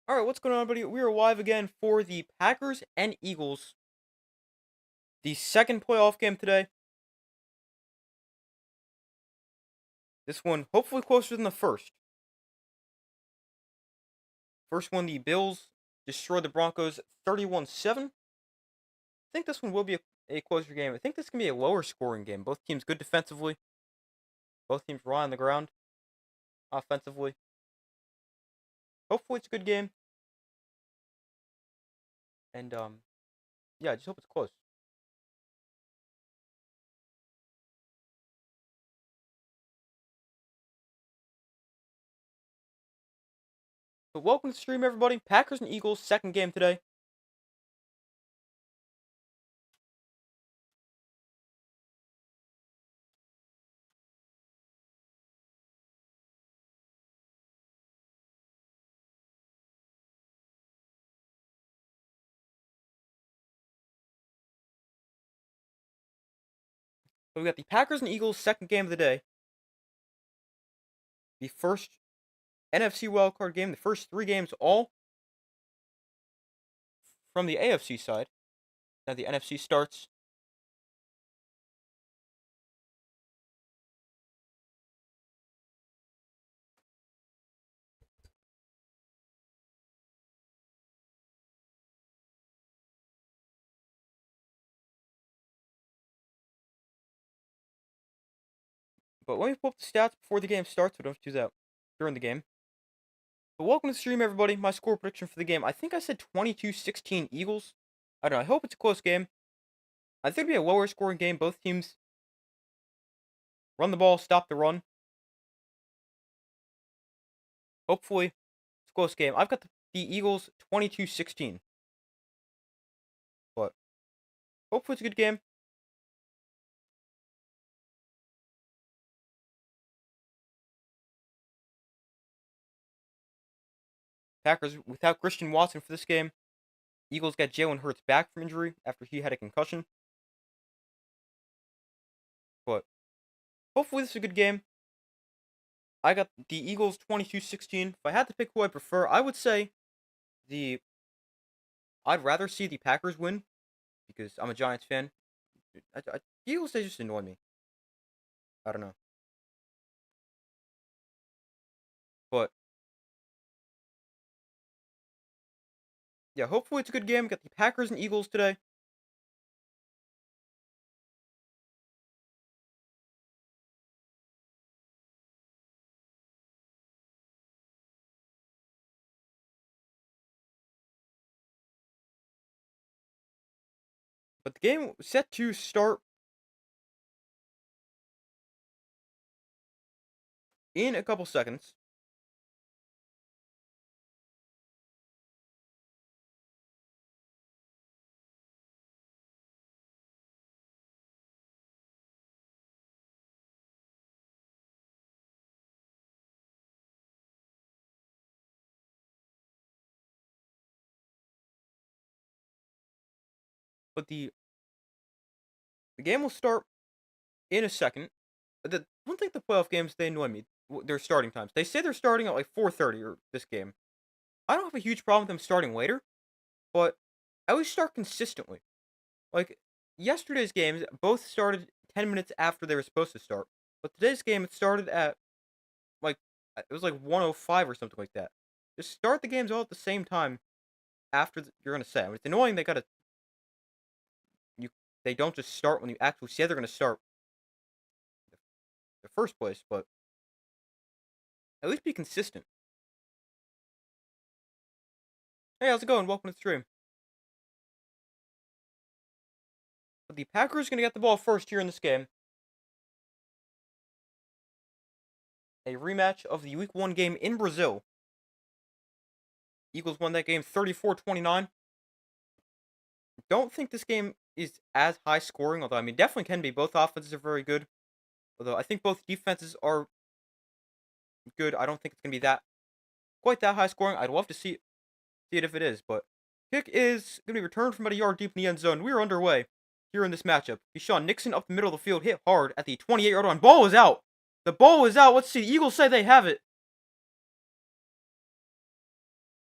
All right, what's going on, everybody? We are live again for the Packers and Eagles, the second playoff game today. This one hopefully closer than the first. First one, the Bills destroyed the Broncos 31-7. I think this one will be a closer game. I think this can be a lower scoring game. Both teams good defensively. Both teams rely on the ground offensively. Hopefully it's a good game. And yeah, I just hope it's close. But welcome to the stream, everybody. Packers and Eagles, second game today. So we got the Packers and Eagles, second game of the day. The first NFC wildcard game, the first three games all from the AFC side. Now the NFC starts. But let me pull up the stats before the game starts. We don't have to do that during the game. But welcome to the stream, everybody. My score prediction for the game. I think I said 22-16 Eagles. I don't know. I hope it's a close game. I think it'll be a lower scoring game. Both teams run the ball, stop the run. Hopefully, it's a close game. I've got the Eagles 22-16. But hopefully it's a good game. Packers without Christian Watson for this game. Eagles got Jalen Hurts back from injury after he had a concussion. But hopefully this is a good game. I got the Eagles 22-16. If I had to pick who I prefer, I would say I'd rather see the Packers win because I'm a Giants fan. The Eagles, they just annoy me. I don't know. But yeah, hopefully it's a good game. We got the Packers and Eagles today. But the game was set to start in a couple seconds. But the game will start in a second. The one thing the playoff games, they annoy me. Their starting times. They say they're starting at like 4:30 or this game. I don't have a huge problem with them starting later, but I always start consistently. Like yesterday's games, both started 10 minutes after they were supposed to start. But today's game, it started at like it was like 1:05 or something like that. Just start the games all at the same time after you're gonna say. I mean, it's annoying you they don't just start when you actually say they're gonna start the first place, but at least be consistent. Hey, how's it going? Welcome to the stream. But the Packers gonna get the ball first here in this game. A rematch of the Week 1 game in Brazil. Eagles won that game 34-29. Don't think this game is as high scoring, although I mean definitely can be. Both offenses are very good. Although I think both defenses are good. I don't think it's gonna be quite that high scoring. I'd love to see it if it is, but kick is gonna be returned from about a yard deep in the end zone. We are underway here in this matchup. Sean Nixon up the middle of the field, hit hard at the 28-yard line. Ball is out. The ball is out. Let's see. The Eagles say they have it.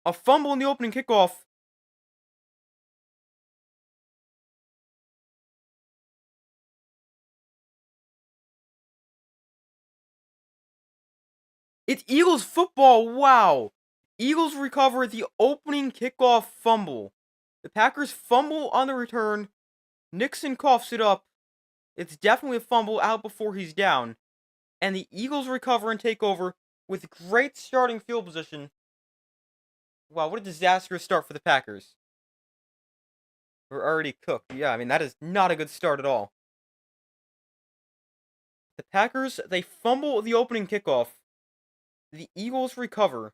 A fumble in the opening kickoff. It's Eagles football. Wow. Eagles recover the opening kickoff fumble. The Packers fumble on the return. Nixon coughs it up. It's definitely a fumble out before he's down. And the Eagles recover and take over with great starting field position. Wow, what a disastrous start for the Packers. We're already cooked. Yeah, I mean, that is not a good start at all. The Packers, they fumble the opening kickoff. The Eagles recover.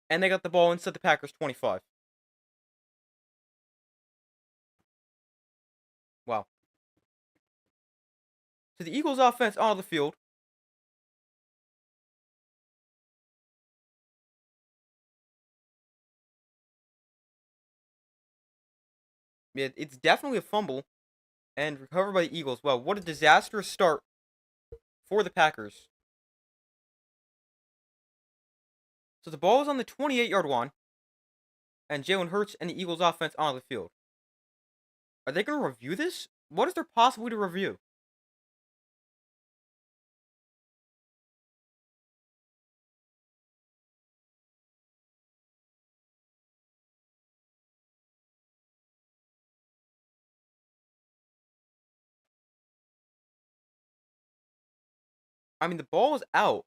And they got the ball inside the Packers 25. Wow. So the Eagles offense on the field. It's definitely a fumble and recovered by the Eagles. Wow, what a disastrous start for the Packers. So the ball is on the 28-yard line, and Jalen Hurts and the Eagles offense on the field. Are they going to review this? What is there possibly to review? I mean, the ball is out.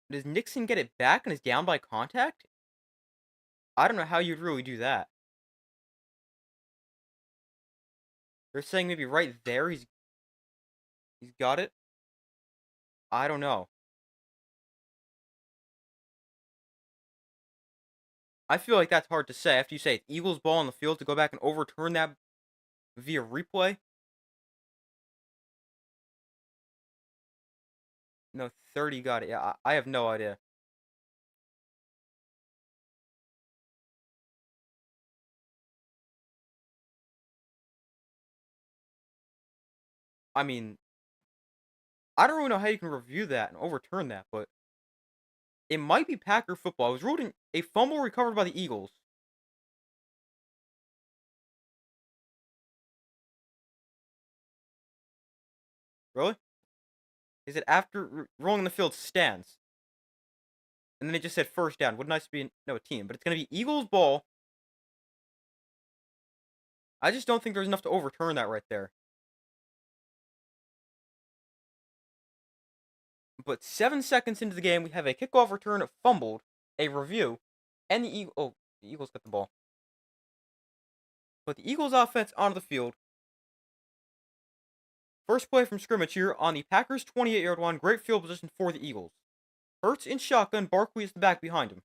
Does Nixon get it back and is down by contact? I don't know how you'd really do that. They're saying maybe right there he's got it. I don't know. I feel like that's hard to say after you say it's Eagles ball on the field to go back and overturn that via replay. No, 30 got it. Yeah, I have no idea. I mean, I don't really know how you can review that and overturn that, but it might be Packer football. It was ruled in a fumble recovered by the Eagles. Really? Is it after rolling the field stands? And then it just said first down. Would nice to be no team, but it's gonna be Eagles ball. I just don't think there's enough to overturn that right there. But 7 seconds into the game, we have a kickoff return fumbled, a review, and the Eagles got the ball. But the Eagles offense onto the field. First play from scrimmage here on the Packers 28-yard line. Great field position for the Eagles. Hurts in shotgun. Barkley is the back behind him.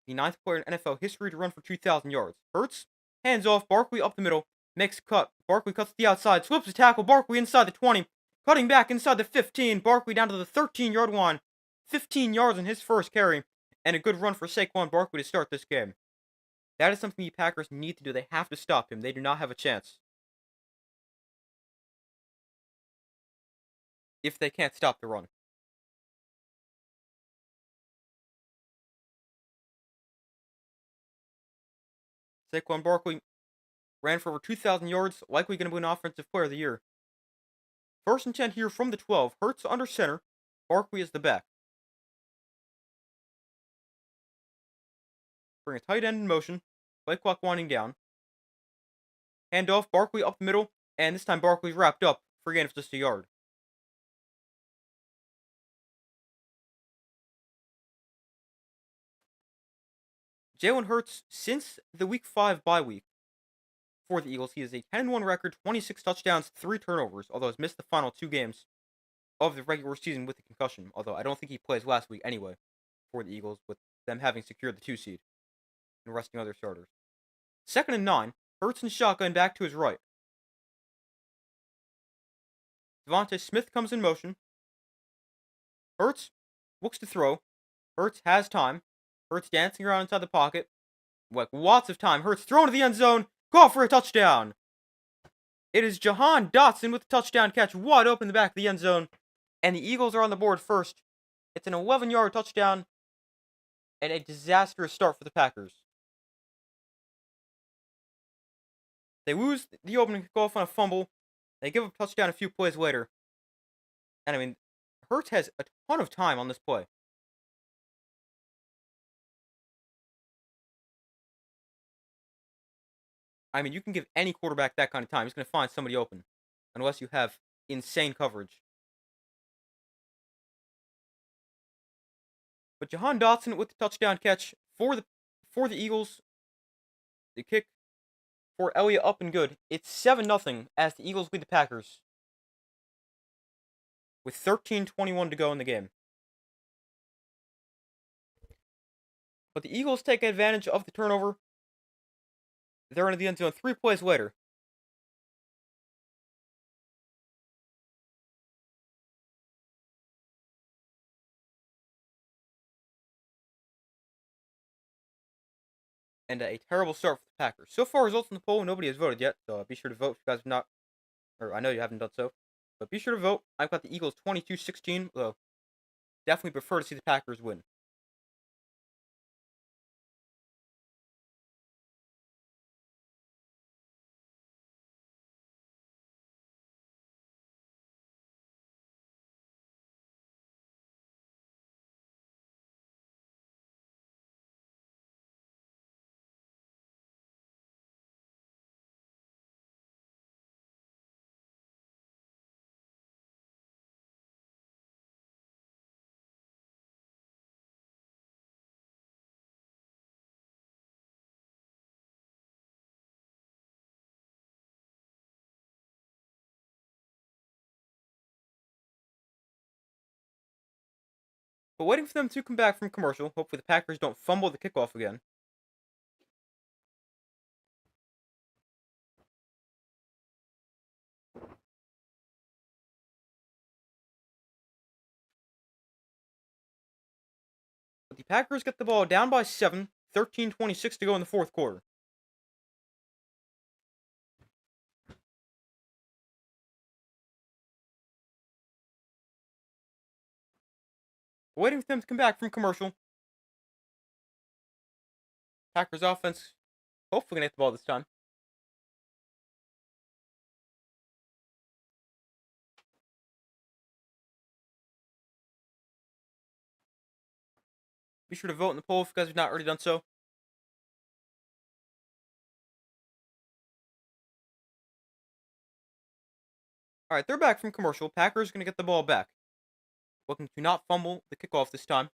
The ninth player in NFL history to run for 2,000 yards. Hurts, hands off. Barkley up the middle. Makes a cut. Barkley cuts to the outside. Slips the tackle. Barkley inside the 20. Cutting back inside the 15. Barkley down to the 13-yard line. 15 yards on his first carry. And a good run for Saquon Barkley to start this game. That is something the Packers need to do. They have to stop him. They do not have a chance. If they can't stop the run. Saquon Barkley ran for over 2,000 yards, likely going to be an offensive player of the year. First and 10 here from the 12. Hurts under center. Barkley is the back. Bring a tight end in motion. Play clock winding down. Handoff. Barkley up the middle. And this time Barkley's wrapped up for a gain of just a yard. Jalen Hurts, since the Week 5 bye week for the Eagles, he has a 10-1 record, 26 touchdowns, 3 turnovers, although has missed the final 2 games of the regular season with the concussion. Although I don't think he plays last week anyway for the Eagles, with them having secured the 2 seed and resting other starters. Second and 9. Hurts and shotgun back to his right. Devontae Smith comes in motion. Hurts looks to throw. Hurts has time. Hurts dancing around inside the pocket. Like lots of time. Hurts thrown to the end zone. Call for a touchdown. It is Jahan Dotson with the touchdown catch wide open in the back of the end zone. and the Eagles are on the board first. It's an 11-yard touchdown and a disastrous start for the Packers. They lose the opening kickoff on a fumble. They give up a touchdown a few plays later. And I mean, Hurts has a ton of time on this play. I mean, you can give any quarterback that kind of time. He's going to find somebody open. Unless you have insane coverage. But Jahan Dotson with the touchdown catch for the Eagles. The kick for Elliott up and good. It's 7-0 as the Eagles lead the Packers. With 13:21 to go in the game. But the Eagles take advantage of the turnover. They're into the end zone 3 plays later. And a terrible start for the Packers. So far, results in the poll, nobody has voted yet, so be sure to vote if you guys have not, or I know you haven't done so. But be sure to vote. I've got the Eagles 22-16, though definitely prefer to see the Packers win. But waiting for them to come back from commercial, hopefully the Packers don't fumble the kickoff again. But the Packers get the ball down by 7, 13:26 to go in the fourth quarter. Waiting for them to come back from commercial. Packers offense hopefully gonna get the ball this time. Be sure to vote in the poll if you guys have not already done so. Alright, they're back from commercial. Packers gonna get the ball back. Looking to not fumble the kickoff this time.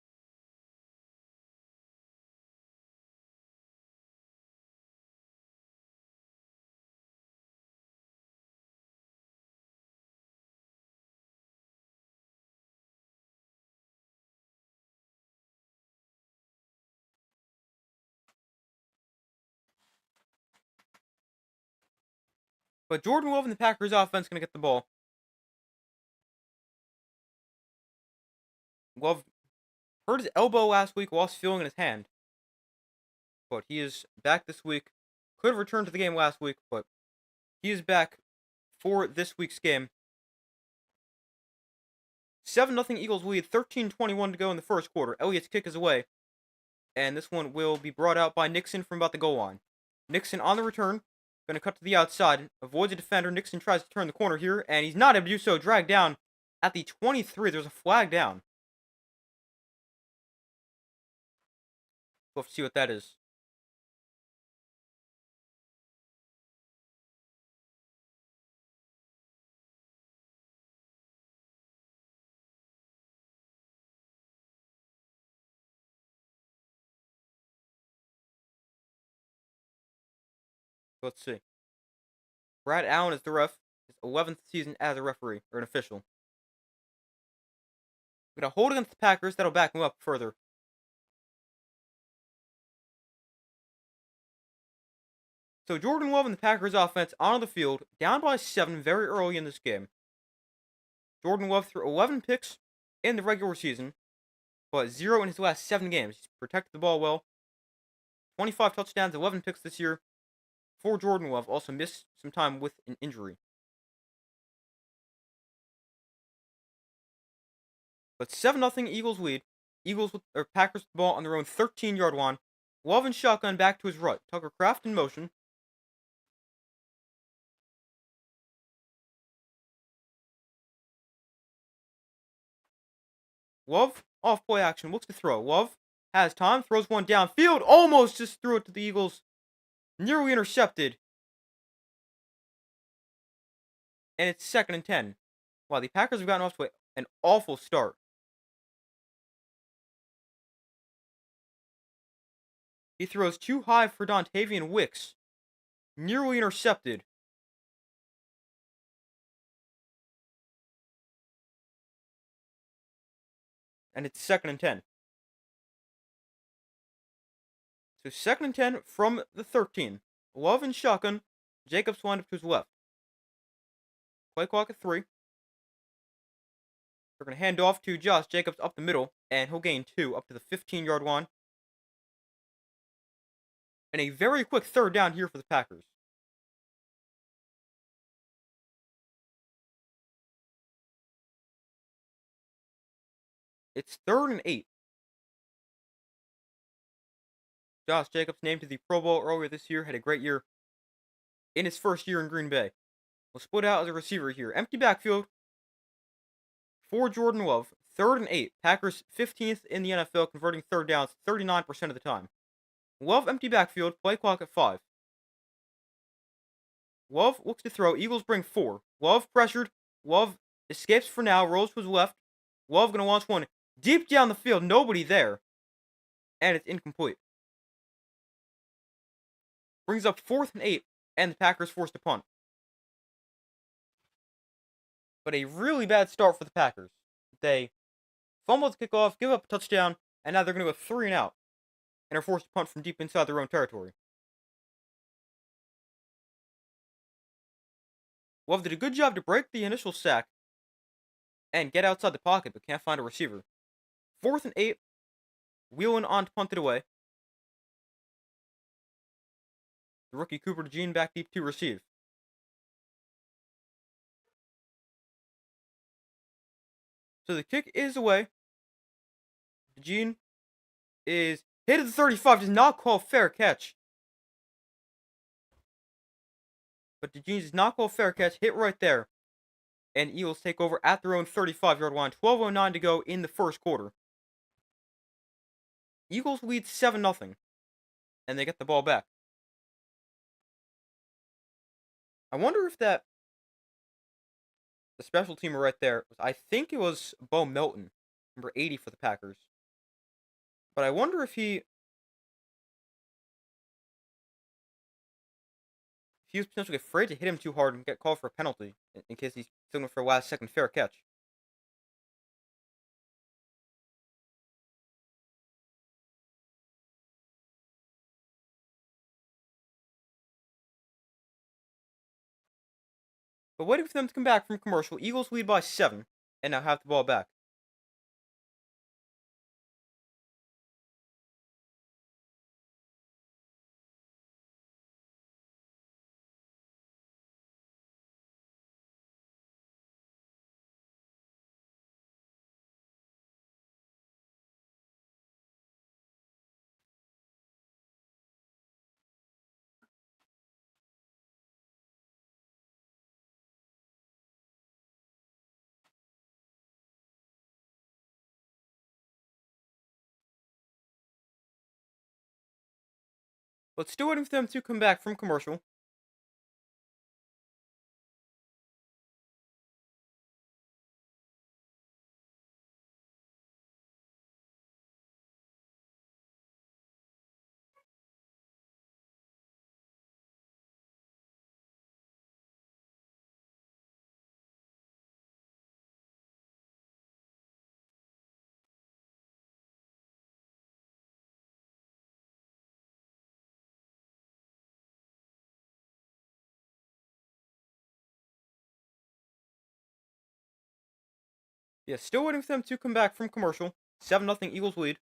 But Jordan Love and the Packers offense gonna get the ball. Love hurt his elbow last week, lost feeling in his hand. But he is back this week. Could have returned to the game last week, but he is back for this week's game. 7-0 Eagles lead, 13:21 to go in the first quarter. Elliott's kick is away. And this one will be brought out by Nixon from about the goal line. Nixon on the return. Going to cut to the outside. Avoids a defender. Nixon tries to turn the corner here. And he's not able to do so. Dragged down at the 23. There's a flag down. We'll have to see what that is. Let's see. Brad Allen is the ref. His 11th season as a referee, or an official. We're going to hold against the Packers. That'll back him up further. So Jordan Love and the Packers offense on the field, down by 7 very early in this game. Jordan Love threw 11 picks in the regular season, but 0 in his last 7 games. He's protected the ball well. 25 touchdowns, 11 picks this year for Jordan Love. Also missed some time with an injury. But 7-0 Eagles lead. Packers with the ball on their own 13-yard line. Love and shotgun back to his right. Tucker Kraft in motion. Love, off play action, looks to throw. Love has time, throws one downfield, almost just threw it to the Eagles. Nearly intercepted. And it's 2nd and 10. Wow, the Packers have gotten off to an awful start. He throws too high for Dontavian Wicks. Nearly intercepted. And it's 2nd and 10. So 2nd and 10 from the 13. Love and shotgun. Jacobs lined up to his left. Play clock at 3. They're going to hand off to Josh Jacobs up the middle, and he'll gain 2 up to the 15-yard line. And a very quick 3rd down here for the Packers. It's 3rd and 8. Josh Jacobs, named to the Pro Bowl earlier this year, had a great year in his first year in Green Bay. Will split out as a receiver here. Empty backfield for Jordan Love. 3rd and 8. Packers 15th in the NFL, converting 3rd downs 39% of the time. Love empty backfield. Play clock at 5. Love looks to throw. Eagles bring 4. Love pressured. Love escapes for now. Rolls to his left. Love going to launch one deep down the field. Nobody there. And it's incomplete. Brings up 4th and 8. And the Packers forced to punt. But a really bad start for the Packers. They fumbled the kickoff, give up a touchdown, and now they're going to go 3 and out. And are forced to punt from deep inside their own territory. Love did a good job to break the initial sack and get outside the pocket, but can't find a receiver. 4th and 8. Wheeling on to punt it away. The rookie Cooper DeJean back deep to receive. So the kick is away. DeJean is hit at the 35, does not call fair catch. But DeJean does not call fair catch, hit right there. And Eagles take over at their own 35-yard line. 12:09 to go in the first quarter. Eagles lead 7-0. And they get the ball back. I wonder if the special teamer right there, I think it was Bo Melton, number 80 for the Packers. But I wonder if he was potentially afraid to hit him too hard and get called for a penalty in case he's still going for a last-second fair catch. But waiting for them to come back from commercial, Eagles lead by 7 and now have the ball back. But still waiting for them to come back from commercial. Yeah, still waiting for them to come back from commercial. 7-0 Eagles lead.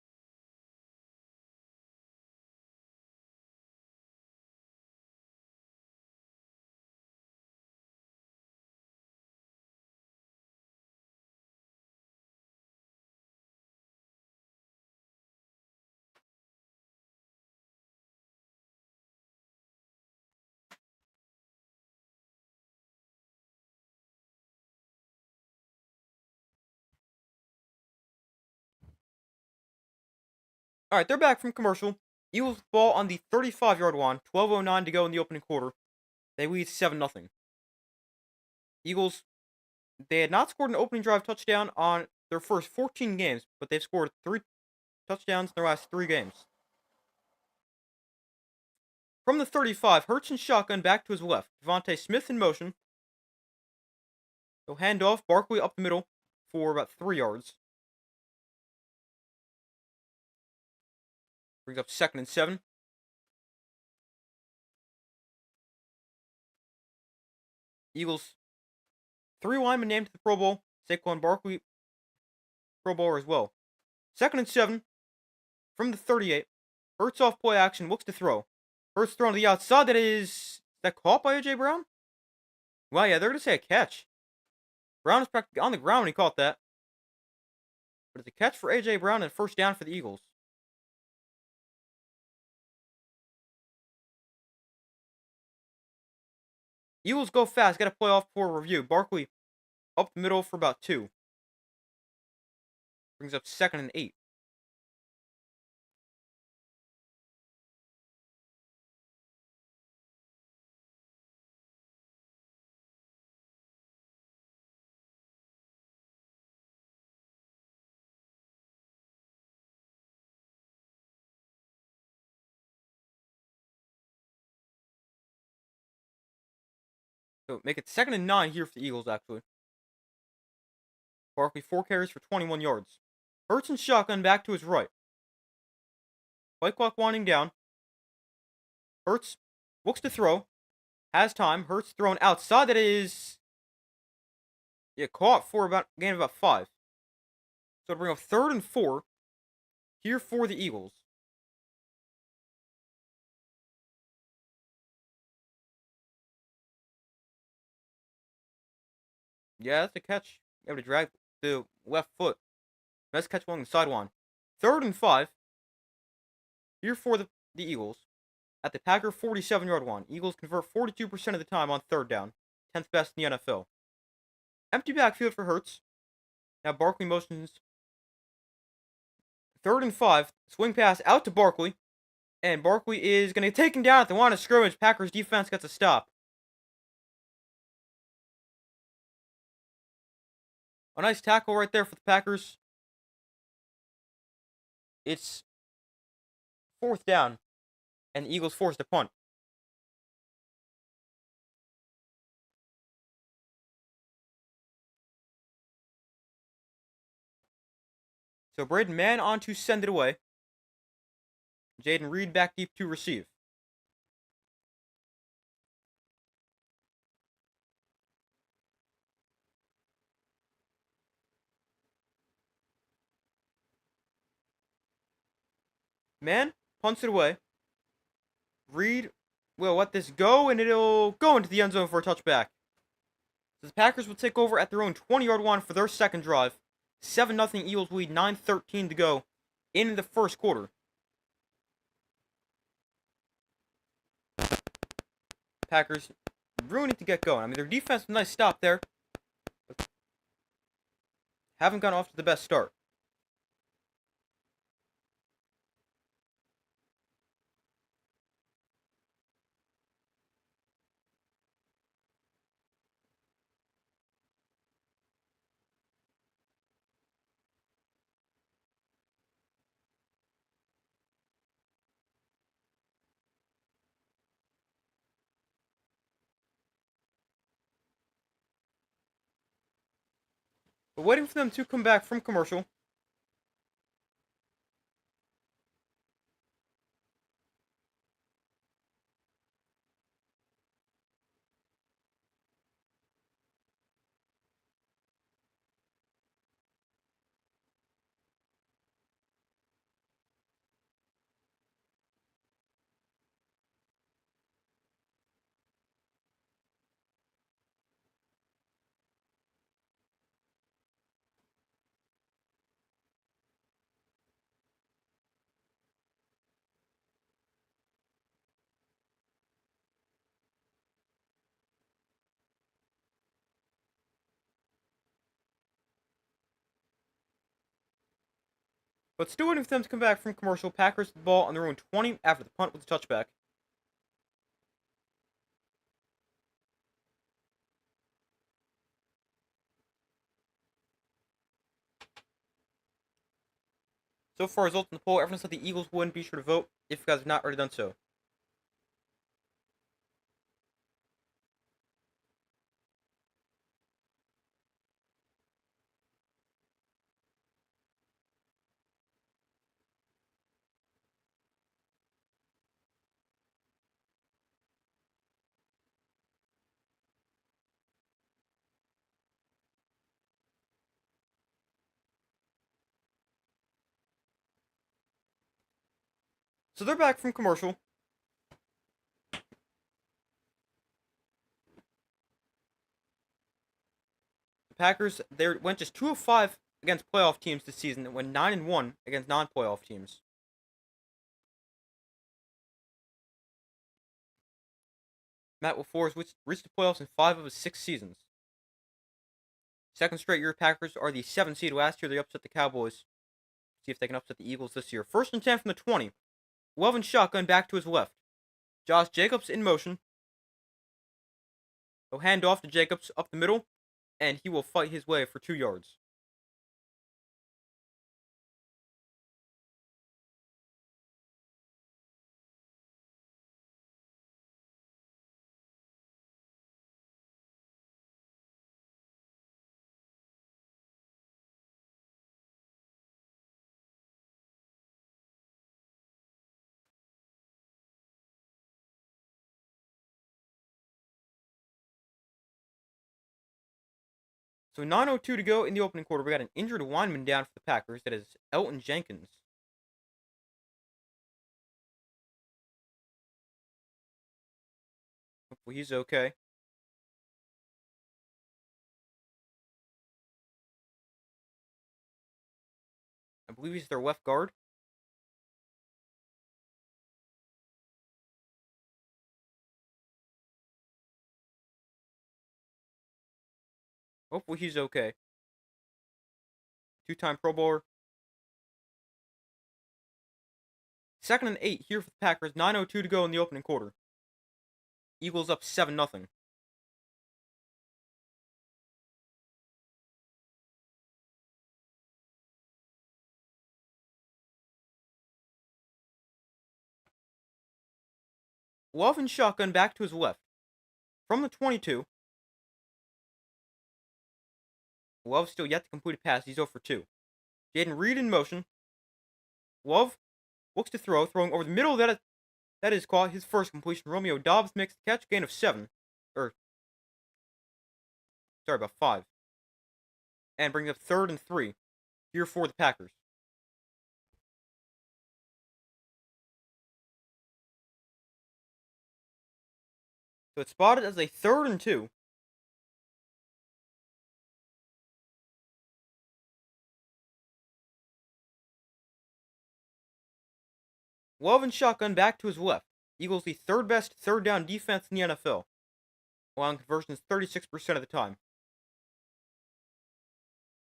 All right, they're back from commercial. Eagles with the ball on the 35-yard line. 12:09 to go in the opening quarter. They lead 7-0. Eagles, they had not scored an opening drive touchdown on their first 14 games, but they've scored 3 touchdowns in their last 3 games. From the 35, Hurts and shotgun back to his left. Devontae Smith in motion. He'll hand off Barkley up the middle for about 3 yards. Brings up 2nd and 7. Eagles, 3 linemen named to the Pro Bowl. Saquon Barkley, Pro Bowler as well. 2nd and 7 from the 38. Hurts off play action, looks to throw. Hurts thrown to the outside. Is that caught by A.J. Brown? Well, yeah, they're going to say a catch. Brown is practically on the ground when he caught that. But it's a catch for A.J. Brown and first down for the Eagles. Eagles go fast. Got to play off for a review. Barkley up the middle for about 2. Brings up 2nd and 8. So make it 2nd and 9 here for the Eagles, actually. Barkley 4 carries for 21 yards. Hurts and shotgun back to his right. Play clock winding down. Hurts looks to throw. Has time. Hurts thrown outside. That is, yeah, caught for about gain of about 5. So to bring up 3rd and 4 here for the Eagles. Yeah, that's a catch. Able to drag the left foot. Nice catch along the sideline. 3rd and 5 here for the Eagles at the Packer 47-yard line. Eagles convert 42% of the time on 3rd down. 10th best in the NFL. Empty backfield for Hurts. Now Barkley motions 3rd and 5. Swing pass out to Barkley. And Barkley is going to take him down at the line of scrimmage. Packers defense gets a stop. A nice tackle right there for the Packers. It's 4th down. And the Eagles forced a punt. So Braden Mann on to send it away. Jaden Reed back deep to receive. Mann punts it away. Reed will let this go, and it'll go into the end zone for a touchback. So the Packers will take over at their own 20-yard line for their second drive. 7-0 Eagles lead, 9:13 to go in the first quarter. Packers really need to get going. I mean, their defense, nice stop there. But haven't gotten off to the best start. But waiting for them to come back from commercial. But still waiting for them to come back from commercial. Packers with the ball on their own 20 after the punt with the touchback. So far, results in the poll. Everyone said the Eagles win. Be sure to vote if you guys have not already done so. So they're back from commercial. The Packers, they went just 2 of 5 against playoff teams this season and went 9 and 1 against non-playoff teams. Matt LaFleur has reached the playoffs in 5 of his 6 seasons. Second straight year, Packers are the 7th seed. Last year, they upset the Cowboys. See if they can upset the Eagles this year. First and 10 from the 20. Love and shotgun back to his left. Josh Jacobs in motion. He'll hand off to Jacobs up the middle, and he will fight his way for 2 yards. So 9:02 to go in the opening quarter. We got an injured lineman down for the Packers. That is Elton Jenkins. Hopefully he's okay. I believe he's their left guard. Hopefully he's okay. Two-time Pro Bowler. Second and 8 here for the Packers. 9:02 to go in the opening quarter. Eagles up 7-0. Love and shotgun back to his left. From the 22. Love still yet to complete a pass. He's 0 for 2. Jaden Reed in motion. Love looks to throw, throwing over the middle. That is caught. His first completion. Romeo Doubs makes the catch. Gain of 7. Sorry, about 5. And brings up 3rd and 3. Here for the Packers. So it's spotted as a 3rd and 2. Love and shotgun back to his left. Eagles the 3rd best 3rd down defense in the NFL. Allowing conversions 36% of the time.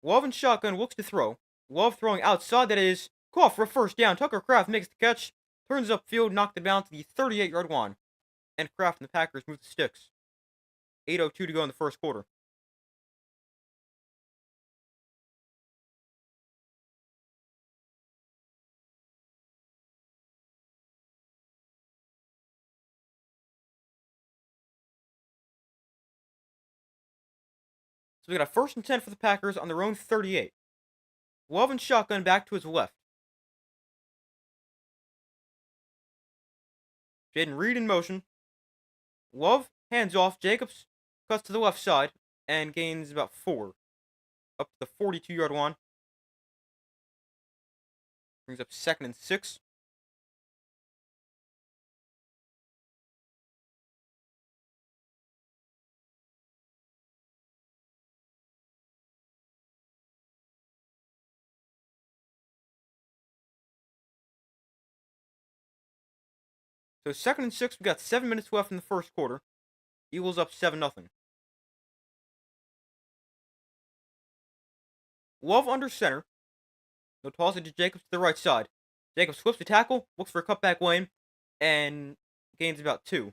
Love and shotgun looks to throw. Love throwing outside. That is caught for a 1st down. Tucker Kraft makes the catch. Turns upfield, knocked it down to the 38-yard line. And Kraft and the Packers move the sticks. 8:02 to go in the first quarter. So we got a 1st and 10 for the Packers on their own 38. Love and shotgun back to his left. Jaden Reed in motion. Love hands off. Jacobs cuts to the left side and gains about 4. Up to the 42-yard line. Brings up 2nd and 6. So 2nd and 6. We got 7 minutes left in the first quarter. Eagles up 7-0. Love under center. They'll toss it to Jacobs to the right side. Jacobs flips the tackle, looks for a cutback lane, and gains about 2.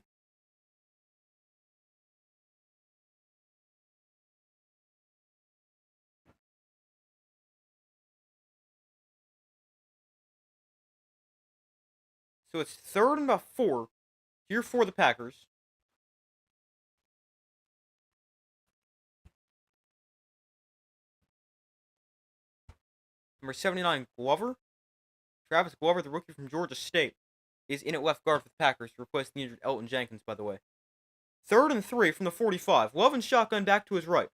So it's 3rd and about 4 here for the Packers. Number 79, Glover. Travis Glover, the rookie from Georgia State, is in at left guard for the Packers to replace the injured Elton Jenkins, by the way. 3rd and 3 from the 45. Love and shotgun back to his right.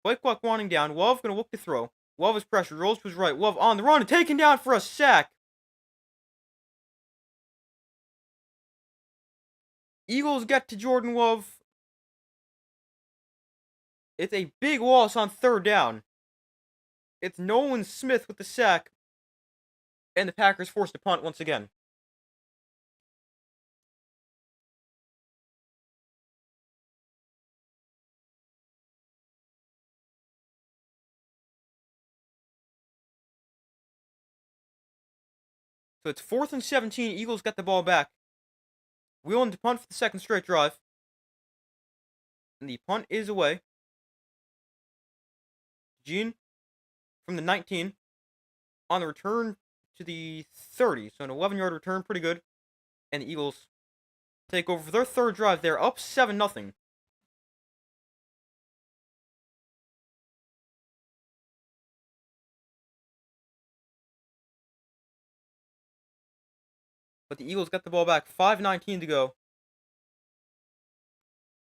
Play clock winding down. Love going to look to throw. Love is pressured. Rolls to his right. Love on the run and taken down for a sack. Eagles get to Jordan Love. It's a big loss on 3rd down. It's Nolan Smith with the sack. And the Packers forced to punt once again. So it's 4th and 17. Eagles get the ball back. Wheeling to punt for the second straight drive. And the punt is away. Gene from the 19 on the return to the 30. So an 11-yard return, pretty good. And the Eagles take over for their 3rd drive. They're up 7-0. But the Eagles got the ball back. 5:19 to go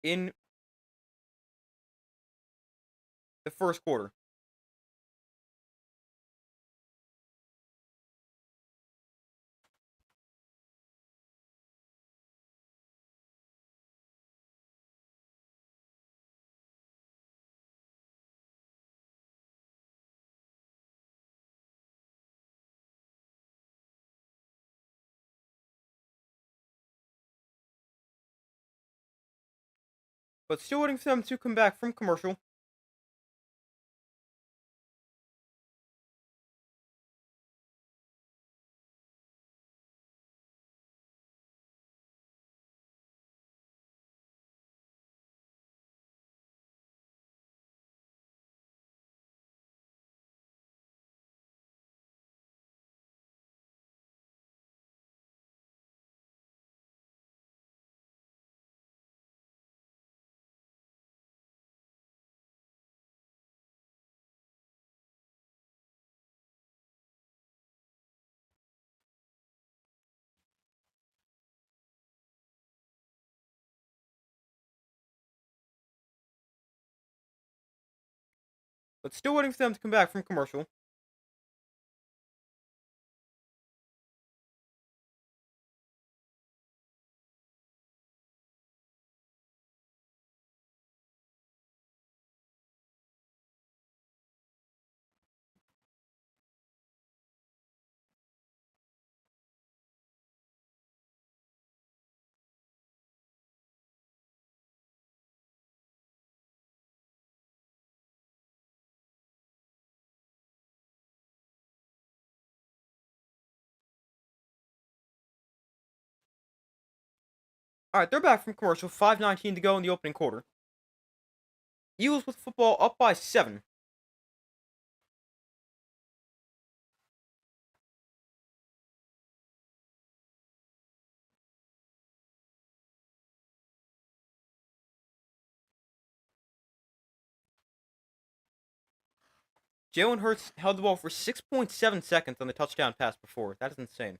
in the first quarter. But still waiting for them to come back from commercial. But still waiting for them to come back from commercial. Alright, they're back from commercial. 5:19 to go in the opening quarter. Eagles with football up by 7. Jalen Hurts held the ball for 6.7 seconds on the touchdown pass before. That is insane.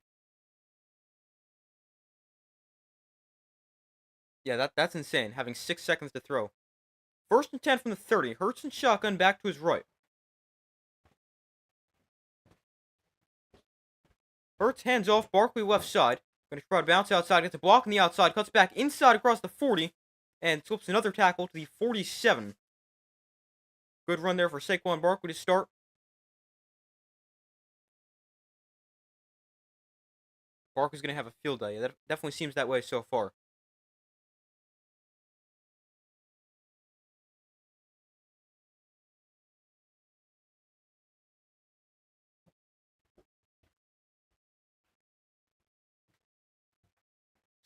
Yeah, that's insane, having 6 seconds to throw. 1st and 10 from the 30. Hurts and shotgun back to his right. Hurts hands off. Barkley left side. Going to try to bounce outside. Gets a block on the outside. Cuts back inside across the 40. And slips another tackle to the 47. Good run there for Saquon Barkley to start. Barkley's going to have a field day. That definitely seems that way so far.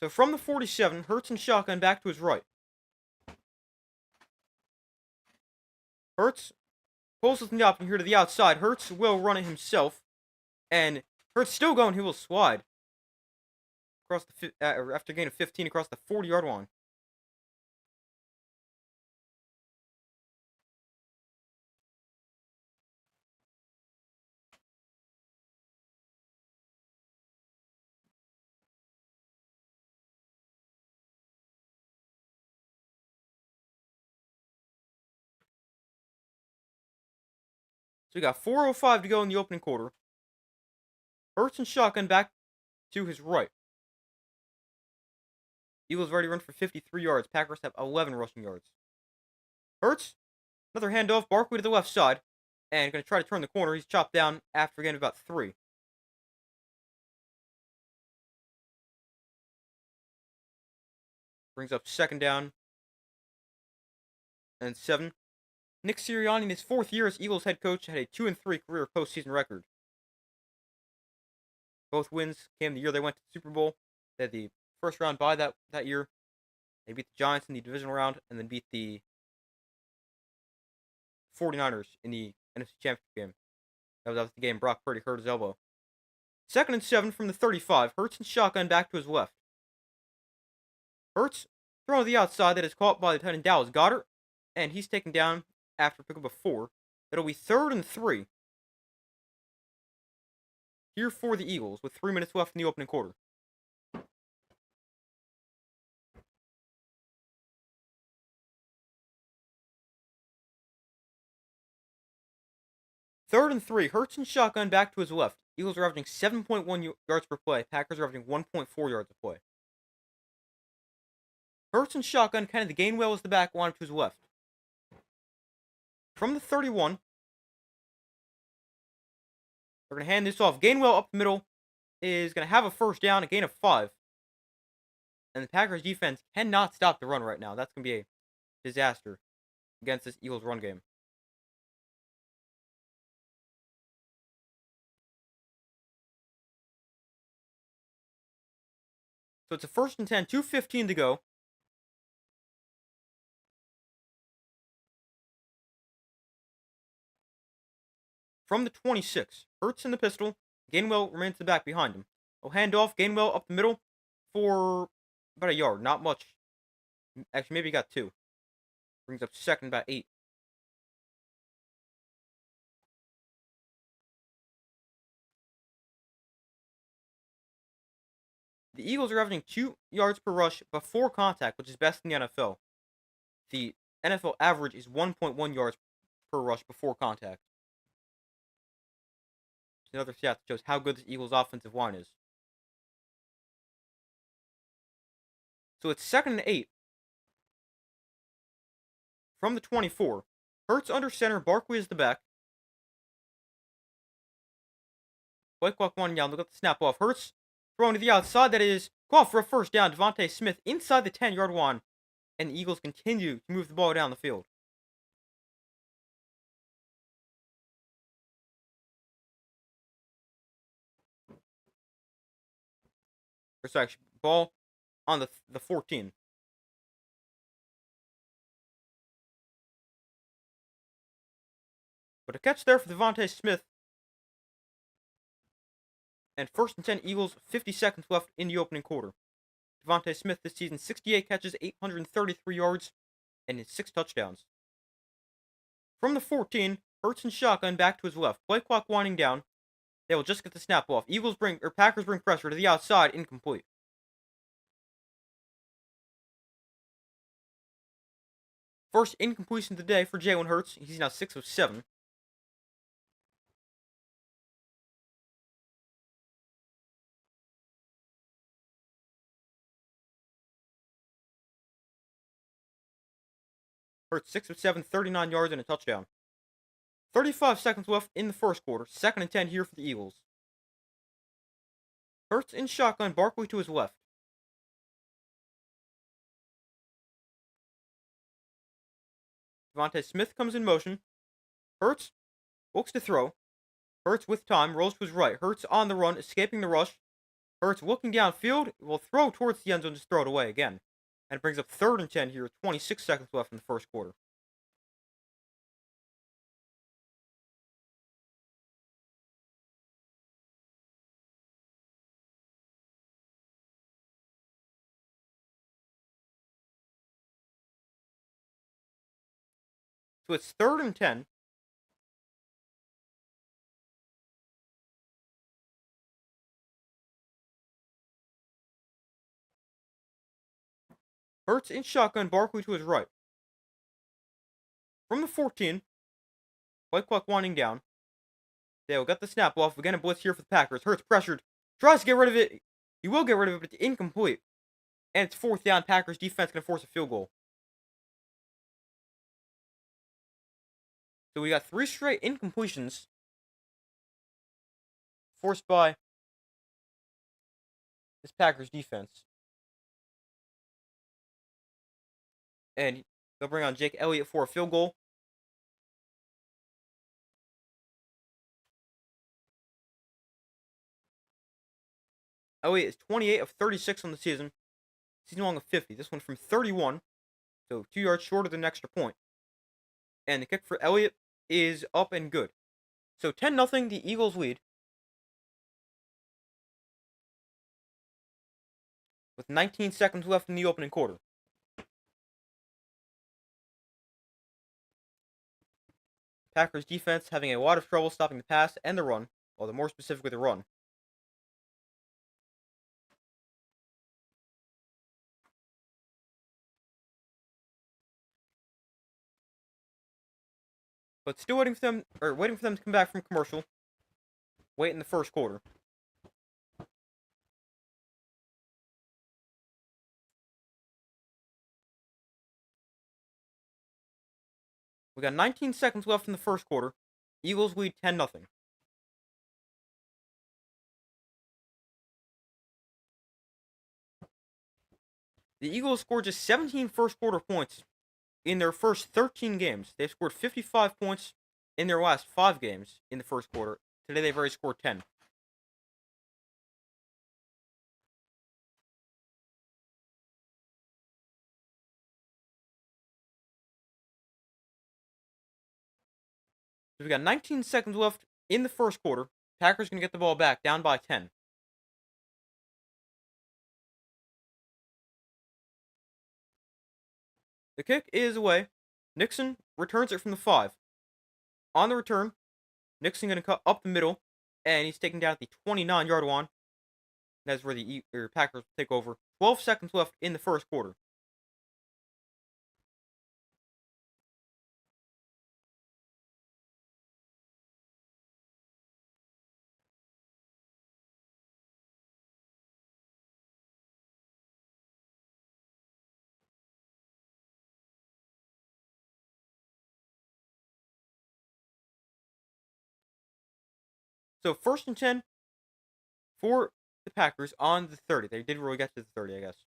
So from the 47, Hurts and shotgun back to his right. Hurts pulls from the option here to the outside. Hurts will run it himself. And Hurts still going. He will slide across the after a gain of 15 across the 40-yard line. So we got 4:05 to go in the opening quarter. Hurts and shotgun back to his right. Eagles already run for 53 yards. Packers have 11 rushing yards. Hurts, another handoff. Barkley to the left side. And going to try to turn the corner. He's chopped down after a gain of about 3. Brings up second down and 7. Nick Sirianni, in his 4th year as Eagles head coach, had a 2-3 career postseason record. Both wins came the year they went to the Super Bowl. They had the first round bye that year. They beat the Giants in the divisional round and then beat the 49ers in the NFC Championship game. That was the game Brock Purdy hurt his elbow. 2nd and 7 from the 35. Hurts and shotgun back to his left. Hurts thrown to the outside that is caught by the tight end Dallas Goedert, and he's taken down after a pickup of 4. It'll be 3rd and 3 here for the Eagles with 3 minutes left in the opening quarter. Third and 3. Hurts and shotgun back to his left. Eagles are averaging 7.1 yards per play. Packers are averaging 1.4 yards per play. Hurts and shotgun, kind of the Gainwell is the back, one to his left. From the 31, they're going to hand this off. Gainwell up the middle is going to have a first down, a gain of 5. And the Packers defense cannot stop the run right now. That's going to be a disaster against this Eagles run game. So it's a 1st and 10, 2:15 to go. From the 26, Hurts in the pistol. Gainwell remains the back behind him. He'll hand off. Gainwell up the middle for about a yard. Not much. Actually, maybe he got 2. Brings up 2nd about 8. The Eagles are averaging 2 yards per rush before contact, which is best in the NFL. The NFL average is 1.1 yards per rush before contact. Another stat that shows how good the Eagles' offensive line is. So it's 2nd and 8. From the 24. Hurts under center. Barkley is the back. Play clock winding down. Look at the snap off. Hurts throwing to the outside. That is called for a first down. Devontae Smith inside the 10-yard line. And the Eagles continue to move the ball down the field. Or sorry, actually, ball on the 14. But a catch there for Devontae Smith. And 1st and 10 Eagles, 50 seconds left in the opening quarter. Devontae Smith this season, 68 catches, 833 yards, and 6 touchdowns. From the 14, Hurts and shotgun back to his left. Play clock winding down. They will just get the snap off. Packers bring pressure to the outside, incomplete. First incompletion of the day for Jalen Hurts. He's now 6 of 7. Hurts 6 of 7, 39 yards and a touchdown. 35 seconds left in the first quarter. 2nd and 10 here for the Eagles. Hurts in shotgun, Barkley to his left. Devontae Smith comes in motion. Hurts looks to throw. Hurts with time, rolls to his right. Hurts on the run, escaping the rush. Hurts looking downfield, will throw towards the end zone, just throw it away again. And it brings up 3rd and 10 here with 26 seconds left in the first quarter. So it's 3rd and 10. Hurts in shotgun, Barkley to his right. From the 14, white clock winding down. They'll get the snap off. Again, a blitz here for the Packers. Hurts pressured. Tries to get rid of it. He will get rid of it, but it's incomplete. And it's 4th down. Packers defense going to force a field goal. So we got 3 straight incompletions forced by this Packers defense. And they'll bring on Jake Elliott for a field goal. Elliott is 28 of 36 on the season. Season long of 50. This one from 31. So 2 yards short of an extra point. And the kick for Elliott is up and good. So 10-0, the Eagles lead. With 19 seconds left in the opening quarter. Packers defense having a lot of trouble stopping the pass and the run, although more specifically the run. But still waiting for them to come back from commercial. Wait in the first quarter. We got 19 seconds left in the first quarter. Eagles lead 10-0. The Eagles scored just 17 first quarter points in their first 13 games. They've scored 55 points in their last 5 games in the first quarter. Today they've already scored 10. So we got 19 seconds left in the first quarter. Packers going to get the ball back, down by 10. The kick is away. Nixon returns it from the 5. On the return, Nixon going to cut up the middle, and he's taken down at the 29-yard line. That's where the Packers take over. 12 seconds left in the first quarter. So 1st and 10 for the Packers on the 30. They did really get to the 30, I guess.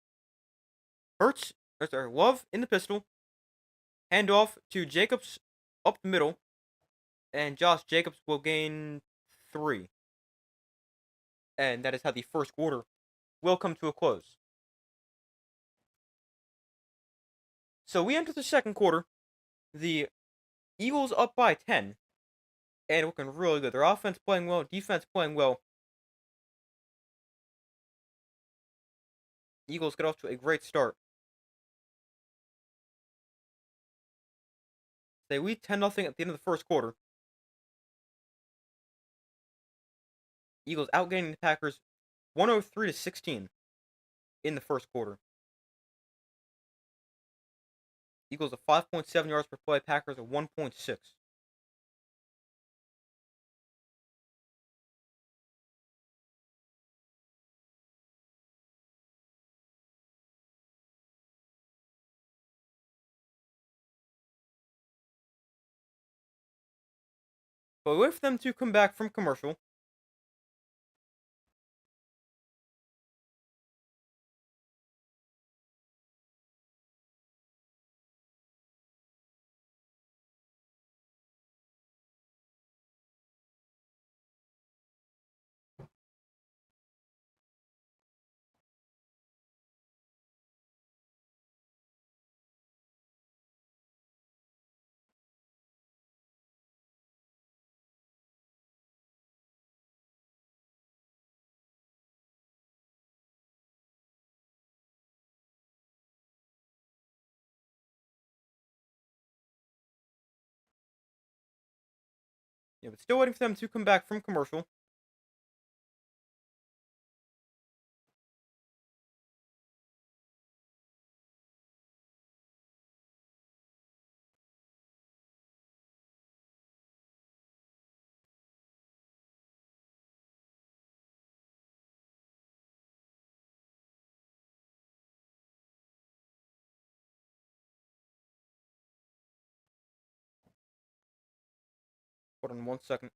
Love in the pistol. Handoff to Jacobs up the middle. And Josh Jacobs will gain 3. And that is how the first quarter will come to a close. So we enter the second quarter. The Eagles up by 10. And looking really good. Their offense playing well, defense playing well. Eagles get off to a great start. They lead 10-0 at the end of the first quarter. Eagles outgaining the Packers 103-16 in the first quarter. Eagles of 5.7 yards per play, Packers of 1.6. But we wait for them to come back from commercial. Yeah, but still waiting for them to come back from commercial. Hold on 1 second.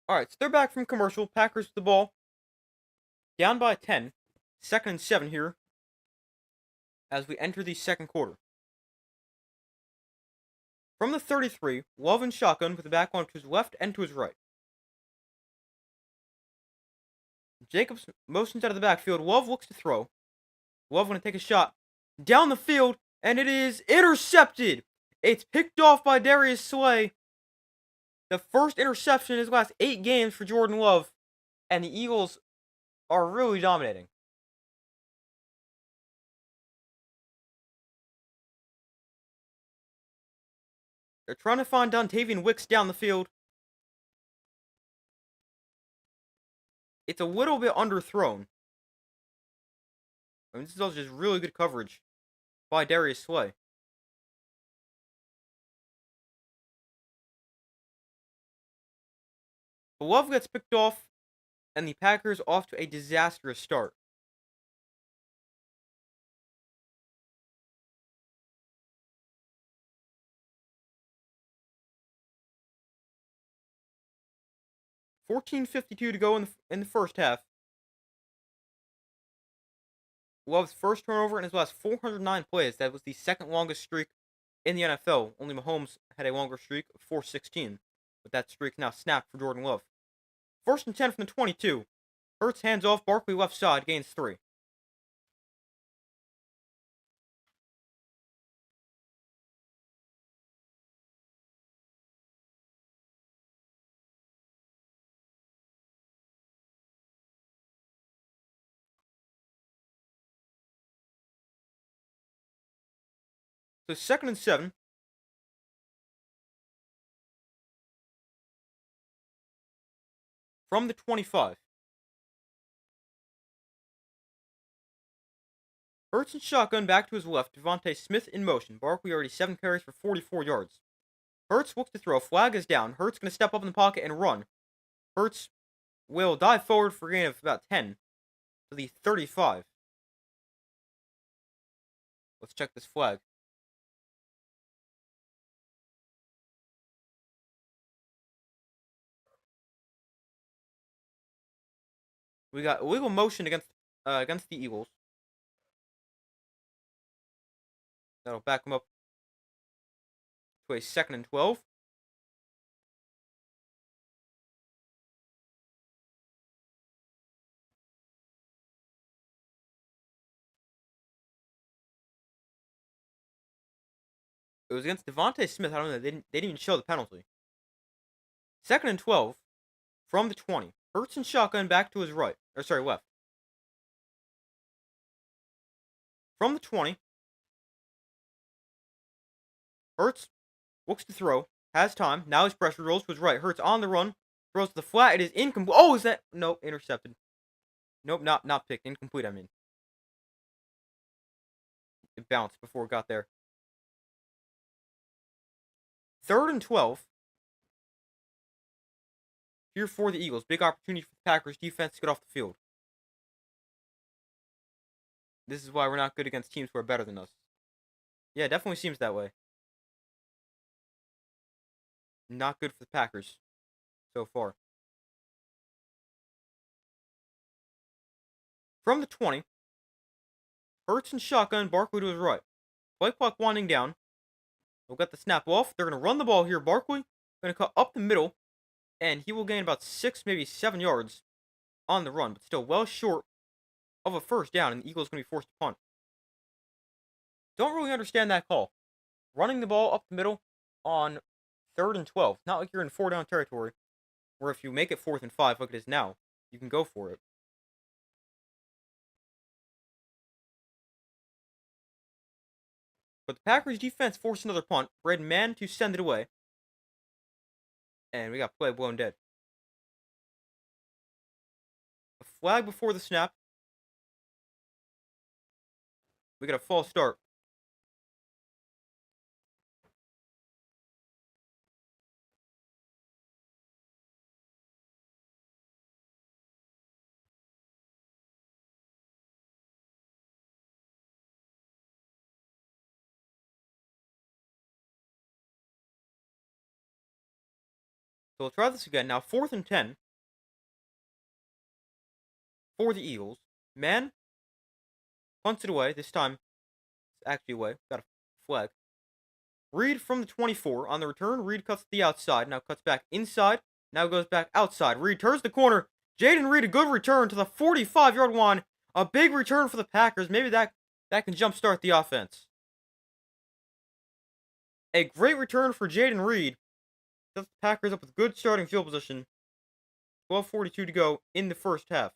Alright, so they're back from commercial. Packers with the ball. Down by 10. 2nd and 7 here. As we enter the second quarter. From the 33, Love and shotgun with the back on to his left and to his right. Jacobs motions out of the backfield. Love looks to throw. Love going to take a shot down the field, and it is intercepted. It's picked off by Darius Slay. The first interception in his last 8 games for Jordan Love, and the Eagles are really dominating. They're trying to find Dontavian Wicks down the field. It's a little bit underthrown. I mean, this is also just really good coverage by Darius Slay. But Love gets picked off, and the Packers off to a disastrous start. $14:52 to go in the first half. Love's first turnover in his last 409 plays. That was the second longest streak in the NFL. Only Mahomes had a longer streak of 416. But that streak now snapped for Jordan Love. 1st and 10 from the 22. Hurts hands off. Barkley left side gains 3. So 2nd and 7. From the 25. Hurts and shotgun back to his left. Devontae Smith in motion. Barkley already 7 carries for 44 yards. Hurts looks to throw. Flag is down. Hurts going to step up in the pocket and run. Hurts will dive forward for a gain of about 10 to the 35. Let's check this flag. We got illegal motion against the Eagles. That'll back them up to a 2nd and 12. It was against Devontae Smith. I don't know. They didn't even show the penalty. 2nd and 12 from the 20. Hurts and shotgun back to his right. Or sorry, left. From the 20. Hurts looks to throw. Has time. Now his pressure rolls to his right. Hurts on the run. Throws to the flat. It is incomplete. Oh, is that? Nope, intercepted. Nope, not picked. Incomplete, I mean. It bounced before it got there. 3rd and 12. Here for the Eagles. Big opportunity for the Packers defense to get off the field. This is why we're not good against teams who are better than us. Yeah, it definitely seems that way. Not good for the Packers so far. From the 20. Hurts and shotgun. Barkley to his right. Play clock winding down. They'll get the snap off. They're going to run the ball here. Barkley going to cut up the middle. and he will gain about 6, maybe 7 yards on the run, but still well short of a first down, and the Eagles going to be forced to punt. Don't really understand that call. Running the ball up the middle on 3rd and 12. Not like you're in 4 down territory, where if you make it 4th and 5, like it is now, you can go for it. But the Packers defense forced another punt. Red man to send it away. And we got play blown dead. A flag before the snap. We got a false start. So we'll try this again. Now 4th and 10 for the Eagles. Man punts it away. This time it's actually away. Got a flag. Reed from the 24 on the return. Reed cuts to the outside. Now cuts back inside. Now goes back outside. Reed turns the corner. Jayden Reed, a good return to the 45-yard line. A big return for the Packers. Maybe that can jumpstart the offense. A great return for Jayden Reed. Sets the Packers up with good starting field position. 12:42 to go in the first half.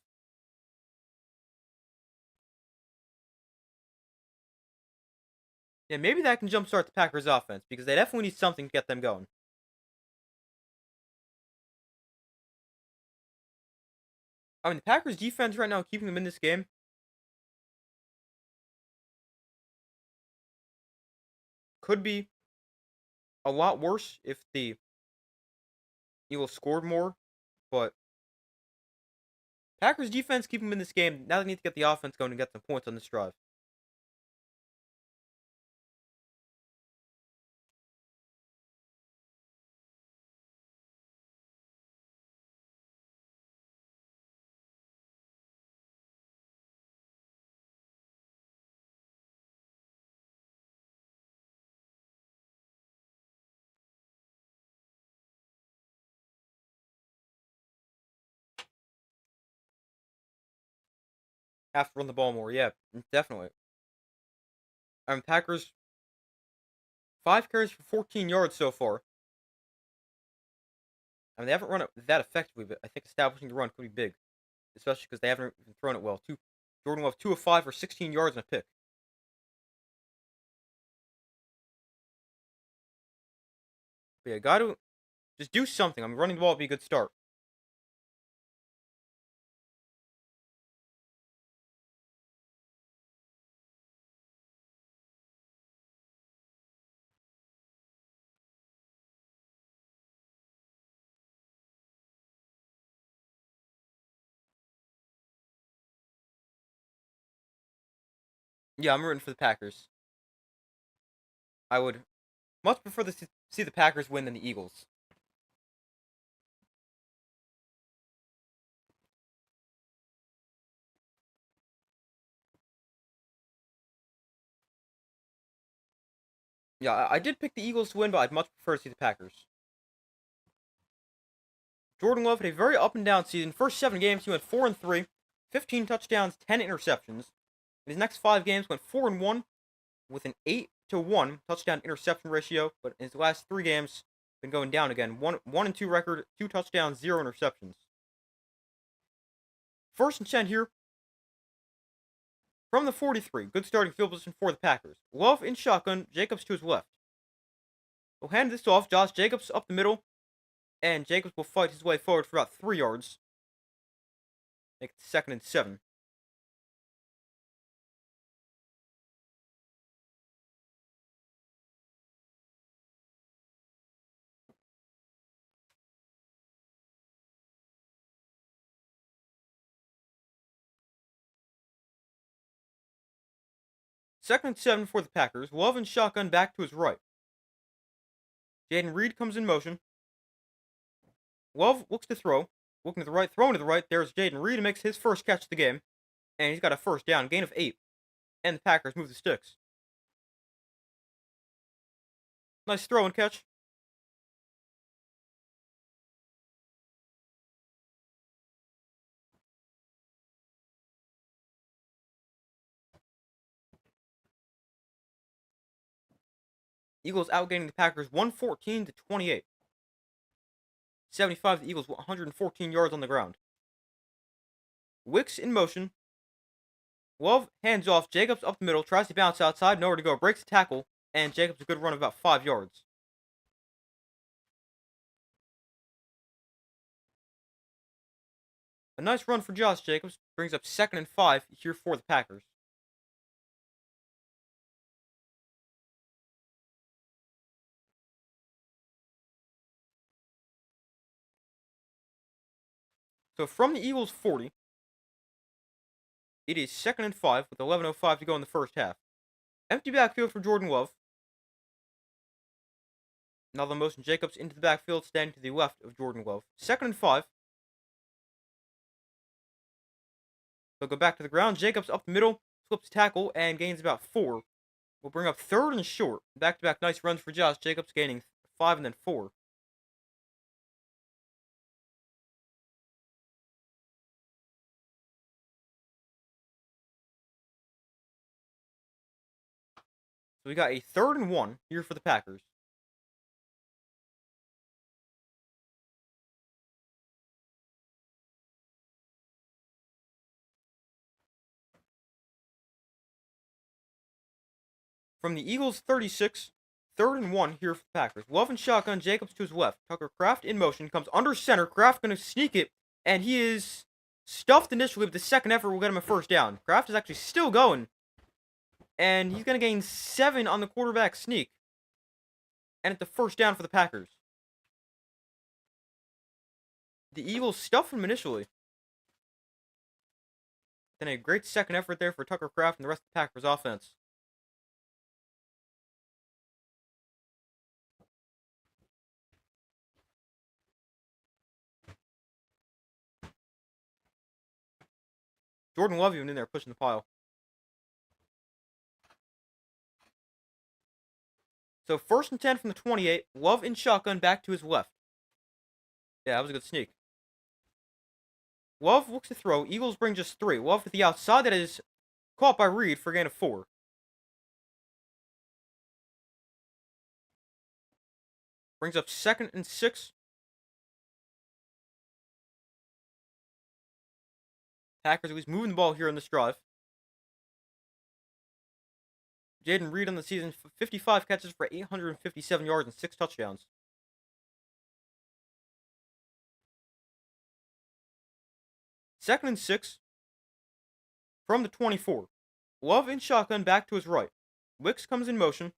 Yeah, maybe that can jumpstart the Packers offense because they definitely need something to get them going. I mean, the Packers defense right now keeping them in this game. Could be a lot worse if the Eagles scored more, but Packers defense keeping them in this game. Now they need to get the offense going and get some points on this drive. Have to run the ball more, yeah, definitely. I mean, Packers 5 carries for 14 yards so far. I mean, they haven't run it that effectively, but I think establishing the run could be big, especially because they haven't even thrown it well. Jordan Love 2 of 5 for 16 yards and a pick. But yeah, got to just do something. I mean, running the ball would be a good start. Yeah, I'm rooting for the Packers. I would much prefer to see the Packers win than the Eagles. Yeah, I did pick the Eagles to win, but I'd much prefer to see the Packers. Jordan Love had a very up and down season. First 7 games, he went 4-3, 15 touchdowns, 10 interceptions. In his next 5 games, went 4-1 with an 8-1 touchdown interception ratio. But in his last 3 games, been going down again. 1-2 record, 2 touchdowns, 0 interceptions. 1st and 10 here from the 43. Good starting field position for the Packers. Love in shotgun, Jacobs to his left. We'll hand this off. Josh Jacobs up the middle, and Jacobs will fight his way forward for about 3 yards. Make it 2nd and 7. Second and 7 for the Packers. Love and shotgun back to his right. Jayden Reed comes in motion. Love looks to throw. Looking to the right, throwing to the right. There's Jayden Reed who makes his first catch of the game. And he's got a first down, gain of 8. And the Packers move the sticks. Nice throw and catch. Eagles outgaining the Packers 114 to 28. 75, the Eagles 114 yards on the ground. Wicks in motion. Love hands off. Jacobs up the middle. Tries to bounce outside. Nowhere to go. Breaks the tackle. And Jacobs a good run of about 5 yards. A nice run for Josh Jacobs. Brings up 2nd and 5 here for the Packers. So from the Eagles 40, it is 2nd and 5 with 11:05 to go in the first half. Empty backfield for Jordan Love. Now the motion Jacobs into the backfield, standing to the left of Jordan Love. 2nd and 5. They'll go back to the ground. Jacobs up the middle, flips tackle, and gains about 4. We'll bring up 3rd and short. Back-to-back nice runs for Josh Jacobs, gaining 5 and then 4. So we got a 3rd and 1 here for the Packers. From the Eagles 36, 3rd and 1 here for the Packers. Love and shotgun, Jacobs to his left. Tucker Kraft in motion, comes under center. Kraft going to sneak it, and he is stuffed initially, but the second effort will get him a first down. Kraft is actually still going, and he's going to gain 7 on the quarterback sneak. And it's the first down for the Packers. The Eagles stuffed him initially. Then a great second effort there for Tucker Kraft and the rest of the Packers offense. Jordan Love even in there pushing the pile. So 1st and 10 from the 28. Love in shotgun back to his left. Yeah, that was a good sneak. Love looks to throw. Eagles bring just 3. Love with the outside that is caught by Reed for a gain of 4. Brings up 2nd and 6. Packers at least moving the ball here in this drive. Jaden Reed on the season, 55 catches for 857 yards and 6 touchdowns. 2nd and 6 from the 24. Love in shotgun back to his right. Wicks comes in motion.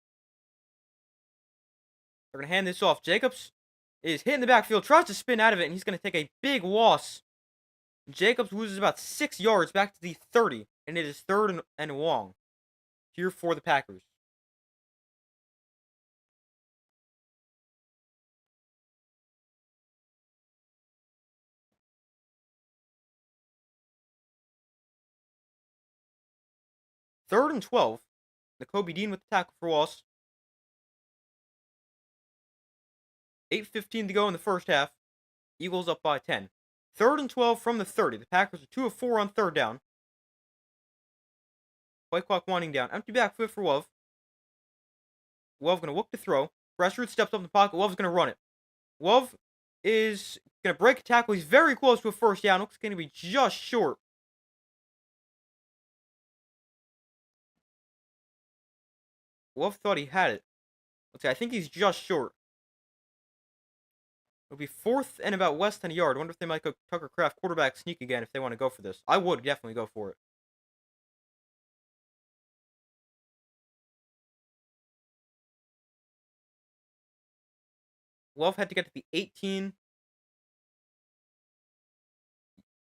They're going to hand this off. Jacobs is hitting the backfield, tries to spin out of it, and he's going to take a big loss. Jacobs loses about 6 yards back to the 30, and it is 3rd and long here for the Packers. Third and 12. Nakobe Dean with the tackle for loss. 8:15 to go in the first half. Eagles up by 10. 3rd and 12 from the 30. The Packers are 2 of 4 on 3rd down. Play clock winding down. Empty backfield for Love. Love going to look to throw. Pressure steps up in the pocket. Love's going to run it. Love is going to break a tackle. He's very close to a first down. Looks going to be just short. Love thought he had it. Let's see. I think he's just short. It'll be 4th and about less than a yard. I wonder if they might go Tucker Kraft quarterback sneak again if they want to go for this. I would definitely go for it. Love had to get to the 18.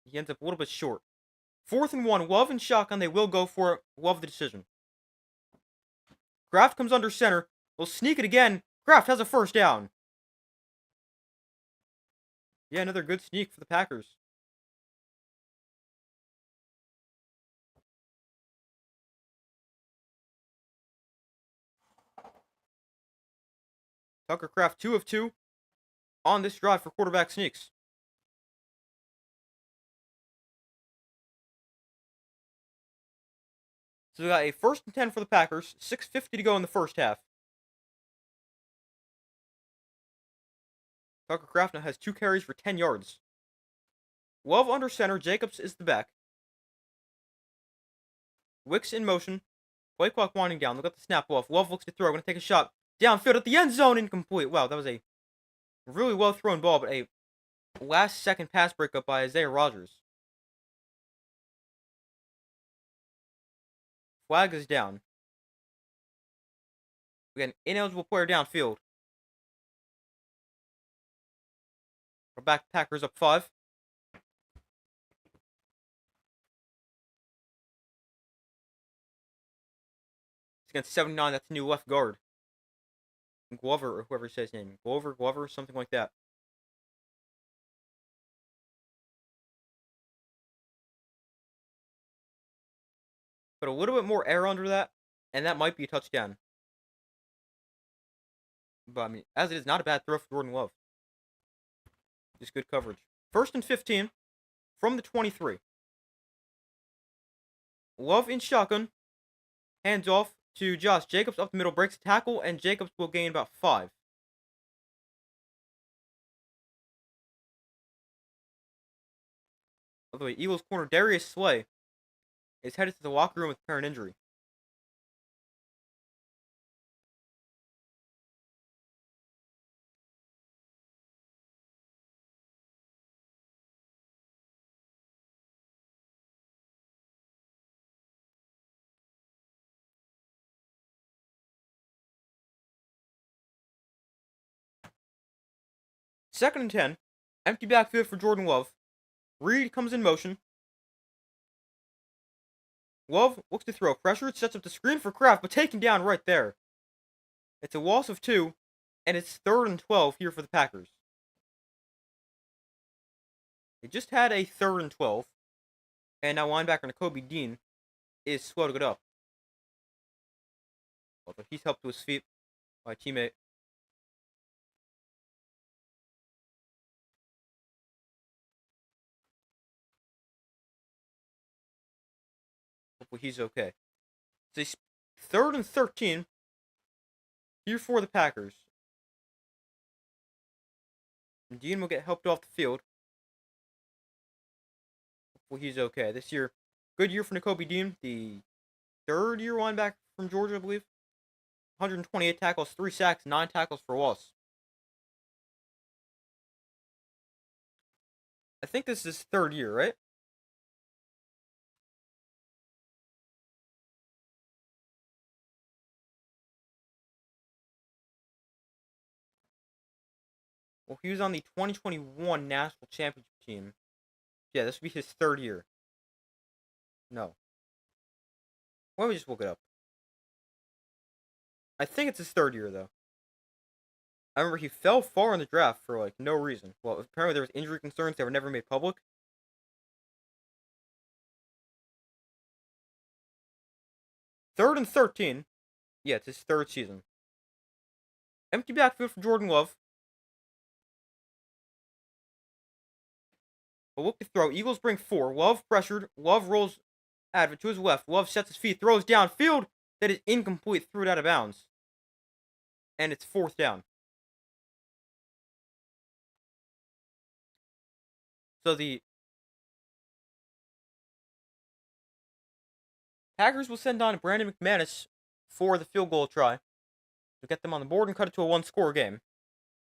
He ends up a little bit short. 4th and 1. Love and shotgun. They will go for it. Love the decision. Kraft comes under center. They'll sneak it again. Kraft has a first down. Yeah, another good sneak for the Packers. Tucker Kraft 2 of 2 on this drive for quarterback sneaks. So we got a 1st and 10 for the Packers. 6:50 to go in the first half. Tucker Kraft now has 2 carries for 10 yards. Love under center. Jacobs is the back. Wicks in motion. Play clock winding down. Look at the snap off. Love looks to throw. Going to take a shot. Downfield at the end zone. Incomplete. Wow, that was a really well thrown ball, but a last second pass breakup by Isaiah Rodgers. Flag is down. We got an ineligible player downfield. Our back Packers up 5. It's against 79. That's new left guard. Glover, or whoever says his name. Glover, something like that. But a little bit more air under that, and that might be a touchdown. But, I mean, as it is, not a bad throw for Jordan Love. Just good coverage. 1st and 15 from the 23. Love in shotgun. Hands off to Josh Jacobs up the middle. Breaks the tackle, and Jacobs will gain about 5. By the way, Eagles corner Darius Slay is headed to the locker room with apparent injury. Second and 10. Empty backfield for Jordan Love. Reed comes in motion. Love looks to throw. Pressured, sets up the screen for Kraft, but taken down right there. It's a loss of 2, and it's 3rd and 12 here for the Packers. They just had a 3rd and 12, and now linebacker Nakobe Dean is slow to get up. Although he's helped to his feet by a teammate. Hopefully he's okay. It's a 3rd and 13 here for the Packers. And Dean will get helped off the field. Hopefully he's okay. This year, good year for Nakobe Dean, the 3rd-year linebacker from Georgia, I believe. 128 tackles, 3 sacks, 9 tackles for loss. I think this is his 3rd year, right? Well, he was on the 2021 National Championship team. Yeah, this would be his 3rd year. No. Why don't we just look it up? I think it's his 3rd year, though. I remember he fell far in the draft for, like, no reason. Well, apparently there was injury concerns that were never made public. Third and 13. Yeah, it's his 3rd season. Empty backfield for Jordan Love. A look to throw. Eagles bring 4. Love pressured. Love rolls out of it to his left. Love sets his feet, throws downfield. That is incomplete. Threw it out of bounds. And it's 4th down. So the Packers will send on Brandon McManus for the field goal try to get them on the board and cut it to a 1-score game.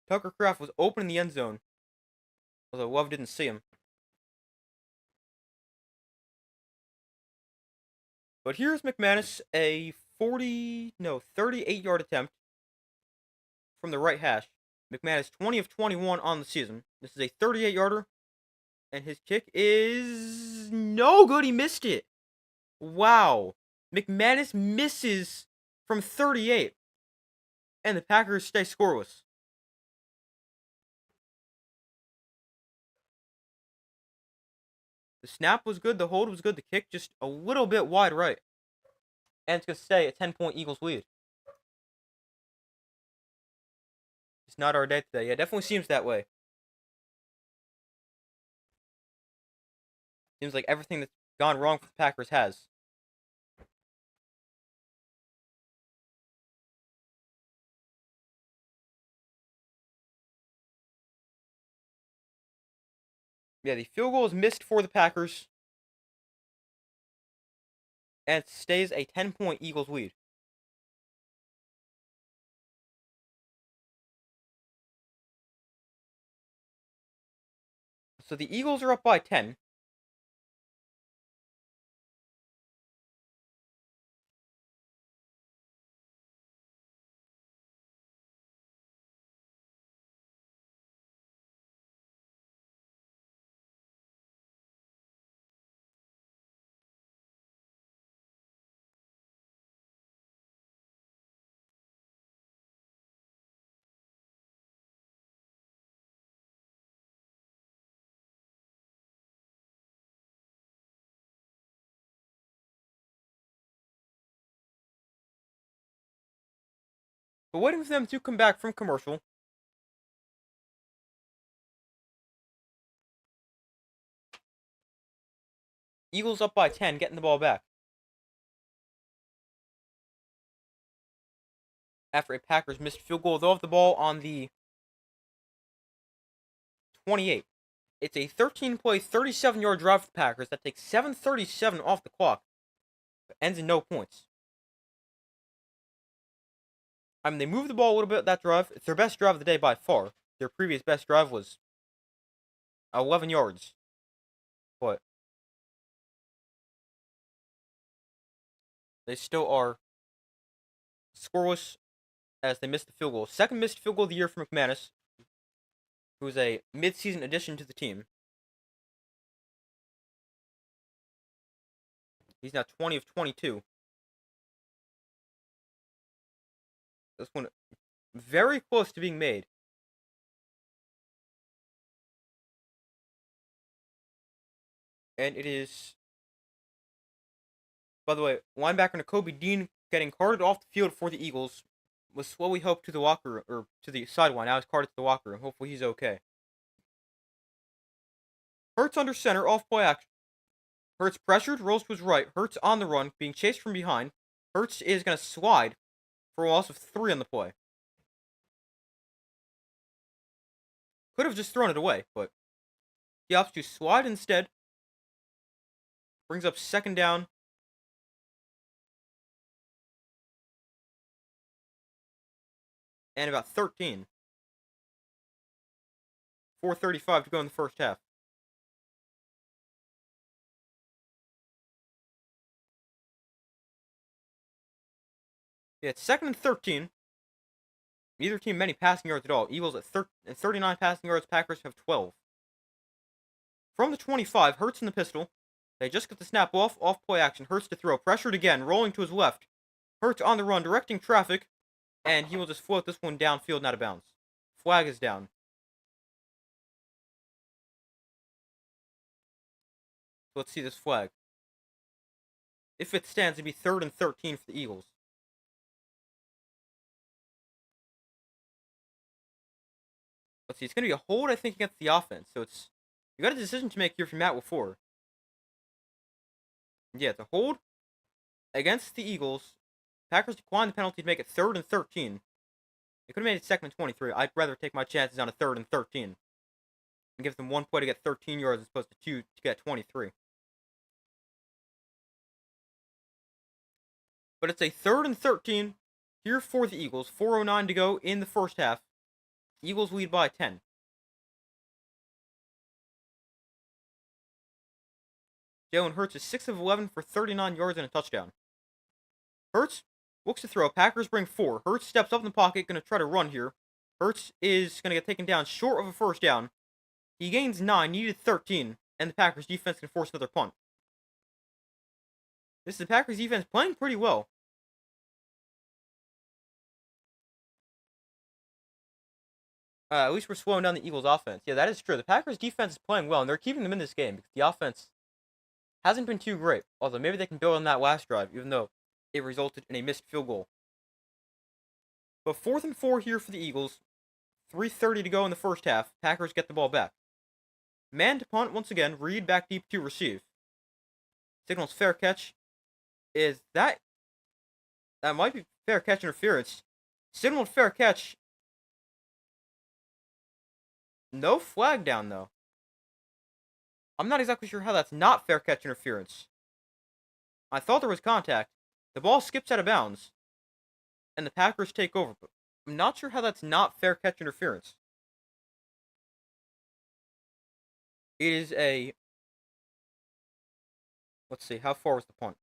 Tucker Kraft was open in the end zone, although Love didn't see him. But here's McManus, a 38-yard attempt from the right hash. McManus 20 of 21 on the season. This is a 38-yarder, and his kick is no good. He missed it. Wow. McManus misses from 38, and the Packers stay scoreless. The snap was good, the hold was good, the kick just a little bit wide right. And it's going to stay a 10-point Eagles lead. It's not our day today. Yeah, it definitely seems that way. Seems like everything that's gone wrong for the Packers has. Yeah, the field goal is missed for the Packers, and it stays a 10-point Eagles lead. So the Eagles are up by 10. But waiting for them to come back from commercial. Eagles up by 10, getting the ball back. After a Packers missed field goal, they'll have the ball on the 28. It's a 13-play, 37-yard drive for the Packers that takes 7:37 off the clock, but ends in no points. I mean, they moved the ball a little bit that drive. It's their best drive of the day by far. Their previous best drive was 11 yards. But they still are scoreless as they missed the field goal. Second missed field goal of the year for McManus, who is a midseason addition to the team. He's now 20 of 22. This one very close to being made. And it is, by the way, linebacker Nakobe Dean getting carted off the field for the Eagles was slowly helped to the locker room, or to the sideline. Now he's carted to the locker room. Hopefully he's okay. Hurts under center, off play action. Hurts pressured, rolls to his right. Hurts on the run, being chased from behind. Hurts is going to slide for a loss of 3 on the play. Could have just thrown it away, but he opts to slide instead. Brings up second down. And about 13. 4:35 to go in the first half. Yeah, it's second and 13. Neither team many passing yards at all. Eagles at 39 passing yards. Packers have 12. From the 25, Hurts in the pistol. They just get the snap off play action. Hurts to throw. Pressured again, rolling to his left. Hurts on the run, directing traffic. And he will just float this one downfield and out of bounds. Flag is down. So let's see this flag. If it stands, it'd be 3rd and 13 for the Eagles. Let's see, it's going to be a hold, I think, against the offense. So you got a decision to make here from Matt LaFleur. Yeah, the hold against the Eagles. Packers declined the penalty to make it 3rd and 13. They could have made it 2nd and 23. I'd rather take my chances on a 3rd and 13. And give them 1 play to get 13 yards as opposed to 2 to get 23. But it's a 3rd and 13 here for the Eagles. 4:09 to go in the first half. Eagles lead by 10. Jalen Hurts is 6 of 11 for 39 yards and a touchdown. Hurts looks to throw. Packers bring 4. Hurts steps up in the pocket, going to try to run here. Hurts is going to get taken down short of a first down. He gains 9, needed 13, and the Packers defense can force another punt. This is the Packers defense playing pretty well. At least we're slowing down the Eagles offense. Yeah, that is true. The Packers defense is playing well, and they're keeping them in this game because the offense hasn't been too great. Although maybe they can build on that last drive, even though it resulted in a missed field goal. But 4th and 4 here for the Eagles. 3:30 to go in the first half. Packers get the ball back. Man to punt once again. Reed back deep to receive. Signals fair catch. Is that might be fair catch interference. Signaled fair catch. No flag down though. I'm not exactly sure how that's not fair catch interference. I thought there was contact. The ball skips out of bounds, and the Packers take over. But I'm not sure how that's not fair catch interference. It is a. Let's see, how far was the punt?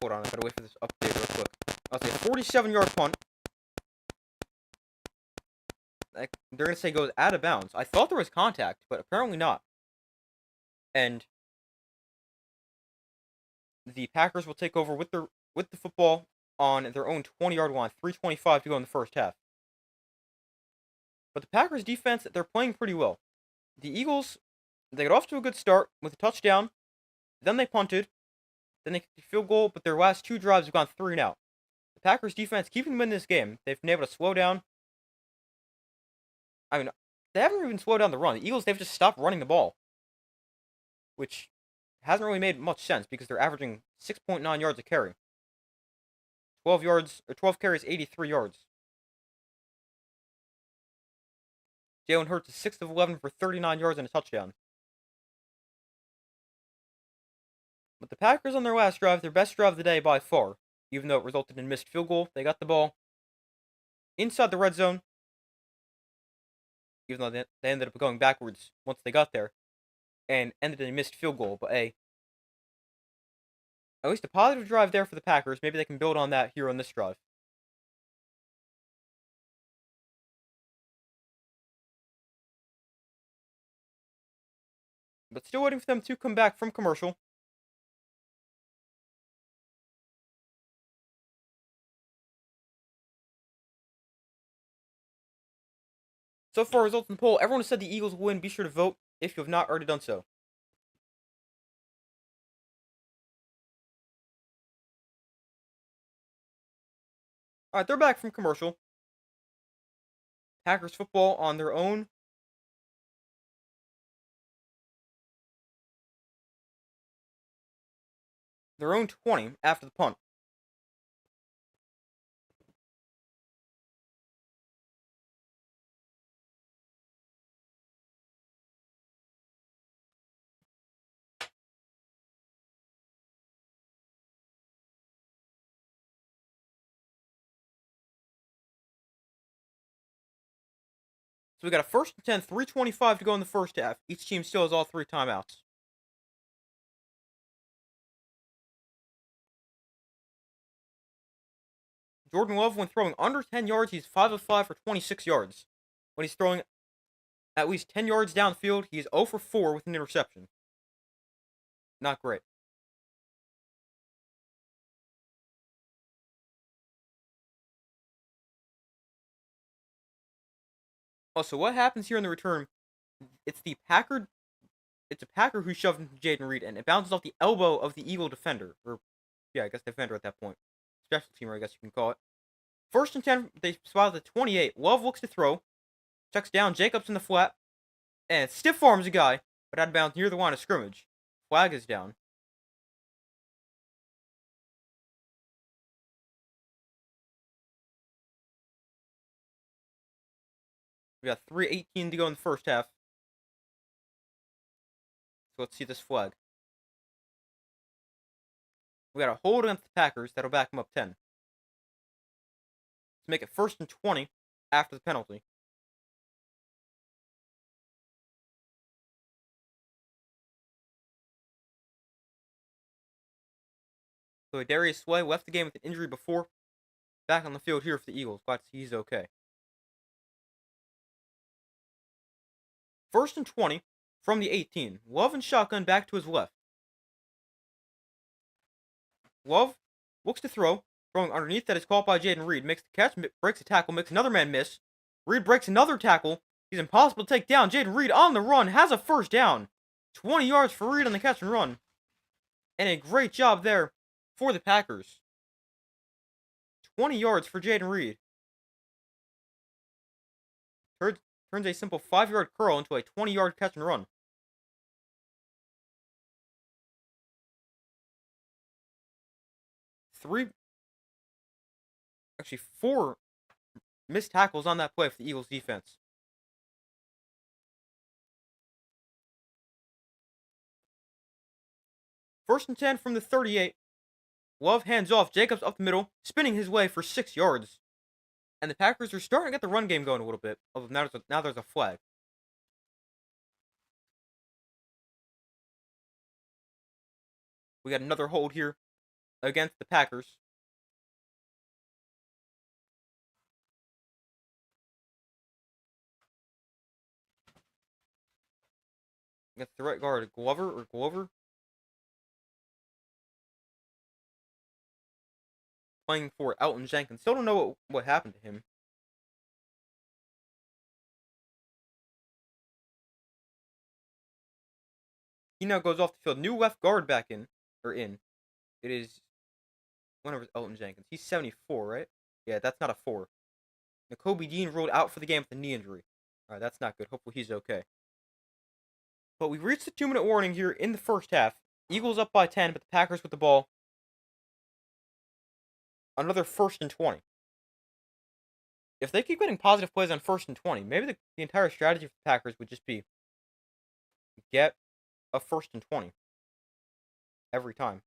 Hold on, I gotta wait for this update real quick. I'll say 47-yard punt. They're gonna say goes out of bounds. I thought there was contact, but apparently not. And the Packers will take over with the football on their own 20-yard line. 3:25 to go in the first half. But the Packers defense, they're playing pretty well. The Eagles, they got off to a good start with a touchdown. Then they punted. Then they kicked a field goal, but their last two drives have gone 3 and out. The Packers defense keeping them in this game. They've been able to slow down. I mean, they haven't even slowed down the run. The Eagles, they've just stopped running the ball, which hasn't really made much sense because they're averaging 6.9 yards a carry. 12 carries, 83 yards. Jalen Hurts is 6 of 11 for 39 yards and a touchdown. But the Packers on their last drive, their best drive of the day by far, even though it resulted in a missed field goal. They got the ball inside the red zone, even though they ended up going backwards once they got there, and ended in a missed field goal. But at least a positive drive there for the Packers. Maybe they can build on that here on this drive. But still waiting for them to come back from commercial. So far, results in the poll. Everyone has said the Eagles will win. Be sure to vote if you have not already done so. Alright, they're back from commercial. Packers football on their own. Their own 20 after the punt. So we got a 1st and 10, 3:25 to go in the first half. Each team still has all 3 timeouts. Jordan Love, when throwing under 10 yards, he's 5 of 5 for 26 yards. When he's throwing at least 10 yards downfield, he's 0 for 4 with an interception. Not great. Also, what happens here in the return? It's a Packer who shoved into Jayden Reed, and it bounces off the elbow of the Eagle defender. Or, yeah, I guess defender at that point. Special teamer, I guess you can call it. 1st and 10, they spot the 28. Love looks to throw. Checks down Jacobs in the flat. And stiff arms a guy, but out of bounds near the line of scrimmage. Flag is down. We got 3:18 to go in the first half. So let's see this flag. We got a hold against the Packers that'll back them up 10. Let's make it 1st and 20 after the penalty. So Darius Slay left the game with an injury before. Back on the field here for the Eagles. Glad to see he's okay. 1st and 20 from the 18. Love and shotgun back to his left. Love looks to throw. Throwing underneath that is caught by Jayden Reed. Makes the catch, breaks a tackle, makes another man miss. Reed breaks another tackle. He's impossible to take down. Jayden Reed on the run has a first down. 20 yards for Reed on the catch and run. And a great job there for the Packers. 20 yards for Jayden Reed. Turns a simple 5-yard curl into a 20-yard catch and run. Four missed tackles on that play for the Eagles defense. First and 10 from the 38. Love hands off. Jacobs up the middle, spinning his way for 6 yards. And the Packers are starting to get the run game going a little bit. Although now there's a flag. We got another hold here against the Packers. Against the right guard, Glover. Playing for Elton Jenkins. Still don't know what happened to him. He now goes off the field. New left guard back in. It is whenever Elton Jenkins. He's 74, right? Yeah, that's not a 4. Nakobe Dean ruled out for the game with a knee injury. Alright, that's not good. Hopefully he's okay. But we reached the 2-minute warning here in the first half. Eagles up by 10, but the Packers with the ball. Another 1st and 20. If they keep getting positive plays on 1st and 20, maybe the entire strategy for the Packers would just be get a 1st and 20 every time.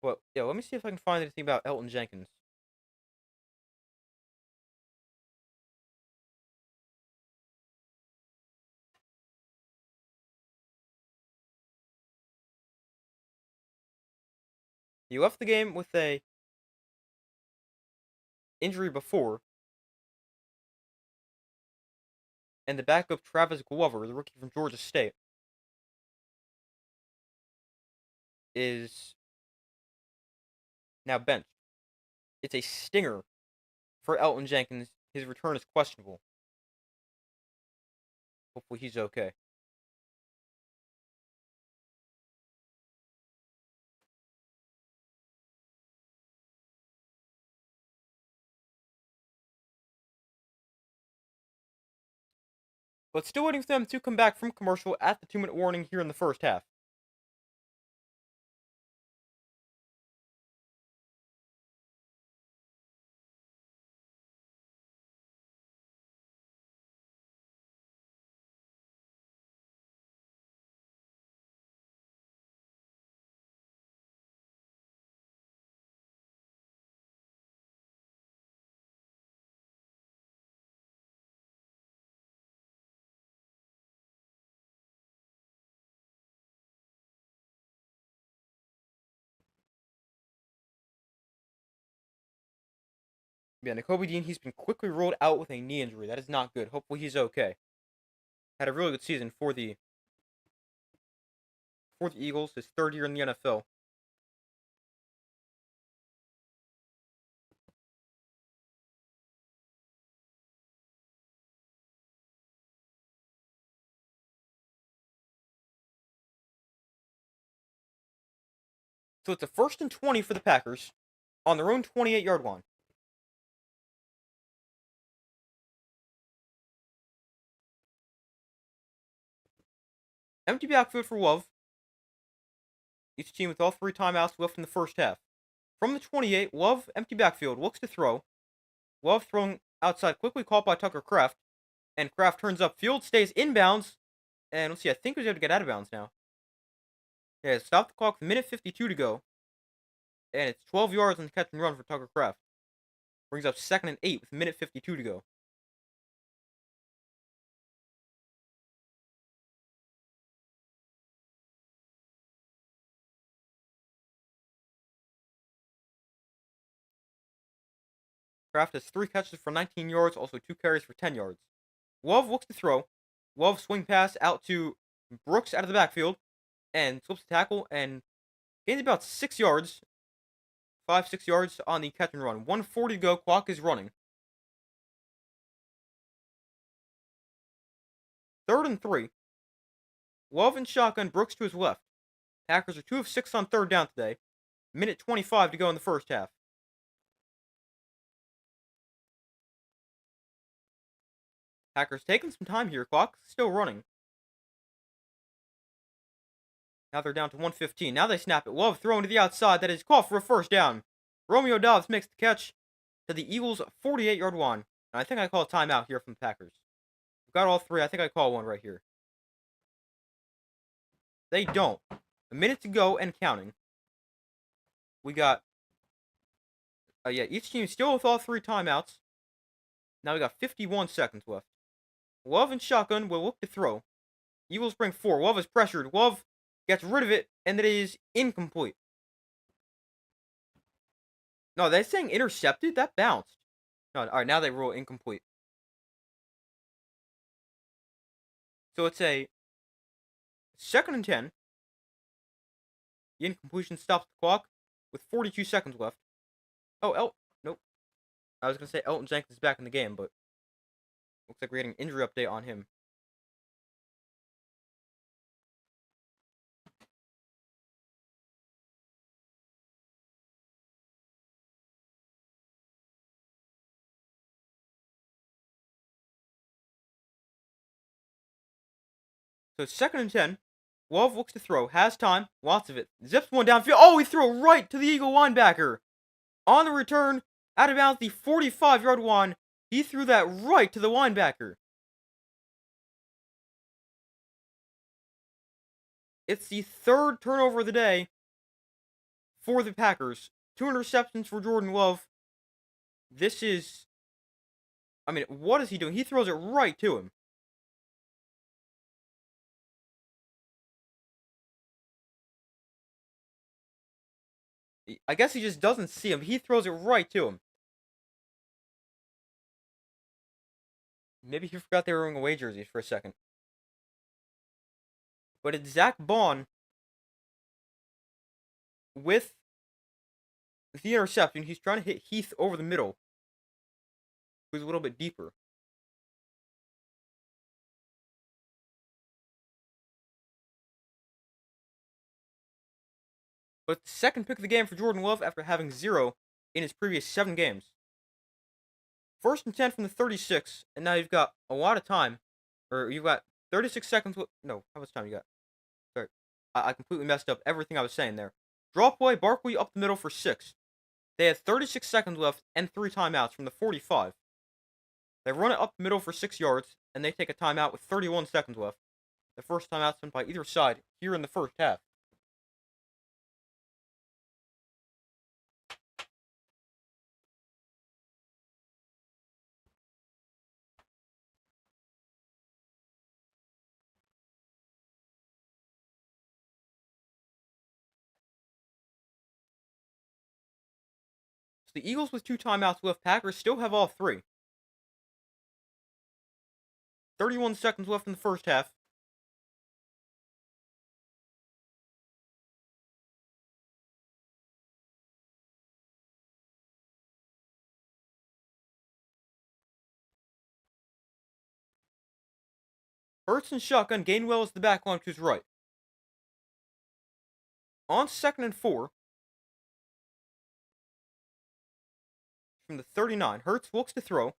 But yeah, let me see if I can find anything about Elton Jenkins. He left the game with a injury before, and the backup Travis Glover, the rookie from Georgia State, is now benched. It's a stinger for Elton Jenkins. His return is questionable. Hopefully he's okay. But still waiting for them to come back from commercial at the 2-minute warning here in the first half. Yeah, Nakobe Dean, he's been quickly ruled out with a knee injury. That is not good. Hopefully he's okay. Had a really good season for the Eagles, his 3rd year in the NFL. So it's a 1st and 20 for the Packers on their own 28-yard line. Empty backfield for Love. Each team with all 3 timeouts left in the first half. From the 28, Love, empty backfield, looks to throw. Love throwing outside, quickly caught by Tucker Kraft. And Kraft turns upfield, stays inbounds. And let's see, I think he's able to get out of bounds now. Yeah, stop the clock with 1:52 to go. And it's 12 yards on the catch and run for Tucker Kraft. Brings up 2nd and 8 with 1:52 to go. Kraft has 3 catches for 19 yards, also 2 carries for 10 yards. Love looks to throw. Love swing pass out to Brooks out of the backfield. And slips the tackle and gains about 6 yards. 5-6 yards on the catch and run. 1:40 to go. Clock is running. 3rd and 3. Love and shotgun. Brooks to his left. Packers are 2 of 6 on 3rd down today. 1:25 to go in the first half. Packers taking some time here. Clock still running. Now they're down to 115. Now they snap it. Love throwing to the outside. That is caught for a first down. Romeo Dobbs makes the catch to the Eagles' 48-yard line. And I think I call a timeout here from the Packers. We've got all three. I think I call one right here. They don't. A minute to go and counting. We got, each team still with all three timeouts. Now we got 51 seconds left. Love and shotgun will look to throw. Eagles bring 4. Love is pressured. Love gets rid of it, and it is incomplete. No, they're saying intercepted? That bounced. No, alright, now they rule incomplete. So it's a 2nd and 10. The incompletion stops the clock with 42 seconds left. Oh, nope. I was going to say Elton Jenkins is back in the game, but looks like we're getting an injury update on him. So it's 2nd and 10. Love looks to throw. Has time. Lots of it. Zips one downfield. Oh, he threw right to the Eagle linebacker. On the return, out of bounds, the 45-yard line. He threw that right to the linebacker. It's the 3rd turnover of the day for the Packers. 2 interceptions for Jordan Love. This is... I mean, what is he doing? He throws it right to him. I guess he just doesn't see him. He throws it right to him. Maybe he forgot they were wearing away jerseys for a second. But it's Zach Bond with the interception. He's trying to hit Heath over the middle, who's a little bit deeper. But the 2nd pick of the game for Jordan Love after having 0 in his previous 7 games. 1st and 10 from the 36, and now you've got a lot of time. Or you've got 36 seconds. No, how much time you got? Sorry. I completely messed up everything I was saying there. Draw play, Barkley up the middle for 6. They had 36 seconds left and 3 timeouts from the 45. They run it up the middle for 6 yards, and they take a timeout with 31 seconds left. The first timeout spent by either side here in the first half. So the Eagles with 2 timeouts left. Packers still have all 3. 31 seconds left in the first half. Hurts and shotgun. Gainwell is the back line to his right. On 2nd and 4. From the 39. Hurts looks to throw.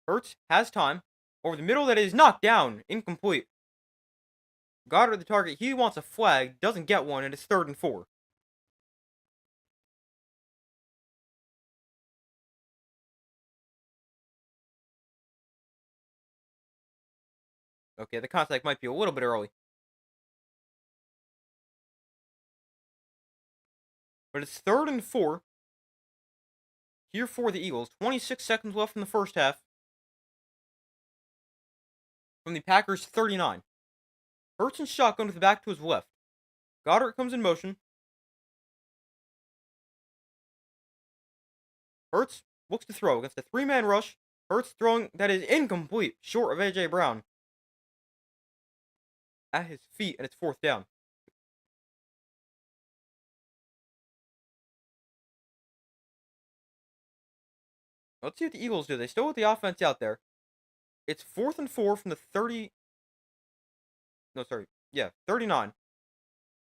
Hurts has time. Over the middle, that is knocked down. Incomplete. Goddard the target. He wants a flag. Doesn't get one, and it's 3rd and 4. Okay, the contact might be a little bit early. But it's 3rd and 4. Here for the Eagles. 26 seconds left in the first half. From the Packers' 39. Hurts and shotgun with the back to his left. Goddard comes in motion. Hurts looks to throw against a 3-man rush. Hurts throwing that is incomplete, short of A.J. Brown. At his feet, and it's 4th down. Let's see what the Eagles do. They still have the offense out there. It's 4th and 4 from the 30. No, sorry. Yeah, 39.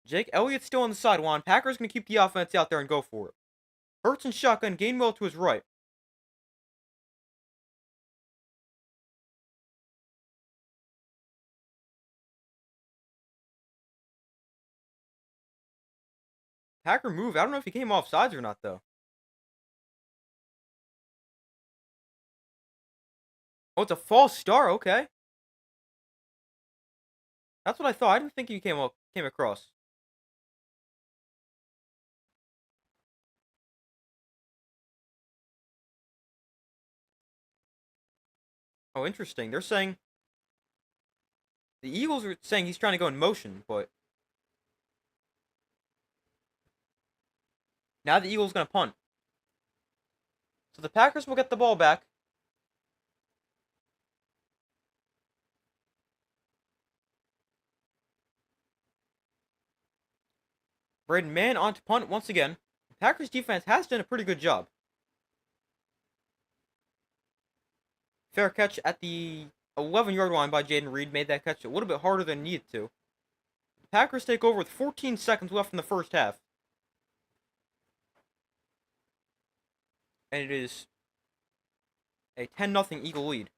Jake Elliott's still on the sideline. Packers going to keep the offense out there and go for it. Hurts and shotgun. Gainwell to his right. Packer move. I don't know if he came off sides or not, though. Oh, it's a false start. Okay. That's what I thought. I didn't think he came across. Oh, interesting. They're saying the Eagles are saying he's trying to go in motion, but now the Eagles gonna punt. So the Packers will get the ball back. Braden Mann on to punt once again. The Packers defense has done a pretty good job. Fair catch at the 11-yard line by Jaden Reed made that catch a little bit harder than needed to. The Packers take over with 14 seconds left in the first half. And it is a 10-0 Eagle lead.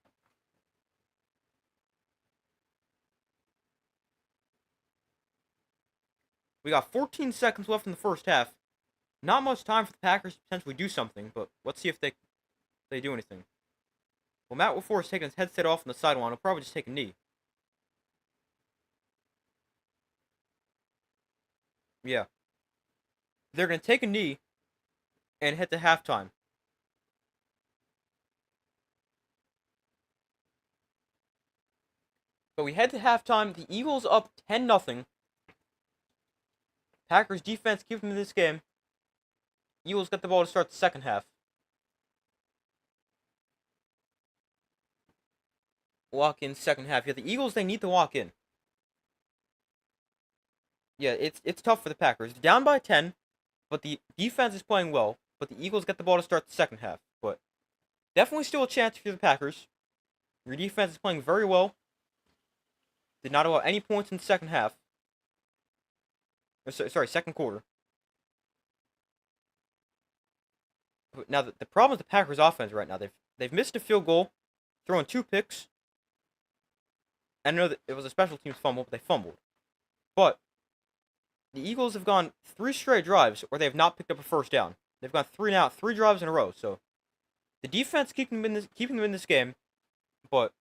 We got 14 seconds left in the first half. Not much time for the Packers to potentially do something, but let's see if they do anything. Well, Matt LaFleur is taking his headset off on the sideline. He'll probably just take a knee. Yeah. They're going to take a knee and head to halftime. So we head to halftime. The Eagles up 10-0. Packers defense keeps them in this game. Eagles get the ball to start the second half. Walk in second half. Yeah, the Eagles, they need to walk in. Yeah, it's tough for the Packers. Down by 10, but the defense is playing well. But the Eagles get the ball to start the second half. But definitely still a chance for the Packers. Your defense is playing very well. Did not allow any points in the second half. Sorry, second quarter. But now the problem is the Packers' offense right now. They've missed a field goal, throwing 2 picks. I know that it was a special teams fumble, but they fumbled. But the Eagles have gone 3 straight drives where they have not picked up a first down. They've gone 3 drives in a row. So the defense keeping them in this game, but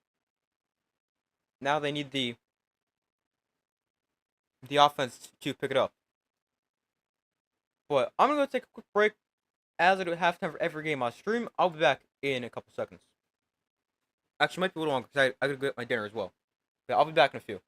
now they need the offense to pick it up. But I'm gonna go take a quick break. As I do at halftime for every game I stream, I'll be back in a couple seconds. Actually, it might be a little longer because I gotta go get my dinner as well. But I'll be back in a few.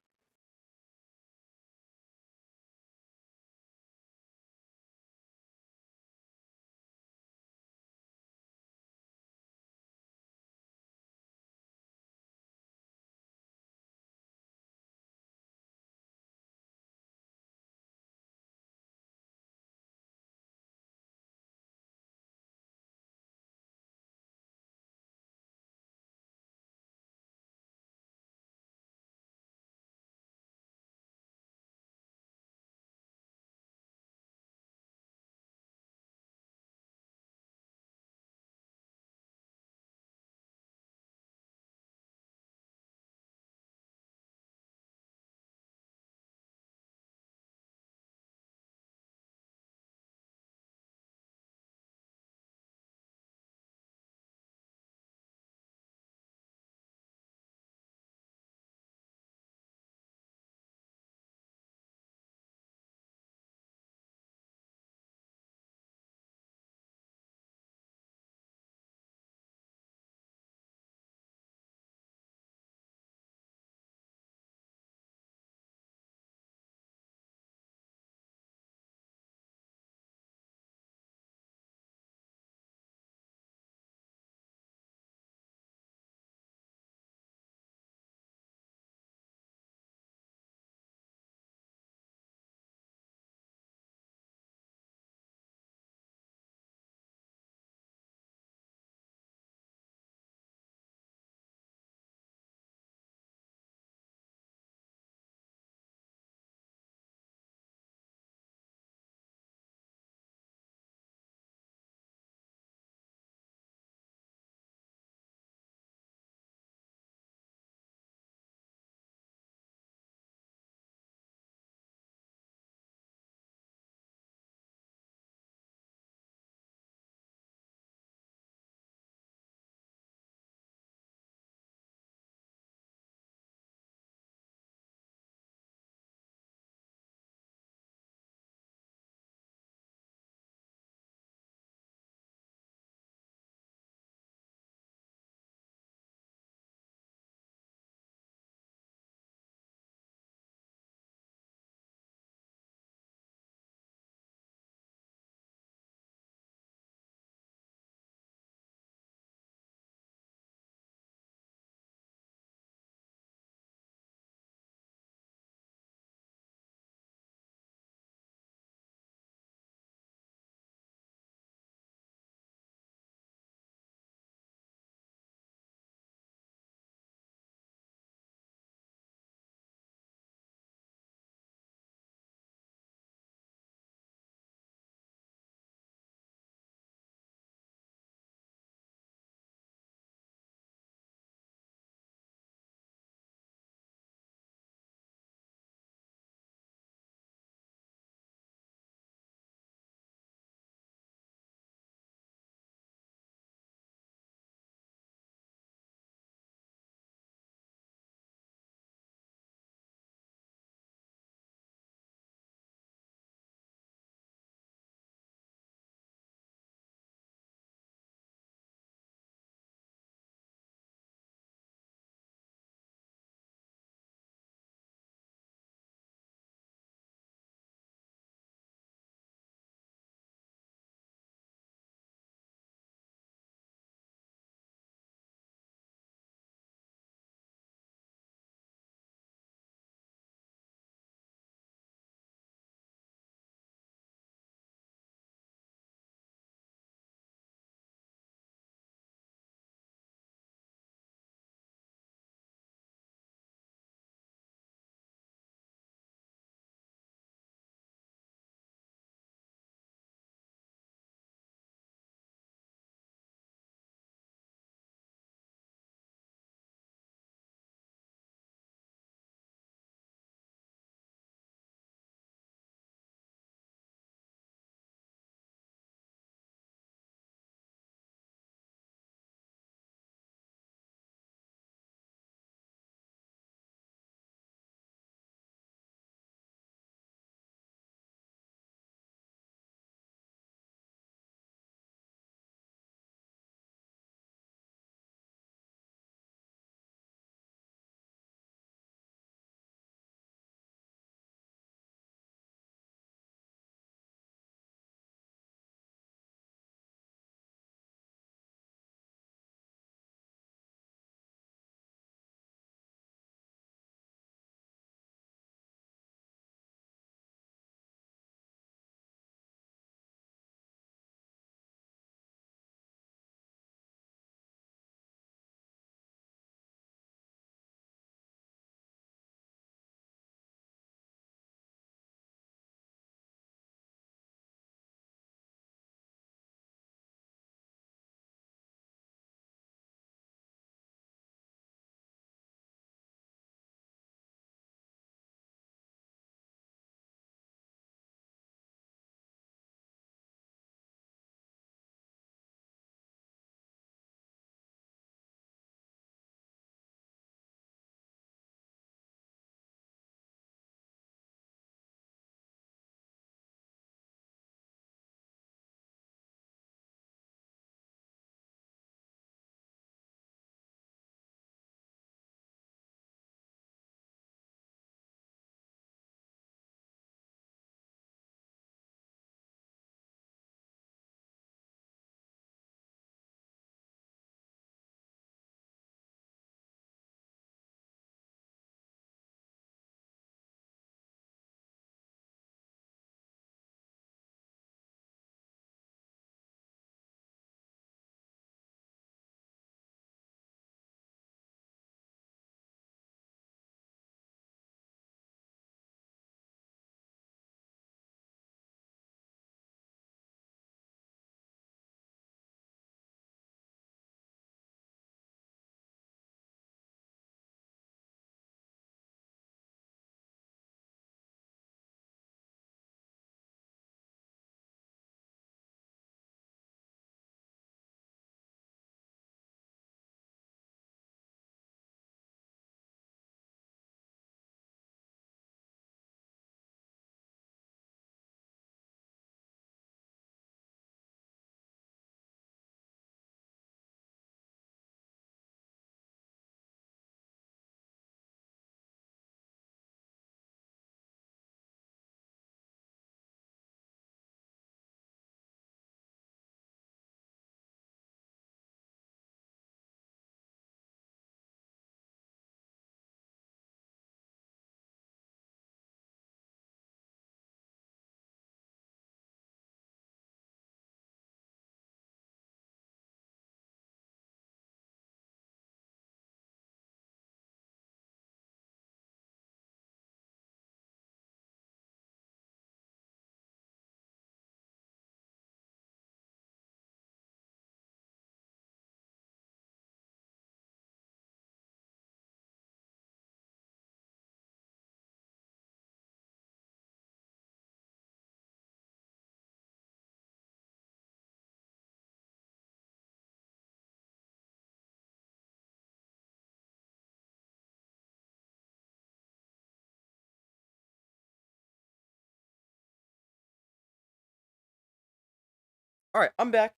Alright, I'm back.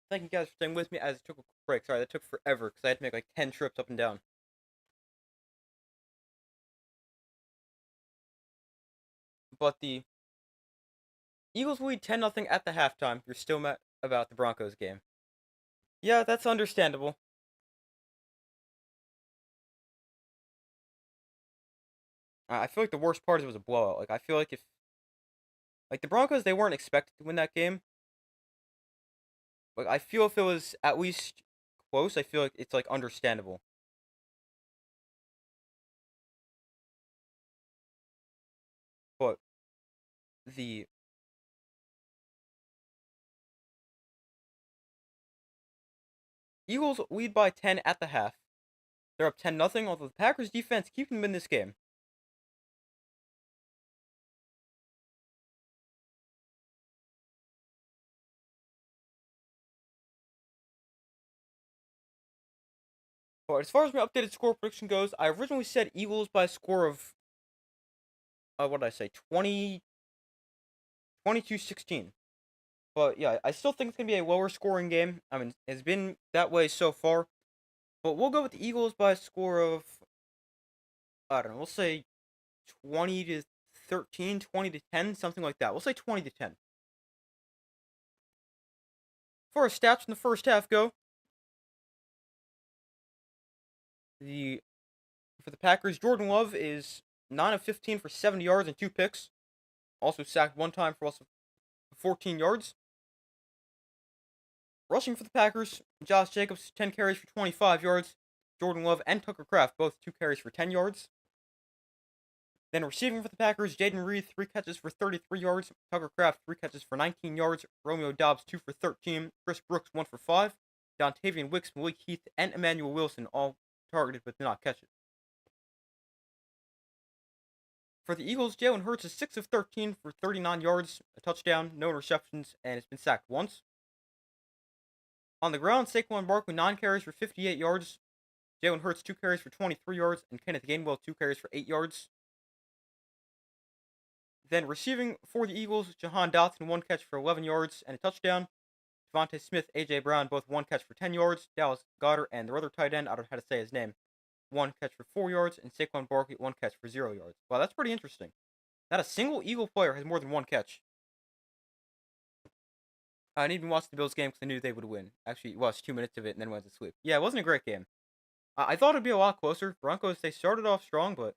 Thank you guys for staying with me as it took a quick break. Sorry, that took forever because I had to make like 10 trips up and down. But the Eagles lead 10-0 at the halftime. You're still mad about the Broncos game. Yeah, that's understandable. I feel like the worst part is it was a blowout. Like, I feel like if. Like, the Broncos, they weren't expected to win that game. Like, I feel if it was at least close, I feel like it's, like, understandable. But the Eagles lead by 10 at the half. They're up 10-0, although the Packers defense keeping them in this game. But as far as my updated score prediction goes, I originally said Eagles by a score of, what did I say, 22-16. But yeah, I still think it's going to be a lower scoring game. I mean, it's been that way so far. But we'll go with the Eagles by a score of, I don't know, we'll say 20-13, 20-10, something like that. We'll say 20-10. For our stats from the first half go, the for the Packers, Jordan Love is 9 of 15 for 70 yards and 2 picks. Also sacked one time for also 14 yards. Rushing for the Packers, Josh Jacobs, 10 carries for 25 yards. Jordan Love and Tucker Kraft, both 2 carries for 10 yards. Then receiving for the Packers, Jaden Reed, 3 catches for 33 yards. Tucker Kraft, 3 catches for 19 yards. Romeo Doubs, 2 for 13. Chris Brooks, 1 for 5. Dontavian Wicks, Malik Heath, and Emmanuel Wilson all targeted but did not catch it. For the Eagles, Jalen Hurts is 6 of 13 for 39 yards, a touchdown, no interceptions, and it's been sacked once. On the ground, Saquon Barkley, 9 carries for 58 yards. Jalen Hurts, 2 carries for 23 yards, and Kenneth Gainwell, 2 carries for 8 yards. Then receiving for the Eagles, Jahan Dotson, 1 catch for 11 yards and a touchdown. Devontae Smith, A.J. Brown, both 1 catch for 10 yards. Dallas Goedert and their other tight end, I don't know how to say his name, 1 catch for 4 yards. And Saquon Barkley, 1 catch for 0 yards. Wow, that's pretty interesting. Not a single Eagle player has more than 1 catch. I didn't even watch the Bills game because I knew they would win. Actually, watched 2 minutes of it and then went to sleep. Yeah, it wasn't a great game. I thought it'd be a lot closer. Broncos, they started off strong, but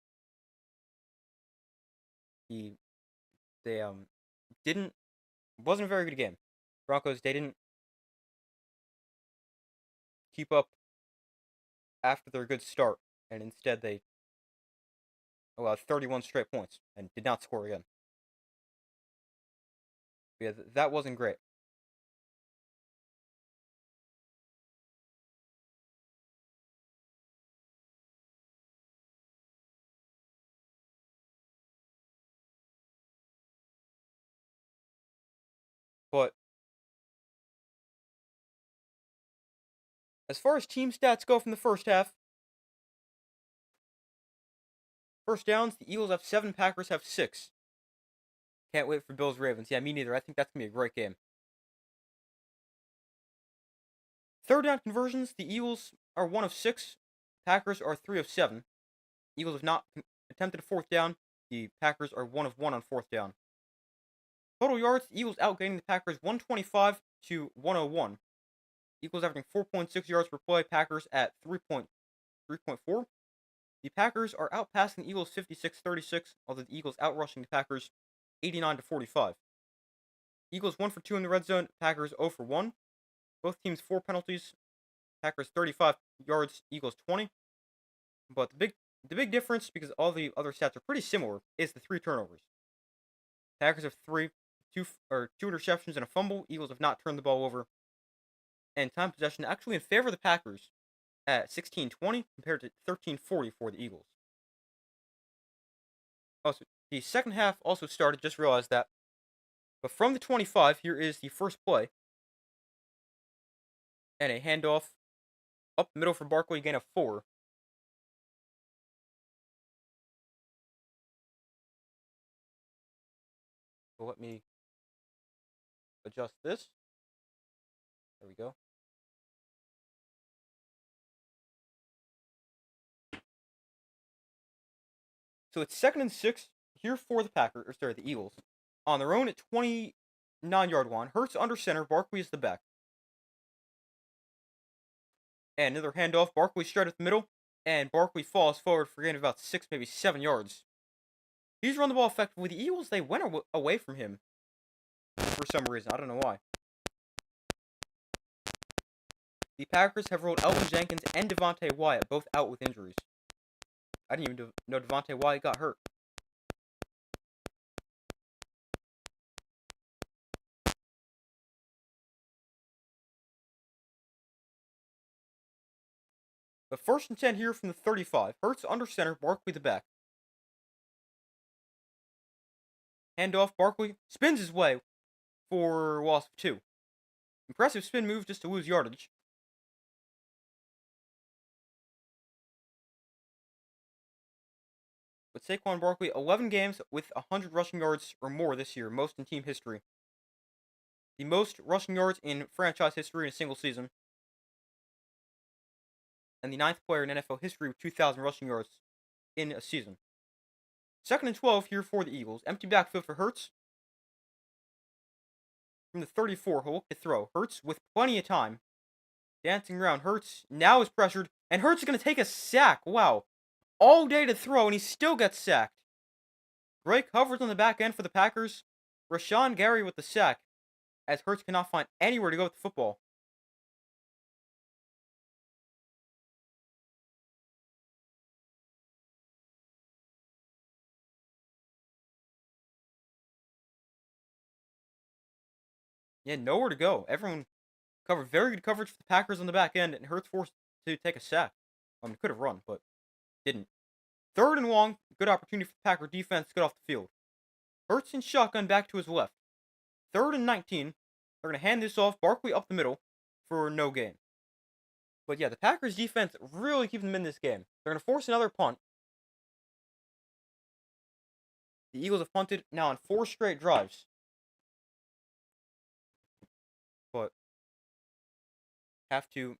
the they didn't wasn't a very good game. Broncos, they didn't keep up after their good start, and instead they allowed 31 straight points and did not score again. Yeah, that wasn't great. But as far as team stats go from the first half, first downs, the Eagles have 7, Packers have 6. Can't wait for Bills Ravens. Yeah, me neither. I think that's gonna be a great game. Third down conversions, the Eagles are 1 of 6, Packers are 3 of 7. Eagles have not attempted a fourth down. The Packers are 1 of 1 on fourth down. Total yards, the Eagles outgaining the Packers 125 to 101. Eagles averaging 4.6 yards per play, Packers at 3.4. The Packers are outpassing the Eagles 56-36, although the Eagles outrushing the Packers 89-45. Eagles 1 for 2 in the red zone, Packers 0 for 1. Both teams 4 penalties. Packers 35 yards, Eagles 20. But the big difference, because all the other stats are pretty similar, is the 3 turnovers. Packers have 2 interceptions and a fumble. Eagles have not turned the ball over. And time possession actually in favor of the Packers at 16-20 compared to 13-40 for the Eagles. Also, the second half also started, just realized that. But from the 25, here is the first play. And a handoff up the middle for Barkley, gain of 4. So let me adjust this. There we go. So it's 2nd and 6 here for the Packers, or sorry, the Eagles. On their own at 29-yard line. Hurts under center. Barkley is the back. And another handoff. Barkley straight up the middle. And Barkley falls forward for a gain of about 6, maybe 7 yards. He's run the ball effectively. The Eagles, they went away from him for some reason. I don't know why. The Packers have ruled Elgton Jenkins and Devontae Wyatt both out with injuries. I didn't even know Devontae Wyatt got hurt. But 1st and 10 here from the 35. Hurts under center. Barkley the back. Handoff. Barkley spins his way for a loss of 2. Impressive spin move just to lose yardage. But Saquon Barkley, 11 games with 100 rushing yards or more this year, most in team history. The most rushing yards in franchise history in a single season. And the 9th player in NFL history with 2,000 rushing yards in a season. 2nd and 12 here for the Eagles. Empty backfield for Hurts. From the 34, he'll look to throw. Hurts with plenty of time. Dancing around. Hurts now is pressured. And Hurts is going to take a sack. Wow. All day to throw, and he still gets sacked. Great coverage on the back end for the Packers. Rashawn Gary with the sack, as Hurts cannot find anywhere to go with the football. Yeah, nowhere to go. Everyone covered very good coverage for the Packers on the back end, and Hurts forced to take a sack. Could have run, but didn't. 3rd and long, good opportunity for the Packer defense to get off the field. Hurts in shotgun back to his left. 3rd and 19. They're going to hand this off. Barkley up the middle for no gain. But yeah, the Packers defense really keeping them in this game. They're going to force another punt. The Eagles have punted now on 4 straight drives. But have to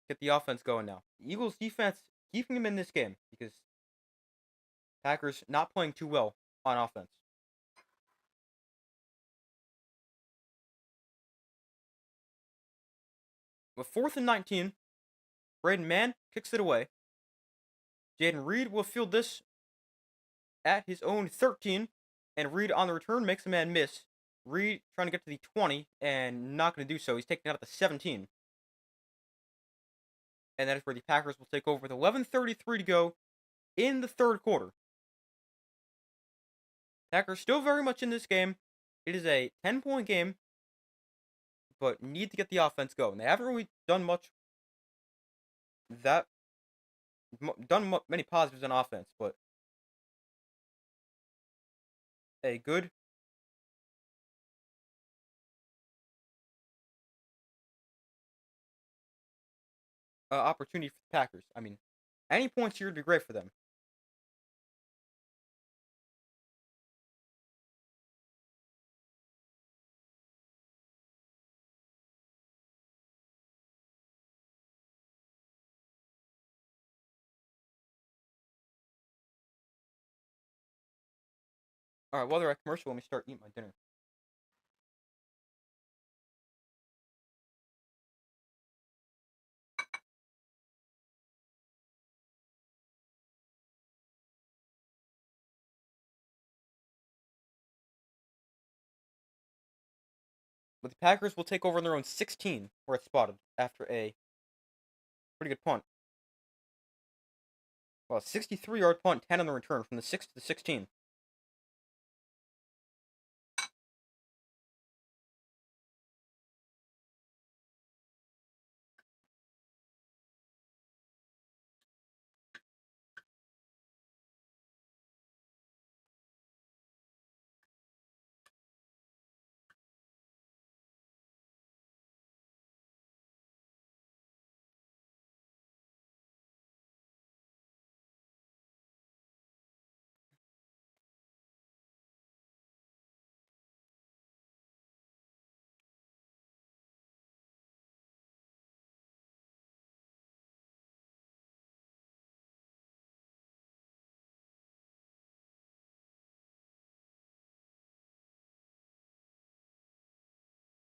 get the offense going now. The Eagles defense keeping them in this game because Packers not playing too well on offense. With 4th and 19, Braden Mann kicks it away. Jaden Reed will field this at his own 13, and Reed on the return makes a man miss. Reed trying to get to the 20 and not going to do so. He's taken out at the 17. And that is where the Packers will take over with 11:33 to go in the 3rd quarter. Packers still very much in this game. It is a 10-point game, but need to get the offense going. They haven't really done many positives on offense, but a good opportunity for the Packers. I mean, any points here would be great for them. All right, while they're at commercial, let me start eating my dinner. But the Packers will take over on their own 16, where it's spotted after a pretty good punt. Well, 63-yard punt, 10 on the return from the 6 to the 16.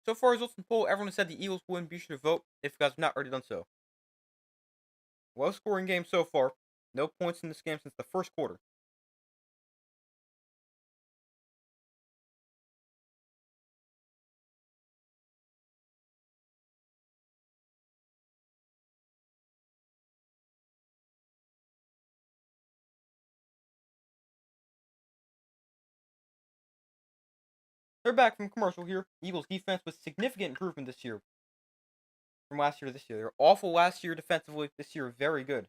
So far, results in the poll, everyone has said the Eagles win. Be sure to vote if you guys have not already done so. Low scoring game so far. No points in this game since the first quarter. They're back from commercial here. Eagles defense with significant improvement this year. From last year to this year. They were awful last year defensively. This year, very good.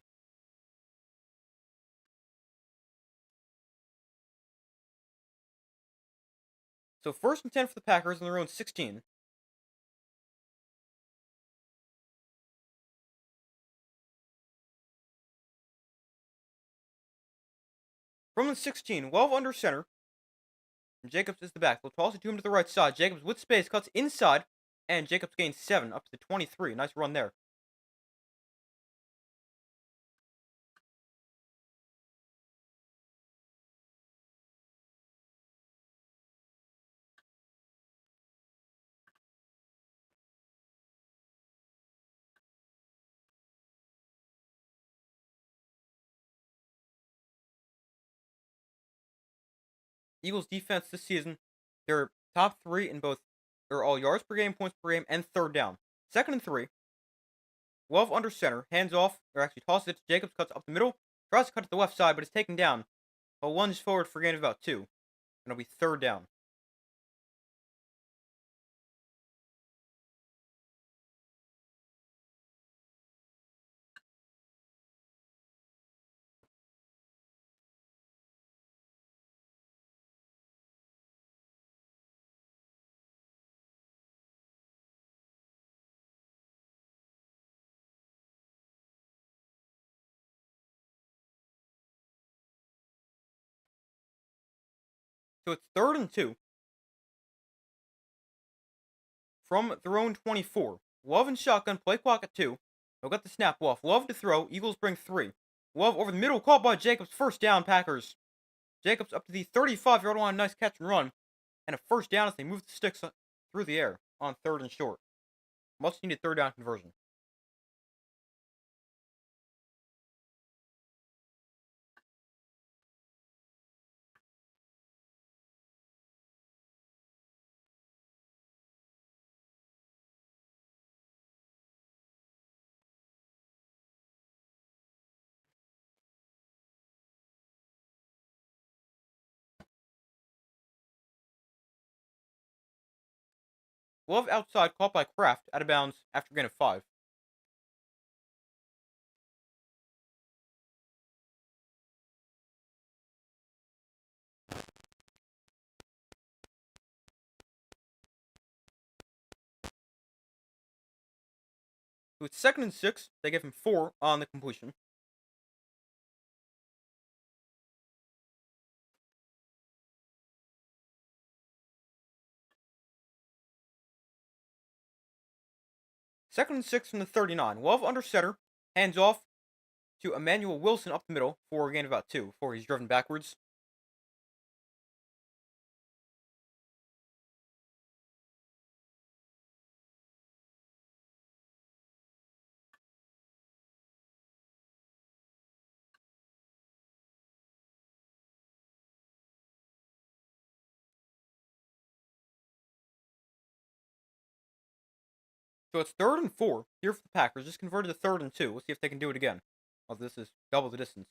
So 1st and 10 for the Packers on their own 16. From the 16, Love under center. And Jacobs is the back. They'll toss it to him to the right side. Jacobs with space cuts inside. And Jacobs gains 7 up to the 23. Nice run there. Eagles defense this season, they're top 3 in both. They're all yards per game, points per game, and third down. 2nd and 3. Love under center, hands off, or actually tosses it to Jacobs, cuts up the middle, tries to cut to the left side, but it's taken down. He'll lunge forward for a gain of about 2. And it'll be third down. So it's 3rd and 2. From their own 24. Love and shotgun, play clock at 2. They'll get the snap off. Love to throw. Eagles bring 3. Love over the middle, caught by Jacobs. First down, Packers. Jacobs up to the 35-yard line. Nice catch and run. And a first down as they move the sticks through the air on 3rd and short. Much needed third down conversion. Love outside, caught by Kraft, out of bounds after a gain of 5. So it's 2nd and 6. They give him 4 on the completion. Second and 6 from the 39. Love under center, hands off to Emmanuel Wilson up the middle for a gain of about 2 before he's driven backwards. So it's 3rd and 4 here for the Packers. Just converted to 3rd and 2. Let's see if they can do it again. Well, this is double the distance.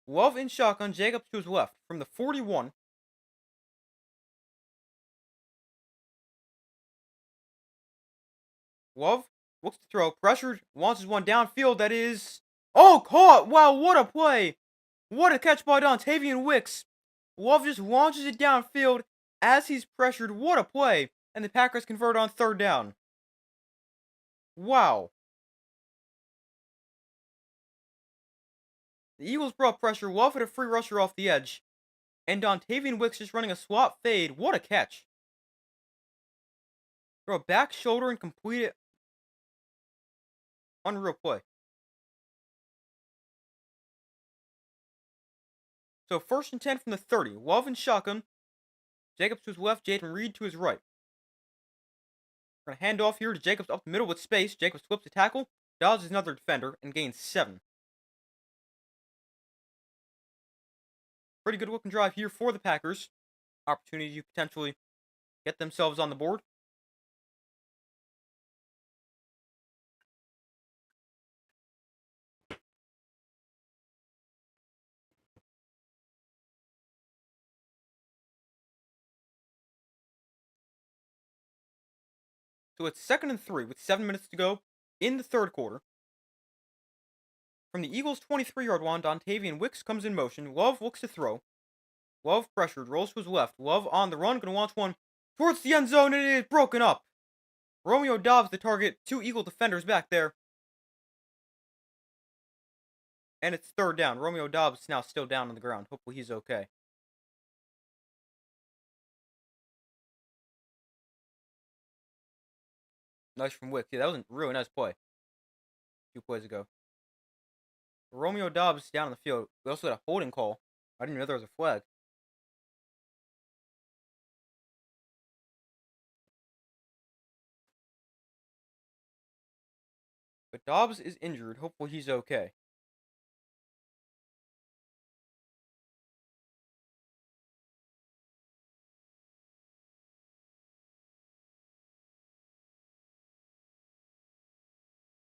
Love in shotgun, Jacobs to his left from the 41. Love looks to throw, pressured, launches one downfield. That is, oh, caught! Wow, what a play! What a catch by Dontavian Wicks! Love just launches it downfield as he's pressured. What a play! And the Packers convert on 3rd down. Wow. The Eagles brought pressure. Love had a free rusher off the edge. And Dontavian Wicks just running a swap fade. What a catch. Throw a back shoulder and complete it. Unreal play. So 1st and 10 from the 30. Love and shotgun. Jacobs to his left, Jaden Reed to his right. We're going to hand off here to Jacobs up the middle with space. Jacobs flips the tackle, dodges another defender, and gains 7. Pretty good looking drive here for the Packers. Opportunity to potentially get themselves on the board. So it's 2nd and 3 with 7 minutes to go in the third quarter. From the Eagles' 23-yard line, Dontavian Wicks comes in motion. Love looks to throw. Love pressured, rolls to his left. Love on the run, going to launch one towards the end zone, and it is broken up. Romeo Doubs the target, 2 Eagle defenders back there. And it's 3rd down. Romeo Doubs is now still down on the ground. Hopefully he's okay. Nice from Wicks. Yeah, that was a really nice play. 2 plays ago. Romeo Doubs down on the field. We also had a holding call. I didn't know there was a flag. But Dobbs is injured. Hopefully he's okay.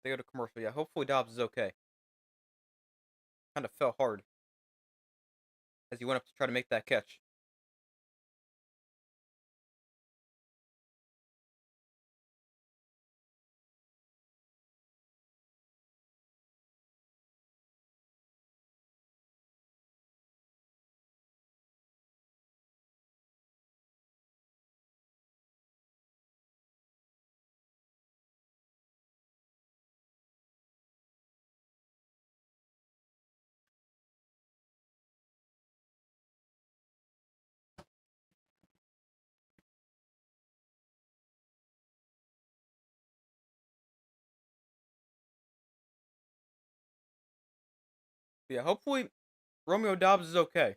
They go to commercial. Yeah, hopefully Dobbs is okay. Kind of fell hard as he went up to try to make that catch. But yeah, hopefully Romeo Dobbs is okay.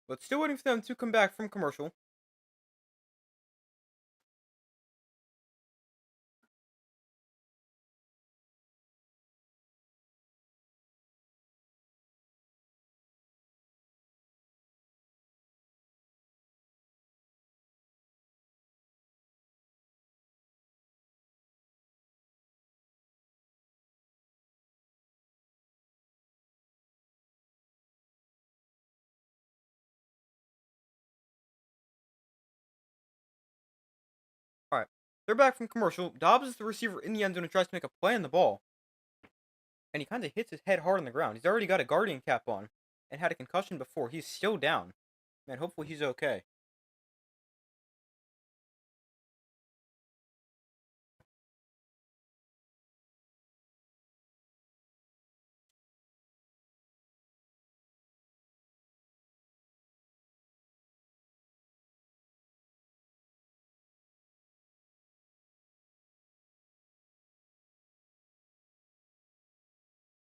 But still waiting for them to come back from commercial. Alright. They're back from commercial. Dobbs is the receiver in the end zone and tries to make a play on the ball. And he kind of hits his head hard on the ground. He's already got a guardian cap on and had a concussion before. He's still down. Man, hopefully he's okay.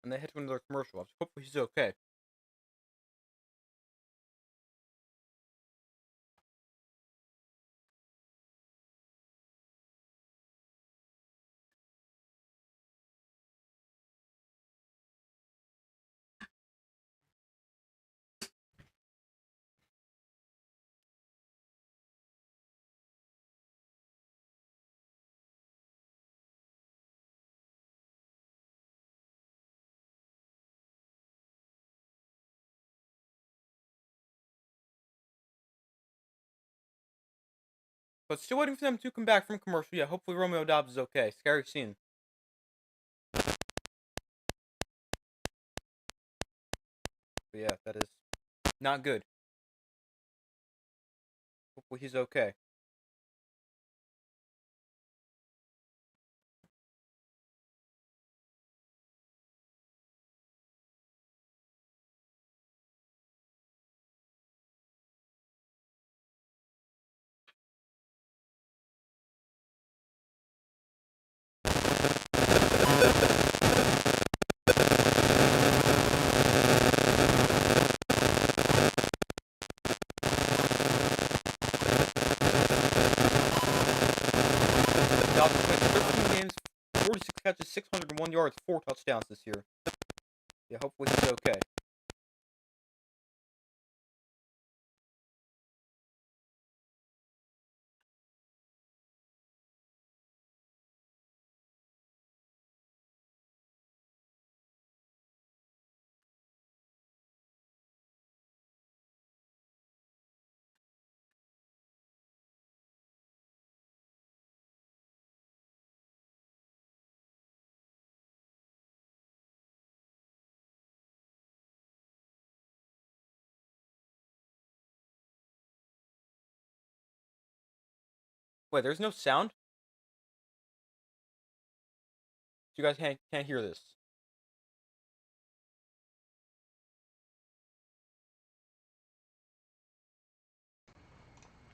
And they hit another commercial. Hopefully he's okay. But still waiting for them to come back from commercial. Yeah, hopefully Romeo Dobbs is okay. Scary scene. But yeah, that is not good. Hopefully he's okay. Dobbs played 13 games, 46 catches, 601 yards, 4 touchdowns this year. Yeah, hopefully he's okay. Wait, there's no sound? So you guys can't hear this.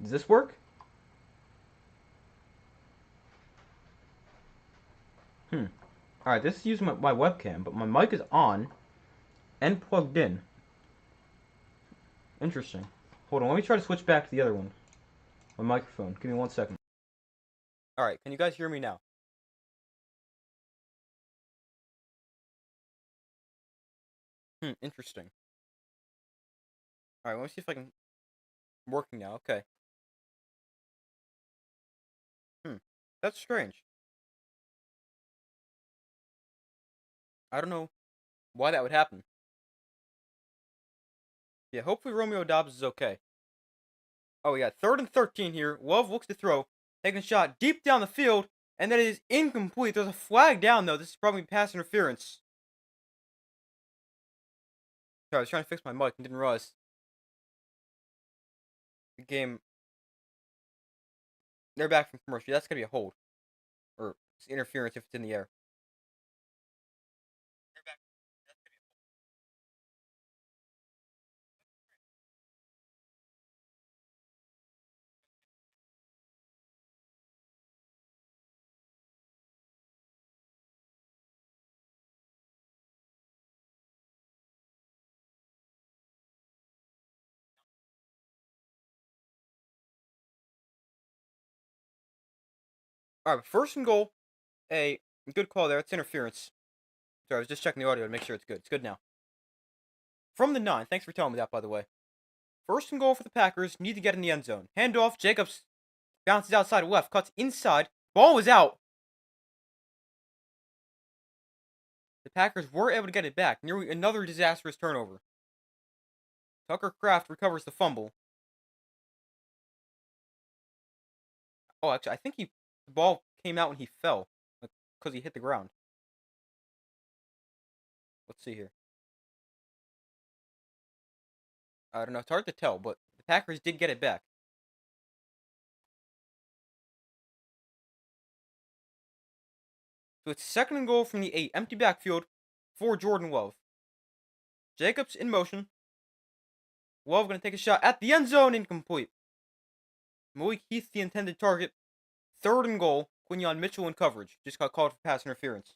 Does this work? Alright, this is using my webcam, but my mic is on and plugged in. Interesting. Hold on, let me try to switch back to the other one. My microphone. Give me 1 second. Alright, can you guys hear me now? Interesting. Alright, let me see if I can... working now, okay. That's strange. I don't know why that would happen. Yeah, hopefully Romeo Dobbs is okay. Oh, yeah, 3rd and 13 here. Love looks to throw. Taking a shot deep down the field, and that is incomplete. There's a flag down, though. This is probably pass interference. Sorry, I was trying to fix my mic and didn't realize the game... They're back from commercial. That's going to be a hold. Or it's interference if it's in the air. They're back. That's gonna be a hold. Alright, 1st and goal. A good call there. It's interference. Sorry, I was just checking the audio to make sure it's good. It's good now. From the 9. Thanks for telling me that, by the way. 1st and goal for the Packers. Need to get in the end zone. Handoff. Jacobs bounces outside left. Cuts inside. Ball was out. The Packers were able to get it back. Nearly another disastrous turnover. Tucker Kraft recovers the fumble. Oh, actually, I think the ball came out when he fell. Because he hit the ground. Let's see here. I don't know. It's hard to tell, but the Packers did get it back. So it's 2nd and goal from the 8. Empty backfield for Jordan Love. Jacobs in motion. Love going to take a shot at the end zone. Incomplete. Malik Heath, the intended target. 3rd and goal. Quinyon Mitchell in coverage. Just got called for pass interference.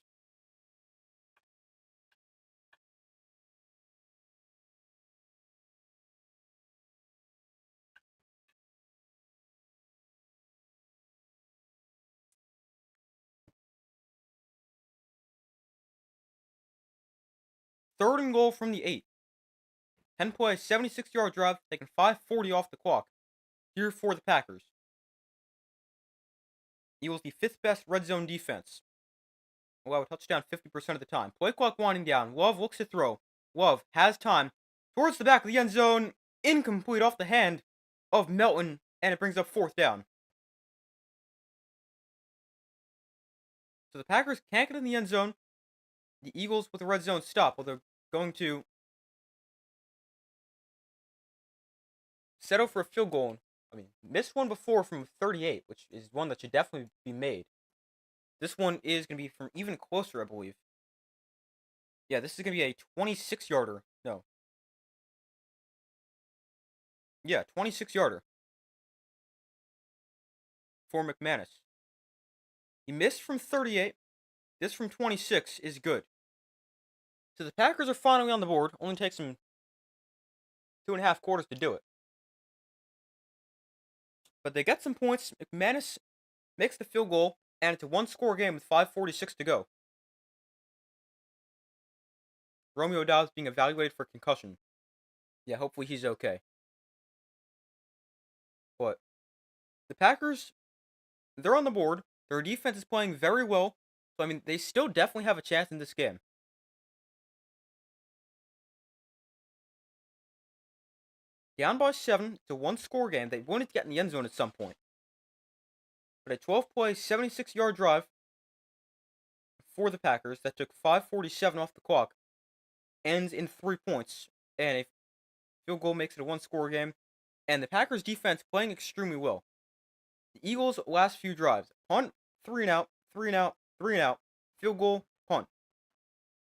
Third and goal from the 8. 10 play, 76-yard drive, taking 5:40 off the clock. Here for the Packers. Eagles the 5th best red zone defense. Allow a touchdown 50% of the time. Play clock winding down. Love looks to throw. Love has time. Towards the back of the end zone. Incomplete off the hand of Melton. And it brings up 4th down. So the Packers can't get in the end zone. The Eagles with the red zone stop. Well, they're going to settle for a field goal. I mean, missed one before from 38, which is one that should definitely be made. This one is going to be from even closer, I believe. Yeah, this is going to be a 26-yarder. No. Yeah, 26-yarder for McManus. He missed from 38. This from 26 is good. So the Packers are finally on the board. Only takes them 2.5 quarters to do it. But they get some points. McManus makes the field goal, and it's a one-score game with 5:46 to go. Romeo Doubs being evaluated for concussion. Yeah, hopefully he's okay. But the Packers, they're on the board. Their defense is playing very well. So, I mean, they still definitely have a chance in this game. Down by 7. It's a one-score game. They wanted to get in the end zone at some point. But a 12-play, 76-yard drive for the Packers that took 5:47 off the clock ends in 3 points. And a field goal makes it a one-score game. And the Packers defense playing extremely well. The Eagles' last few drives: punt, 3 and out, 3 and out, 3 and out, field goal, punt.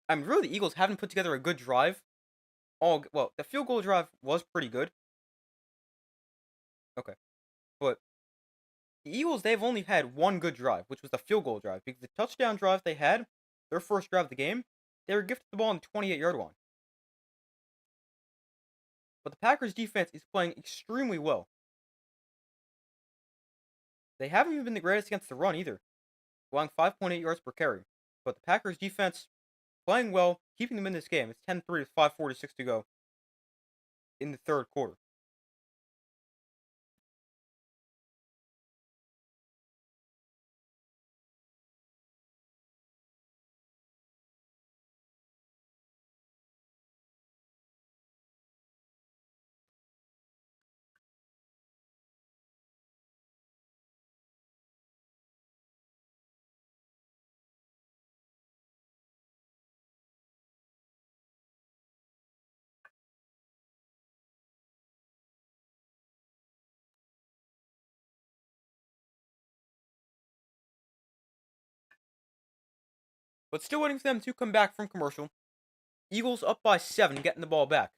I mean, really, the Eagles haven't put together a good drive. Well, the field goal drive was pretty good. Okay, but the Eagles, they've only had one good drive, which was the field goal drive, because the touchdown drive they had, their first drive of the game, they were gifted the ball on the 28-yard line. But the Packers defense is playing extremely well. They haven't even been the greatest against the run either, allowing 5.8 yards per carry. But the Packers defense playing well, keeping them in this game. It's 10-3 with 5:46 to go in the third quarter. But still waiting for them to come back from commercial. Eagles up by 7, getting the ball back.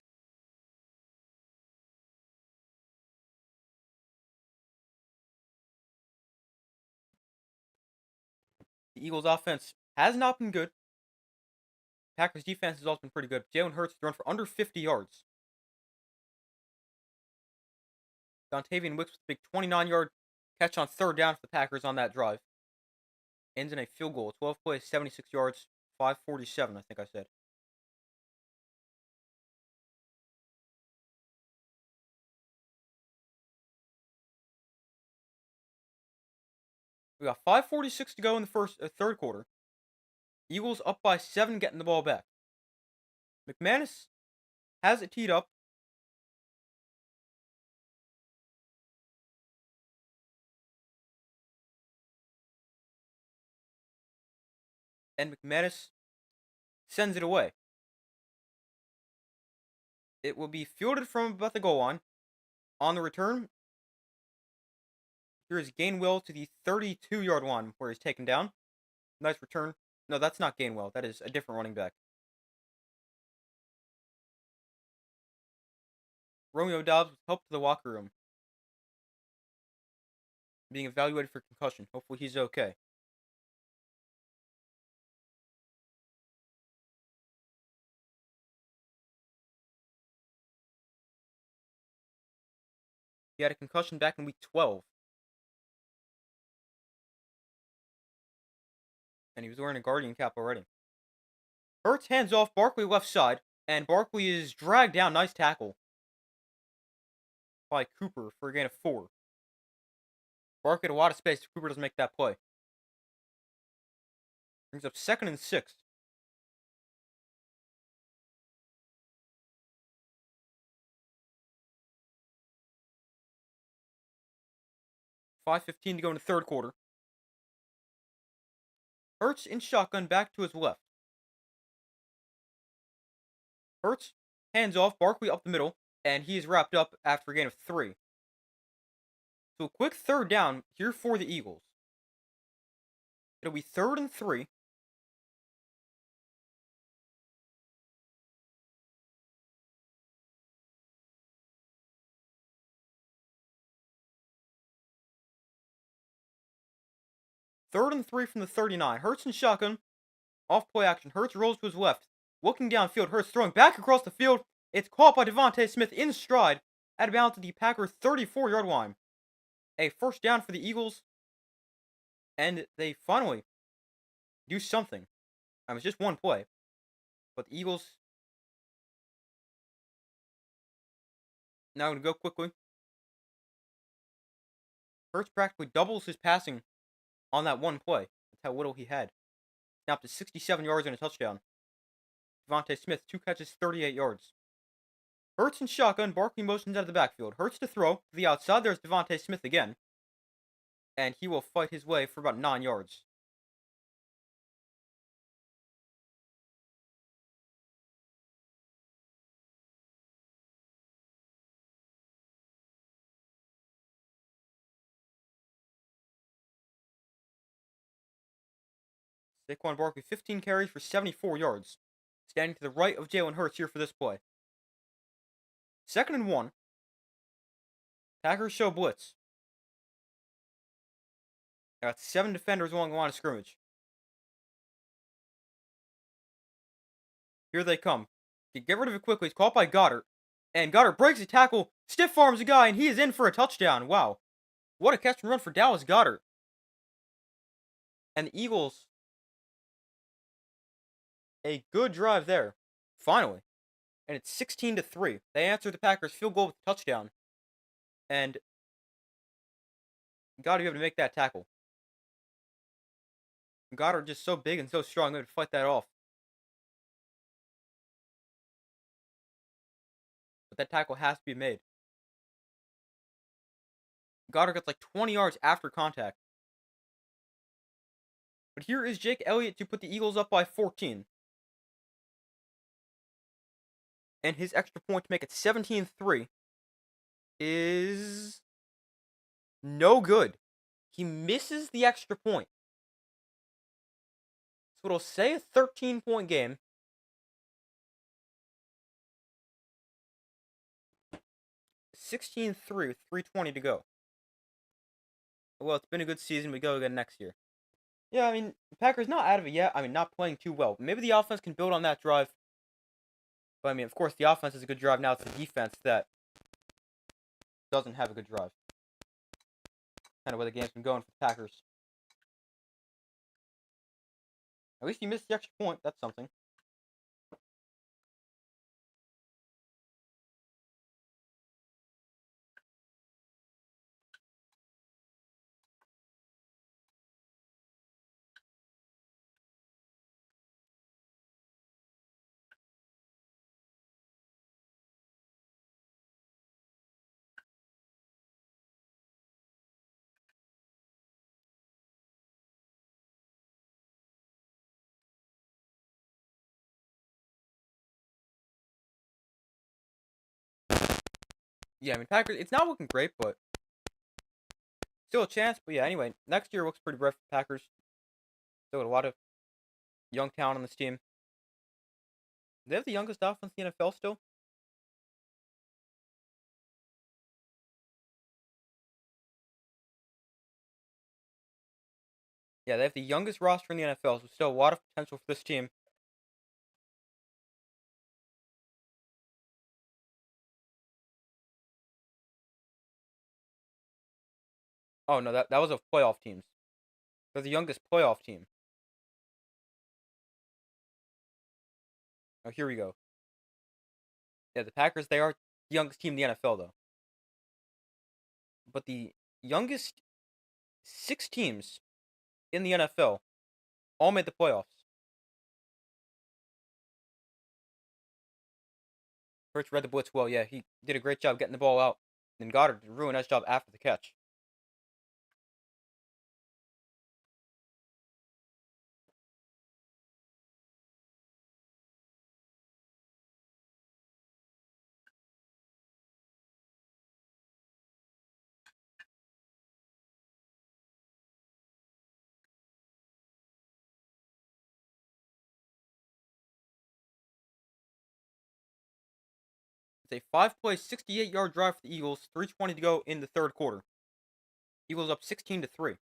The Eagles offense has not been good. Packers defense has also been pretty good. Jalen Hurts thrown for under 50 yards. Dontavian Wicks with a big 29-yard catch on third down for the Packers on that drive. Ends in a field goal. 12 plays, 76 yards, 5:47, I think I said. We got 5:46 to go in the third quarter. Eagles up by 7, getting the ball back. McManus has it teed up. And McManus sends it away. It will be fielded from about the goal line. On the return, here is Gainwell to the 32-yard line where he's taken down. Nice return. No, that's not Gainwell. That is a different running back. Romeo Doubs was helped to the locker room, being evaluated for concussion. Hopefully he's okay. He had a concussion back in week 12. And he was wearing a Guardian cap already. Hurts hands off Barkley left side, and Barkley is dragged down. Nice tackle by Cooper for a gain of 4. Barkley had a lot of space. Cooper doesn't make that play. Brings up 2nd and 6. $5:15 to go in the third quarter. Hurts in shotgun back to his left. Hurts hands off, Barkley up the middle, and he is wrapped up after a gain of 3. So a quick third down here for the Eagles. It'll be 3rd and 3. Third and 3 from the 39. Hurts in shotgun. Off play action. Hurts rolls to his left. Looking downfield. Hurts throwing back across the field. It's caught by DeVonta Smith in stride. Out of bounds at the Packer 34-yard line. A first down for the Eagles. And they finally do something. It's just one play. But the Eagles now going to go quickly. Hurts practically doubles his passing on that one play. That's how little he had. Now up to 67 yards and a touchdown. DeVonta Smith, 2 catches, 38 yards. Hurts in shotgun, Barkley motions out of the backfield. Hurts to throw. To the outside, there's DeVonta Smith again. And he will fight his way for about 9 yards. Saquon Barkley, 15 carries for 74 yards. Standing to the right of Jalen Hurts here for this play. 2nd and 1. Packers show blitz. Got 7 defenders along the line of scrimmage. Here they come. Get rid of it quickly. It's caught by Goddard. And Goddard breaks a tackle, stiff arms a guy, and he is in for a touchdown. Wow. What a catch and run for Dallas Goedert. And the Eagles, a good drive there. Finally. And it's 16-3. They answer the Packers' field goal with a touchdown. And Goddard, you have to make that tackle. Goddard just so big and so strong, they would fight that off. But that tackle has to be made. Goddard gets like 20 yards after contact. But here is Jake Elliott to put the Eagles up by 14. And his extra point to make it 17-3 is no good. He misses the extra point. So it'll say a 13-point game. 16-3 with 3:20 to go. Well, it's been a good season. We go again next year. Yeah, I mean, the Packers not out of it yet. Not playing too well. Maybe the offense can build on that drive. But, of course, the offense is a good drive now. It's the defense that doesn't have a good drive. Kind of where the game's been going for the Packers. At least you missed the extra point. That's something. Yeah, Packers, it's not looking great, but still a chance. But yeah, anyway, next year looks pretty bright for the Packers. Still got a lot of young talent on this team. They have the youngest offense in the NFL still. Yeah, they have the youngest roster in the NFL, so still a lot of potential for this team. Oh, no, that was of playoff teams. They're the youngest playoff team. Oh, here we go. Yeah, the Packers, they are the youngest team in the NFL, though. But the youngest 6 teams in the NFL all made the playoffs. Hurts read the blitz well. Yeah, he did a great job getting the ball out. And Goddard did a really nice job after the catch. It's a 5-play, 68-yard drive for the Eagles. 3:20 to go in the third quarter. Eagles up 16-3.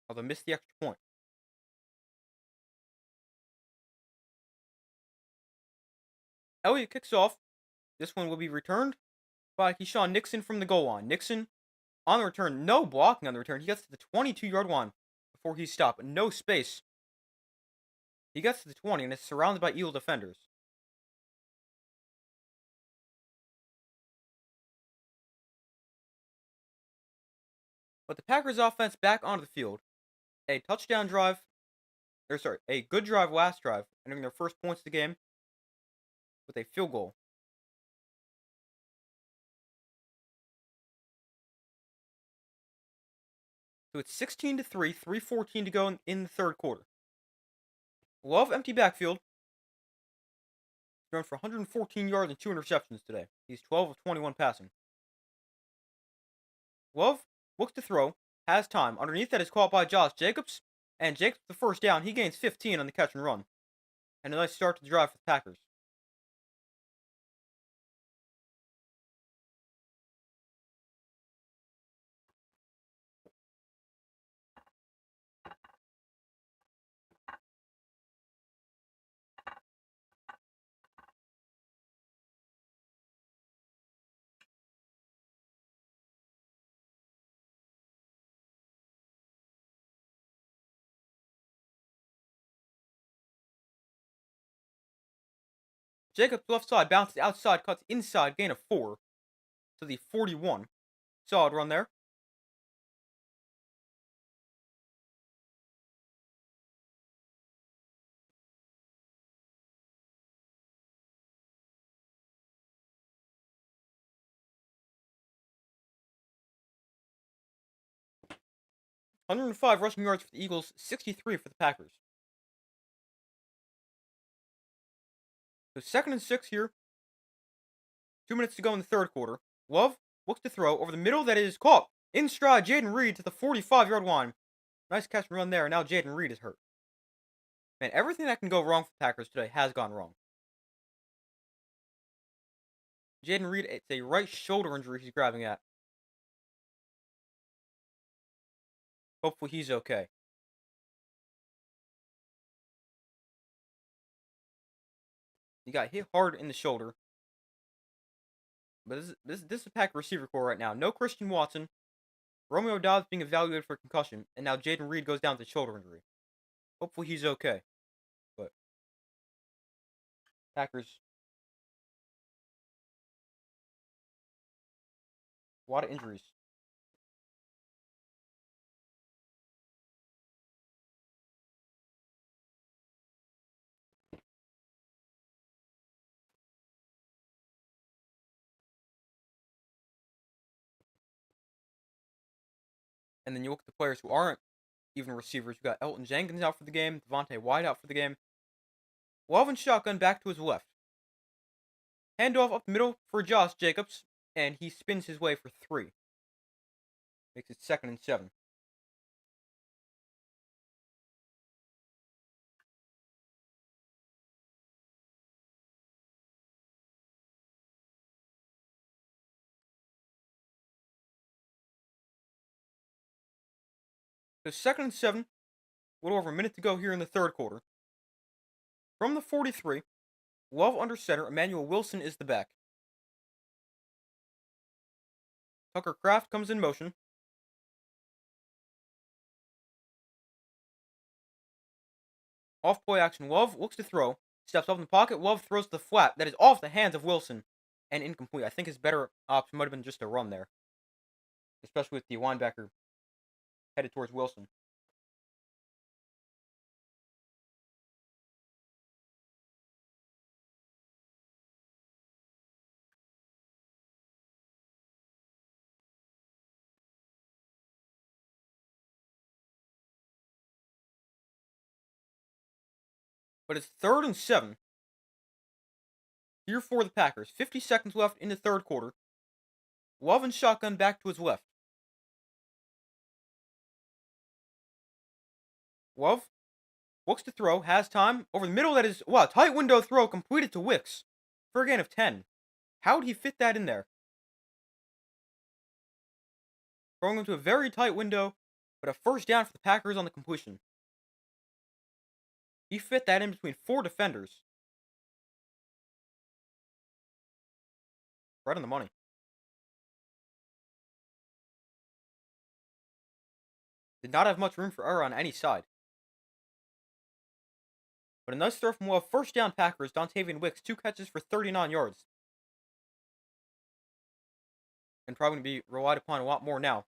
Although missed the extra point. Elliott kicks off. This one will be returned by Keyshawn Nixon from the goal line. Nixon on the return, no blocking on the return. He gets to the 22-yard line before he's stopped. No space. He gets to the 20 and is surrounded by Eagle defenders. But the Packers offense back onto the field. A touchdown drive, a good drive last drive, entering their first points of the game with a field goal. So it's 16-3, 3:14 to go in the third quarter. Love empty backfield. Thrown for 114 yards and 2 interceptions today. He's 12 of 21 passing. Love looks to throw, has time. Underneath that is caught by Josh Jacobs, and Jacobs the first down. He gains 15 on the catch and run. And a nice start to the drive for the Packers. Jacobs left side bounces outside, cuts inside, gain of 4 to the 41. Solid run there. One 105 rushing yards for the Eagles, 63 for the Packers. So 2nd and 6 here. 2 minutes to go in the third quarter. Love looks to throw over the middle. That is caught in stride. Jayden Reed to the 45-yard line. Nice catch and run there. Now Jayden Reed is hurt. Man, everything that can go wrong for the Packers today has gone wrong. Jayden Reed, it's a right shoulder injury he's grabbing at. Hopefully he's okay. He got hit hard in the shoulder. But this is a Packer receiver core right now. No Christian Watson. Romeo Doubs being evaluated for concussion. And now Jayden Reed goes down to shoulder injury. Hopefully he's okay. But Packers. A lot of injuries. And then you look at the players who aren't even receivers. You got Elton Jenkins out for the game. Devontae White out for the game. Love and shotgun back to his left. Handoff up the middle for Josh Jacobs. And he spins his way for 3. Makes it 2nd and 7. So 2nd and 7. A little over a minute to go here in the third quarter. From the 43, Love under center. Emmanuel Wilson is the back. Tucker Kraft comes in motion. Off play action. Love looks to throw. Steps up in the pocket. Love throws to the flat. That is off the hands of Wilson and incomplete. I think his better option might have been just a run there. Especially with the linebacker headed towards Wilson. But it's 3rd and 7. Here for the Packers. 50 seconds left in the third quarter. Love and shotgun back to his left. Love looks to throw. Has time. Over the middle. That is, wow, tight window throw completed to Wicks for a gain of 10. How would he fit that in there? Throwing him to a very tight window, but a first down for the Packers on the completion. He fit that in between 4 defenders. Right on the money. Did not have much room for error on any side. But a nice throw from Love. First down Packers. Dontavian Wicks, 2 catches for 39 yards. And probably going to be relied upon a lot more now.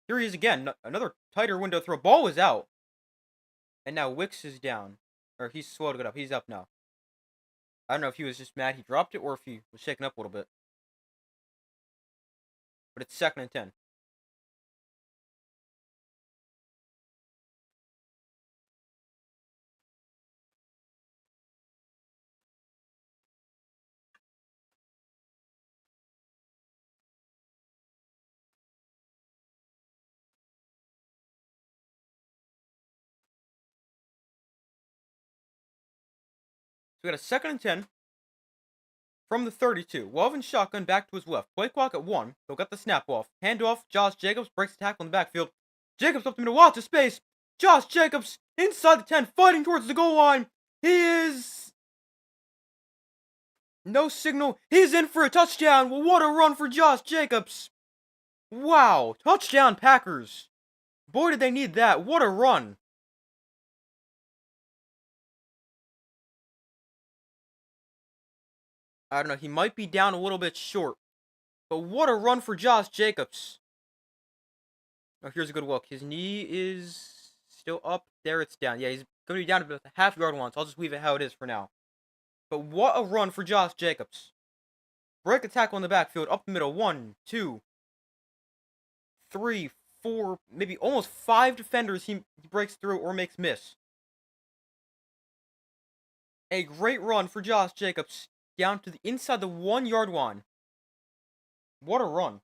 Here he is again. Another tighter window throw. Ball was out. And now Wicks is down. Or he's slow to get up. He's up now. I don't know if he was just mad he dropped it or if he was shaken up a little bit. But it's 2nd and 10. So we got a 2nd and 10 from the 32. Love and shotgun back to his left. Play clock at 1. They'll get the snap off. Handoff. Josh Jacobs breaks the tackle in the backfield. Jacobs up the middle. Lots of space. Josh Jacobs inside the 10, fighting towards the goal line. He is... No signal. He's in for a touchdown. Well, what a run for Josh Jacobs. Wow. Touchdown Packers. Boy, did they need that. What a run. I don't know. He might be down a little bit short. But what a run for Josh Jacobs. Oh, here's a good look. His knee is still up. There it's down. Yeah, he's going to be down about the half-yard line, so I'll just leave it how it is for now. But what a run for Josh Jacobs. Break a tackle in the backfield, up the middle. 1, 2, 3, 4, maybe almost 5 defenders he breaks through or makes miss. A great run for Josh Jacobs down to the inside the 1-yard line. What a run.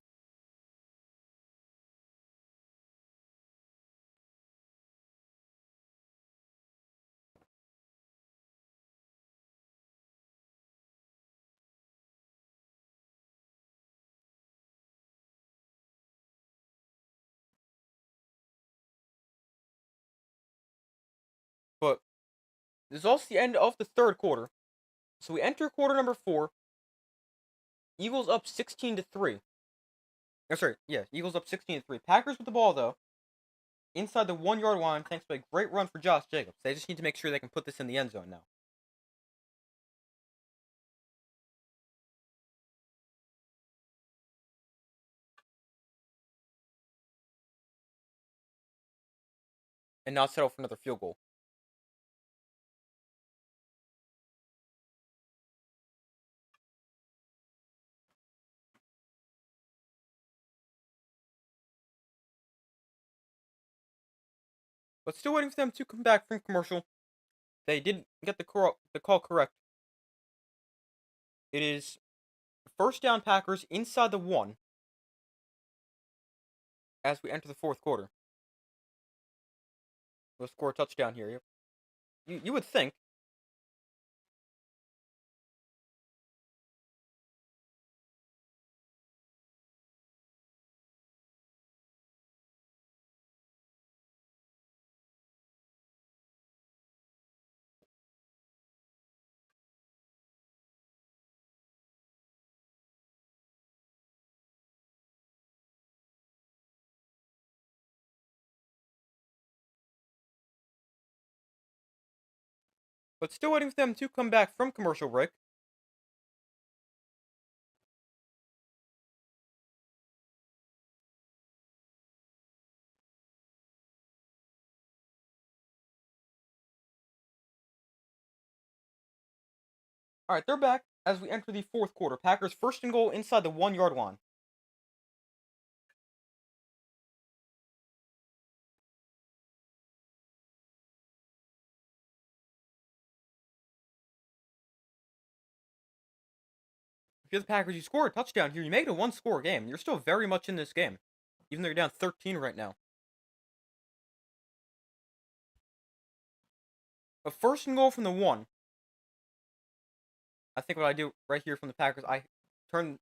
But this is also the end of the 3rd quarter. So we enter quarter number 4. Eagles up 16-3. Oh, sorry, yeah, Eagles up 16-3. Packers with the ball, though. Inside the 1-yard line, thanks to a great run for Josh Jacobs. They just need to make sure they can put this in the end zone now. And not settle for another field goal. But still waiting for them to come back from commercial. They didn't get the call correct. It is first down Packers inside the 1 as we enter the 4th quarter. We'll score a touchdown here. You would think. But still waiting for them to come back from commercial break. Alright, they're back as we enter the 4th quarter. Packers first and goal inside the 1-yard line. If you're the Packers, you score a touchdown here. You make it a 1-score game. You're still very much in this game. Even though you're down 13 right now. A first and goal from the 1. I think what I do right here from the Packers, turn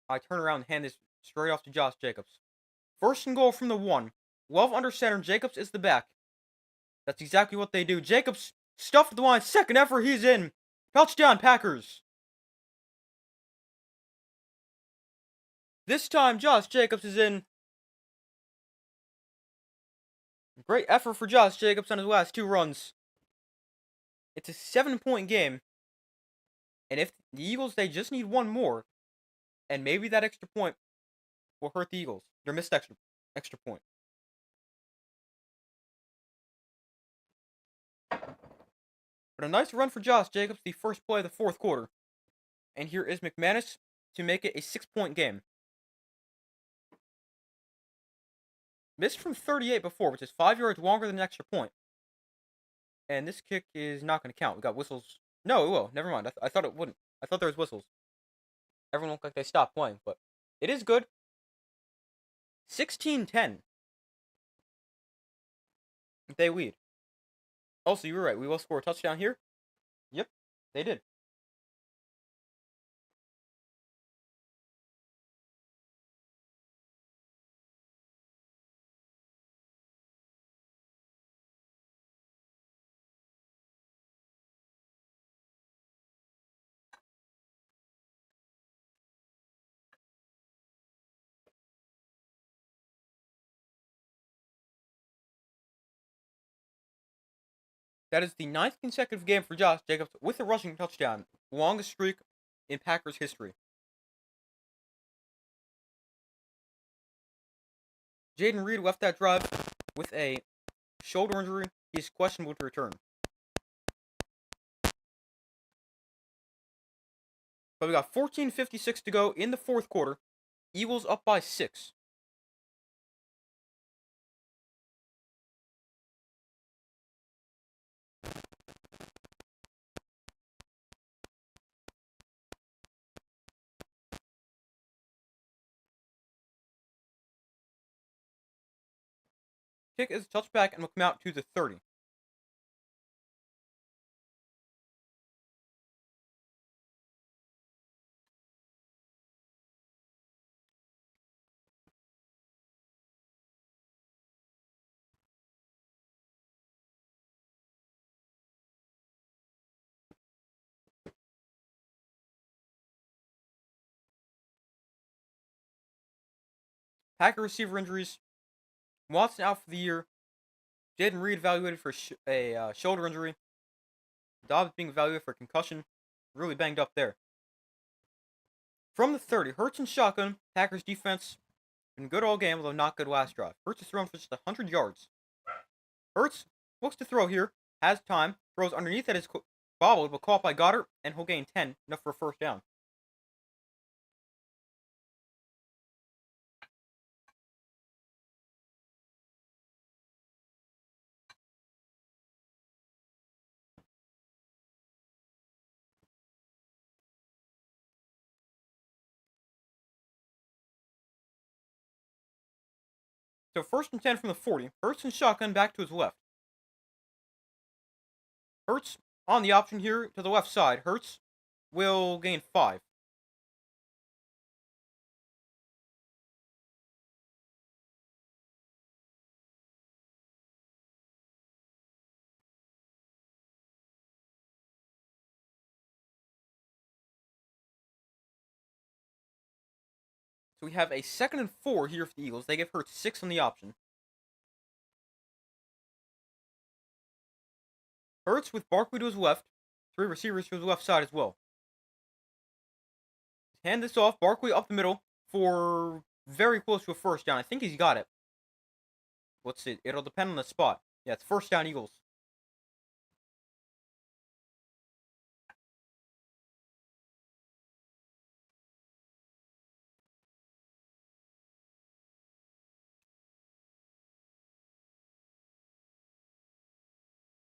I turn around and hand this straight off to Josh Jacobs. First and goal from the 1. Love under center. Jacobs is the back. That's exactly what they do. Jacobs stuffed at the line. Second effort. He's in. Touchdown, Packers. This time, Josh Jacobs is in. Great effort for Josh Jacobs on his last 2 runs. It's a 7-point game. And if the Eagles, they just need one more. And maybe that extra point will hurt the Eagles. Their missed extra point. But a nice run for Josh Jacobs, the first play of the 4th quarter. And here is McManus to make it a 6-point game. Missed from 38 before, which is 5 yards longer than an extra point. And this kick is not going to count. We got whistles. No, it will. Never mind. I thought it wouldn't. I thought there was whistles. Everyone looked like they stopped playing, but it is good. 16-10. They lead. Also, you were right. We will score a touchdown here. Yep, they did. That is the 9th consecutive game for Josh Jacobs with a rushing touchdown. Longest streak in Packers history. Jayden Reed left that drive with a shoulder injury. He's questionable to return. But we got 14:56 to go in the 4th quarter. Eagles up by 6. Kick is a touchback and will come out to the 30. Packer receiver injuries. Watson out for the year. Jayden Reed evaluated for a shoulder injury. Dobbs being evaluated for concussion. Really banged up there. From the 30, Hurts and shotgun. Packers defense been good all game, although not good last drive. Hurts is thrown for just 100 yards. Hurts looks to throw here. Has time. Throws underneath that is bobbled, but caught by Goddard, and he'll gain 10. Enough for a first down. So 1st and 10 from the 40. Hurts and shotgun back to his left. Hurts on the option here to the left side. Hurts will gain 5. So we have a 2nd and 4 here for the Eagles. They give Hurts 6 on the option. Hurts with Barkley to his left. 3 receivers to his left side as well. Hand this off. Barkley up the middle for very close to a first down. I think he's got it. Let's see. It'll depend on the spot. Yeah, it's first down Eagles.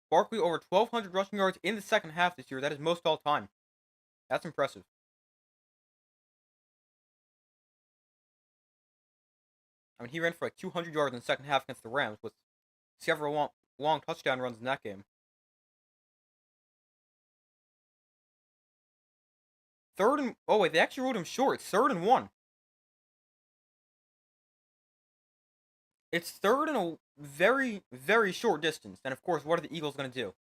Barkley over 1,200 rushing yards in the second half this year. That is most all time. That's impressive. I mean, he ran for like 200 yards in the second half against the Rams with several long touchdown runs in that game. third and... Oh, wait, they actually ruled him short. It's 3rd and 1. It's 3rd and a very, very short distance. And, of course, what are the Eagles going to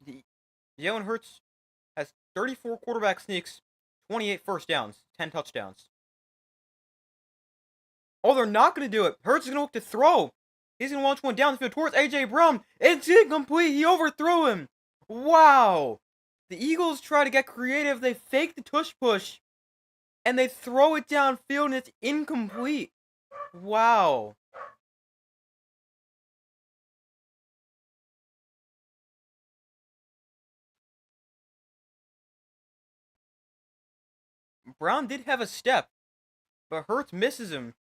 do? Jalen Hurts has 34 quarterback sneaks, 28 first downs, 10 touchdowns. Oh, they're not going to do it. Hurts is going to look to throw. He's going to launch one down the field towards A.J. Brown. It's incomplete. He overthrew him. Wow. The Eagles try to get creative. They fake the tush push. And they throw it downfield and it's incomplete. Wow. Brown did have a step, but Hurts misses him.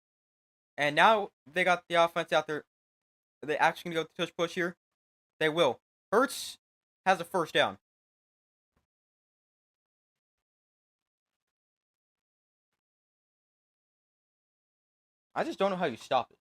And now they got the offense out there. Are they actually going to go with the tush push here? They will. Hurts has a first down. I just don't know how you stop it.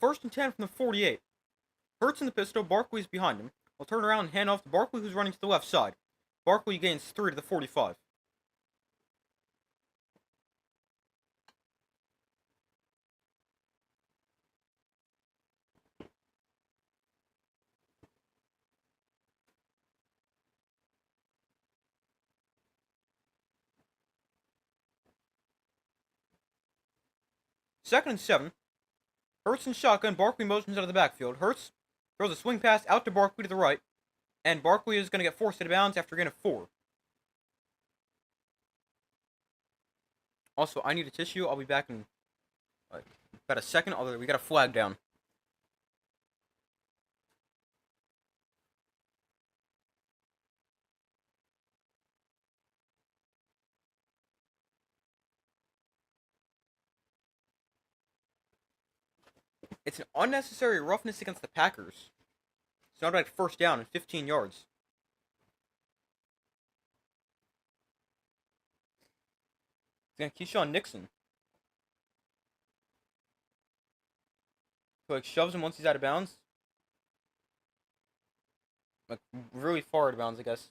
First and 10 from the 48. Hurts in the pistol. Barkley's behind him. We'll turn around and hand off to Barkley, who's running to the left side. Barkley gains 3 to the 45. Second and 7. Hurts in shotgun. Barkley motions out of the backfield. Hurts throws a swing pass out to Barkley to the right. And Barkley is going to get forced out of bounds after a gain of 4. Also, I need a tissue. I'll be back in about a second. Although we got a flag down. It's an unnecessary roughness against the Packers. It's not like first down and 15 yards. It's going to Keyshawn Nixon. So, shoves him once he's out of bounds. Really far out of bounds, I guess.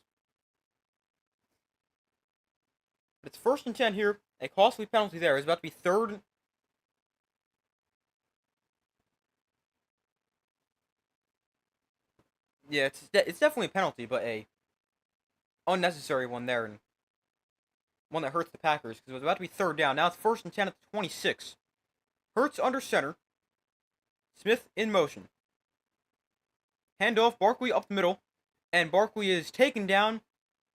But it's first and 10 here. A costly penalty there. It's about to be 3rd. Yeah, it's definitely a penalty, but a unnecessary one there, and one that hurts the Packers, because it was about to be 3rd down. Now it's first and 10 at the 26. Hurts under center. Smith in motion. Handoff, Barkley up the middle, and Barkley is taken down.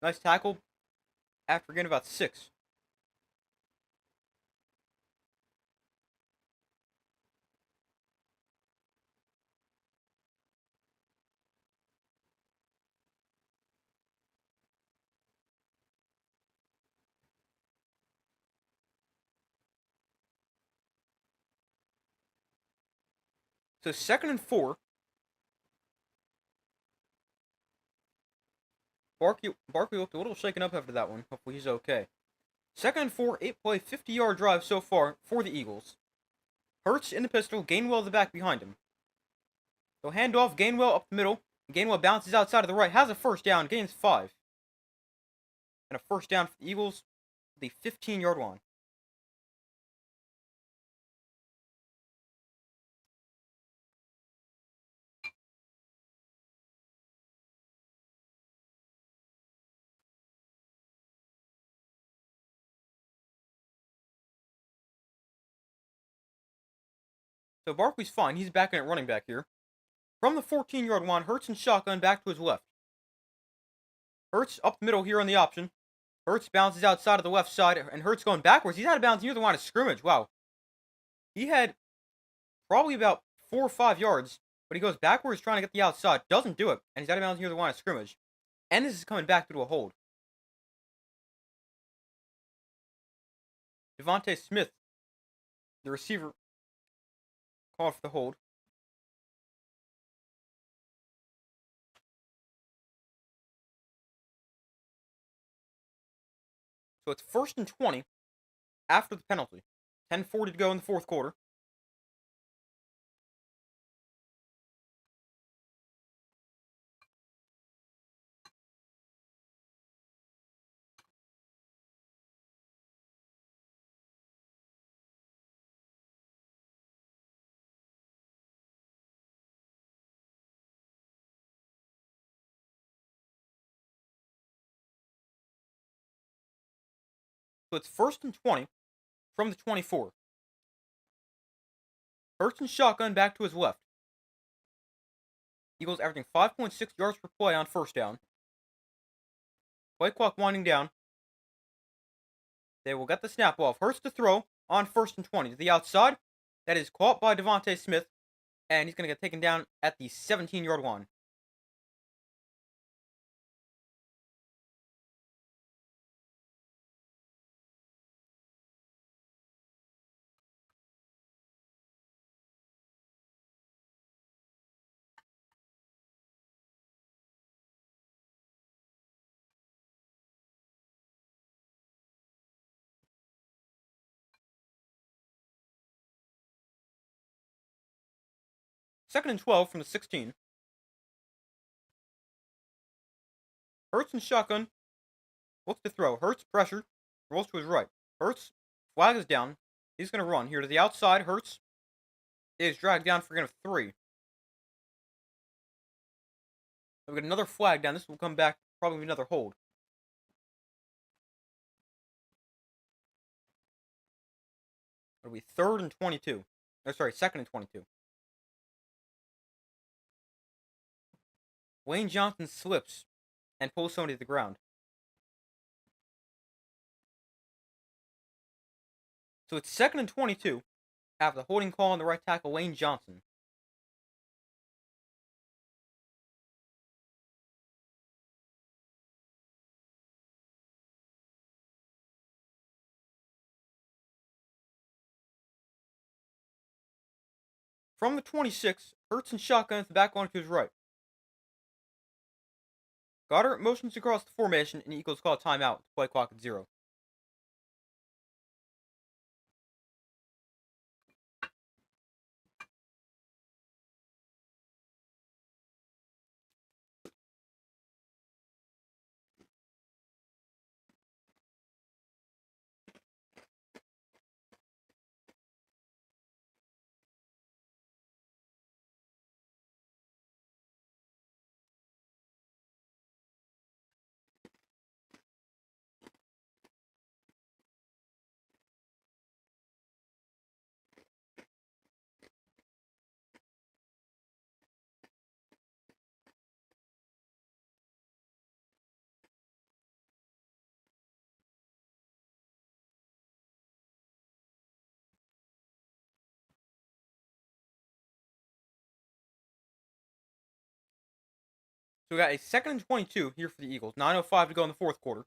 Nice tackle after getting about 6. So 2nd and 4. Barkley looked a little shaken up after that one. Hopefully he's okay. 2nd and 4, 8-play, 50-yard drive so far for the Eagles. Hurts in the pistol, Gainwell the back behind him. So handoff, Gainwell up the middle. Gainwell bounces outside of the right, has a first down, gains 5. And a first down for the Eagles, the 15-yard line. So Barkley's fine. He's back in at running back here. From the 14-yard line, Hurts and shotgun back to his left. Hurts up the middle here on the option. Hurts bounces outside of the left side, and Hurts going backwards. He's out of bounds near the line of scrimmage. Wow. He had probably about 4 or 5 yards, but he goes backwards trying to get the outside. Doesn't do it, and he's out of bounds near the line of scrimmage. And this is coming back due to a hold. Devontae Smith The receiver called for the hold. So it's 1st and 20 after the penalty. 10:40 to go in the fourth quarter. So it's 1st and 20 from the 24. Hurts and shotgun back to his left. Eagles averaging 5.6 yards per play on first down. Play clock winding down. They will get the snap off. Hurts to throw on 1st and 20 to the outside. That is caught by Devontae Smith, and he's going to get taken down at the 17-yard line. Second and 12 from the 16. Hurts and shotgun. Looks to throw. Hurts pressured. Rolls to his right. Hurts. Flag is down. He's going to run here to the outside. Hurts is dragged down for a gain of 3. We've got another flag down. This will come back. Probably another hold. It'll be 3rd and 22. Oh, sorry, 2nd and 22. Wayne Johnson slips and pulls somebody to the ground. So it's 2nd and 22 after the holding call on the right tackle, Wayne Johnson. From the 26, Hurts and shotgun at the back line to his right. Goddard motions across the formation, and the Eagles call a timeout to play clock at 0. So we got a 2nd and 22 here for the Eagles. 9:05 to go in the fourth quarter.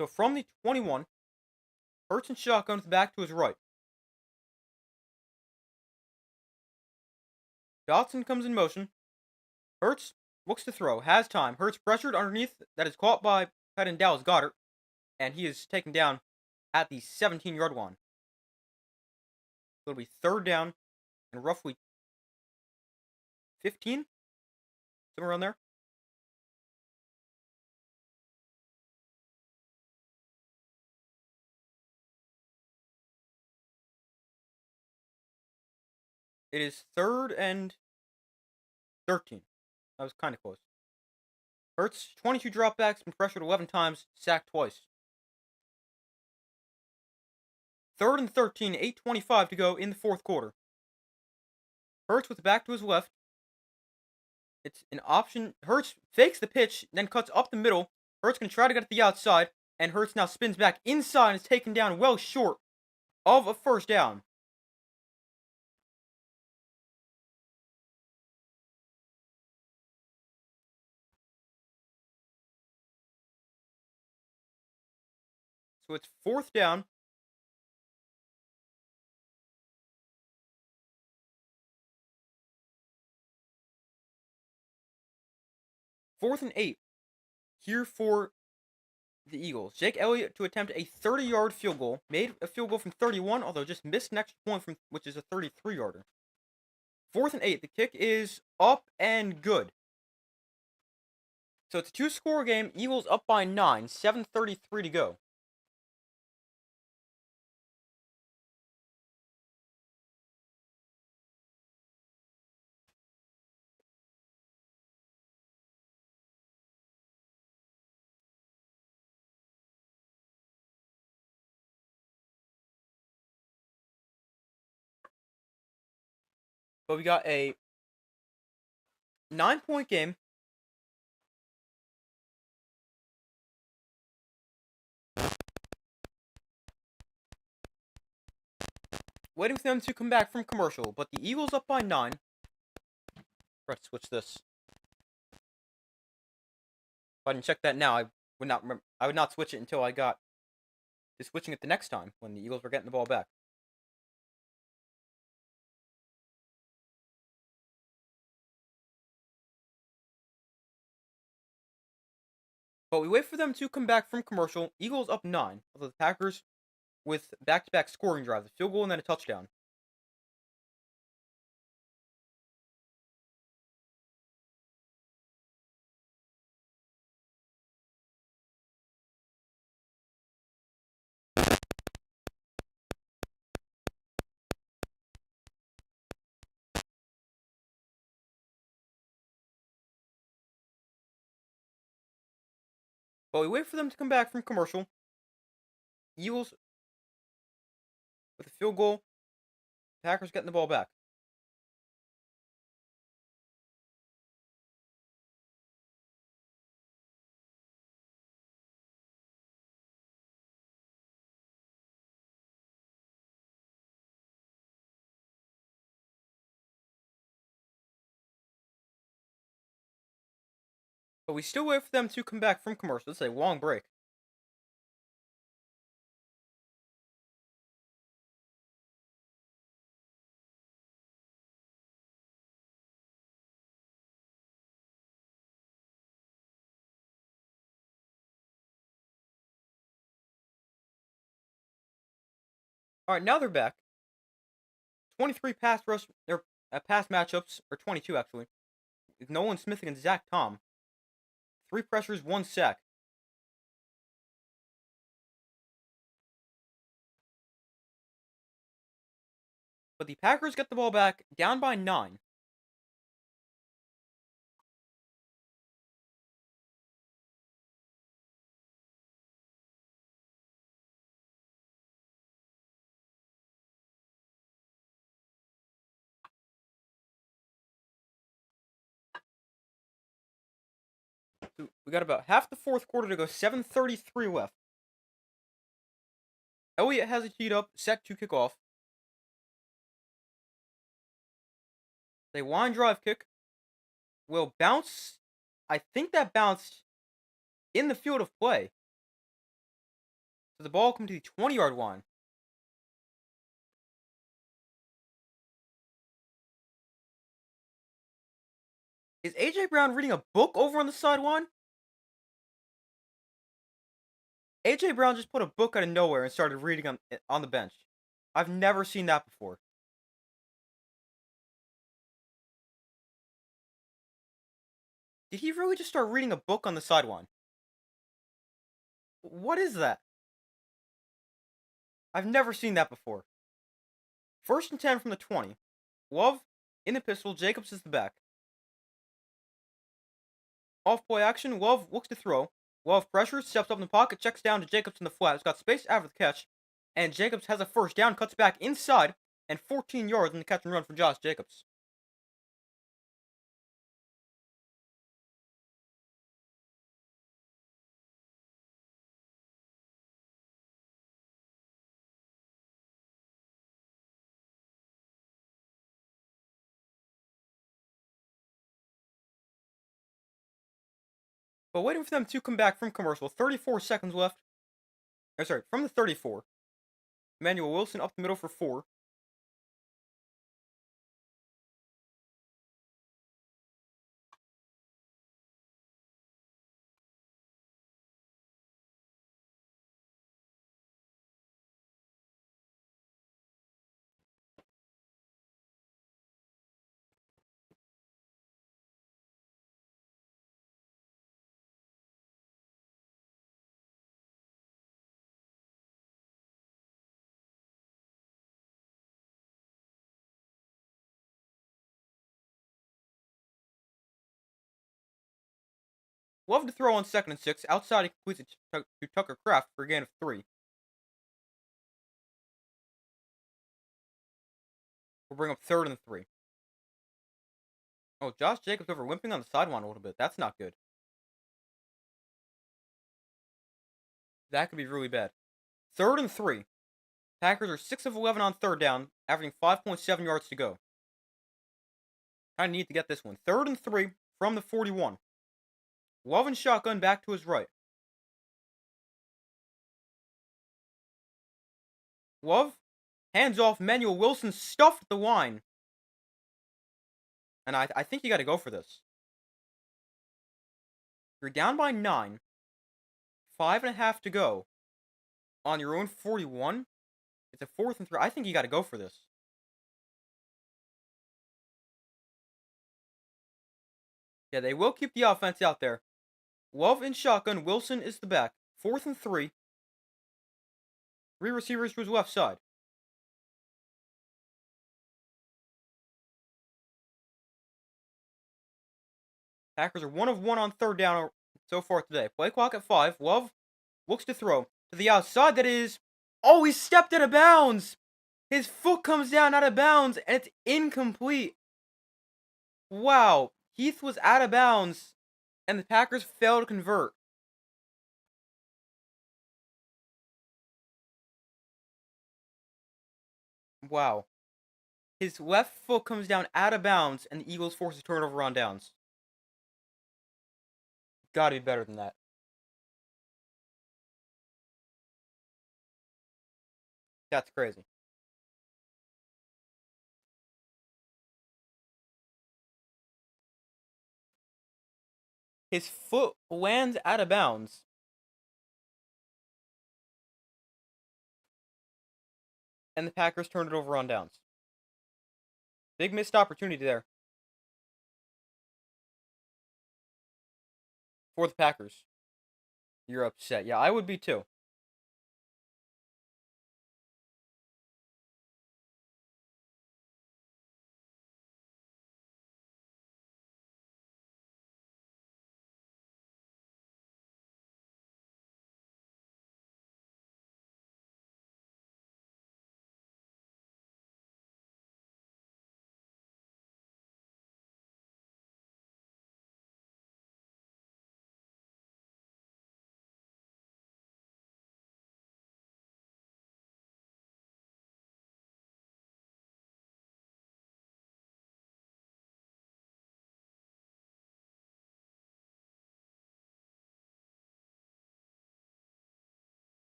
So from the 21, Hurts and shotgun back to his right. Dotson comes in motion. Hurts looks to throw. Has time. Hurts pressured underneath. That is caught by tight end Dallas Goedert. And he is taken down at the 17-yard line. It'll be 3rd down and roughly 15? Somewhere around there. It is 3rd and 13. That was kind of close. Hurts, 22 dropbacks, been pressured 11 times, sacked twice. 3rd and 13, 8:25 to go in the fourth quarter. Hurts with the back to his left. It's an option. Hurts fakes the pitch, then cuts up the middle. Hurts going to try to get to the outside, and Hurts now spins back inside and is taken down well short of a first down. So it's 4th down. Fourth and 8 here for the Eagles. Jake Elliott to attempt a 30-yard field goal. Made a field goal from 31, although just missed an extra point from which is a 33-yarder. 4th and 8. The kick is up and good. So it's a 2-score game. Eagles up by 9. 7:33 to go. But we got a 9-point game. Waiting for them to come back from commercial, but the Eagles up by 9. Let's switch this. If I didn't check that now, I would not remember. I would not switch it until I got to switching it the next time when the Eagles were getting the ball back. But we wait for them to come back from commercial. Eagles up 9. Although the Packers with back-to-back scoring drives, a field goal and then a touchdown. But we wait for them to come back from commercial. Eagles with a field goal. Packers getting the ball back. But we still wait for them to come back from commercial. This is a long break. Alright, now they're back. 23 pass rush, or pass matchups, or 22 actually. With Nolan Smith against Zach Tom. 3 pressures, 1 sack. But the Packers get the ball back, down by 9. So we got about half the 4th quarter to go, 7:33 left. Elliott has it teed up, set to kick off. A line drive kick will bounce. I think that bounced in the field of play. So the ball comes to the 20-yard line. Is A.J. Brown reading a book over on the sideline? A.J. Brown just put a book out of nowhere and started reading on the bench. I've never seen that before. Did he really just start reading a book on the sideline? What is that? I've never seen that before. 1st and 10 from the 20. Love in the pistol. Jacobs is the back. Off play action. Love looks to throw. Love pressures, steps up in the pocket, checks down to Jacobs in the flat. He's got space after the catch. And Jacobs has a 1st down, cuts back inside, and 14 yards in the catch and run for Josh Jacobs. But waiting for them to come back from commercial. 34 seconds left. Or sorry, from the 34. Emmanuel Wilson up the middle for 4. Love to throw on 2nd and 6. Outside, he completes it to Tucker Kraft for a gain of 3. We'll bring up 3rd and 3. Oh, Josh Jacobs over limping on the sideline a little bit. That's not good. That could be really bad. 3rd and 3. Packers are 6 of 11 on 3rd down, averaging 5.7 yards to go. Kind of need to get this one. 3rd and 3 from the 41. Love and shotgun back to his right. Love hands off. Emmanuel Wilson stuffed the line. And I think you got to go for this. You're down by 9. 5.5 to go. On your own 41. It's a 4th and 3. I think you got to go for this. Yeah, they will keep the offense out there. Love in shotgun. Wilson is the back. 4th and 3. 3 receivers to his left side. Packers are 1 of 1 on 3rd down so far today. Play clock at 5. Love looks to throw to the outside. That is. Oh, he stepped out of bounds. His foot comes down out of bounds, and it's incomplete. Wow. Heath was out of bounds, and the Packers failed to convert. Wow. His left foot comes down out of bounds, and the Eagles force a turnover on downs. Gotta be better than that. That's crazy. His foot lands out of bounds. And the Packers turn it over on downs. Big missed opportunity there. For the Packers. You're upset. Yeah, I would be too.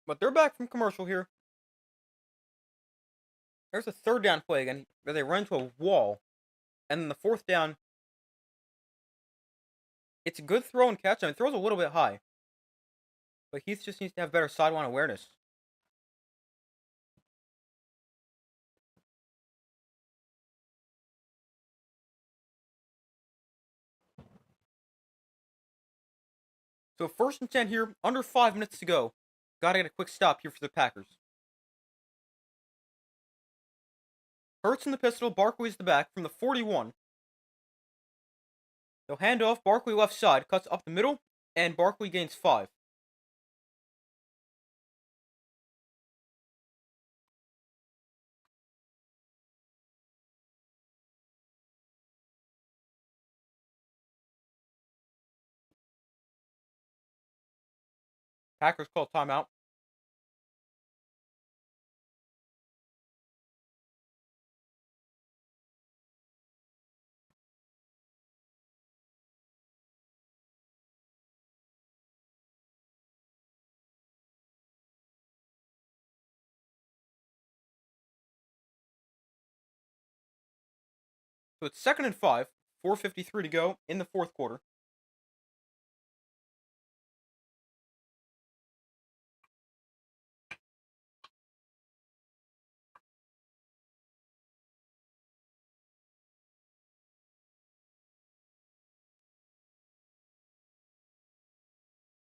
But they're back from commercial here. There's a 3rd down play again where they run into a wall. And then the 4th down. It's a good throw and catch. I mean, it throws a little bit high. But Heath just needs to have better sideline awareness. So 1st and 10 here, under 5 minutes to go. Gotta get a quick stop here for the Packers. Hurts in the pistol, Barkley's the back from the 41. They'll hand off, Barkley left side, cuts up the middle, and Barkley gains 5. Packers call timeout. So it's 2nd and 5, 4:53 to go in the fourth quarter.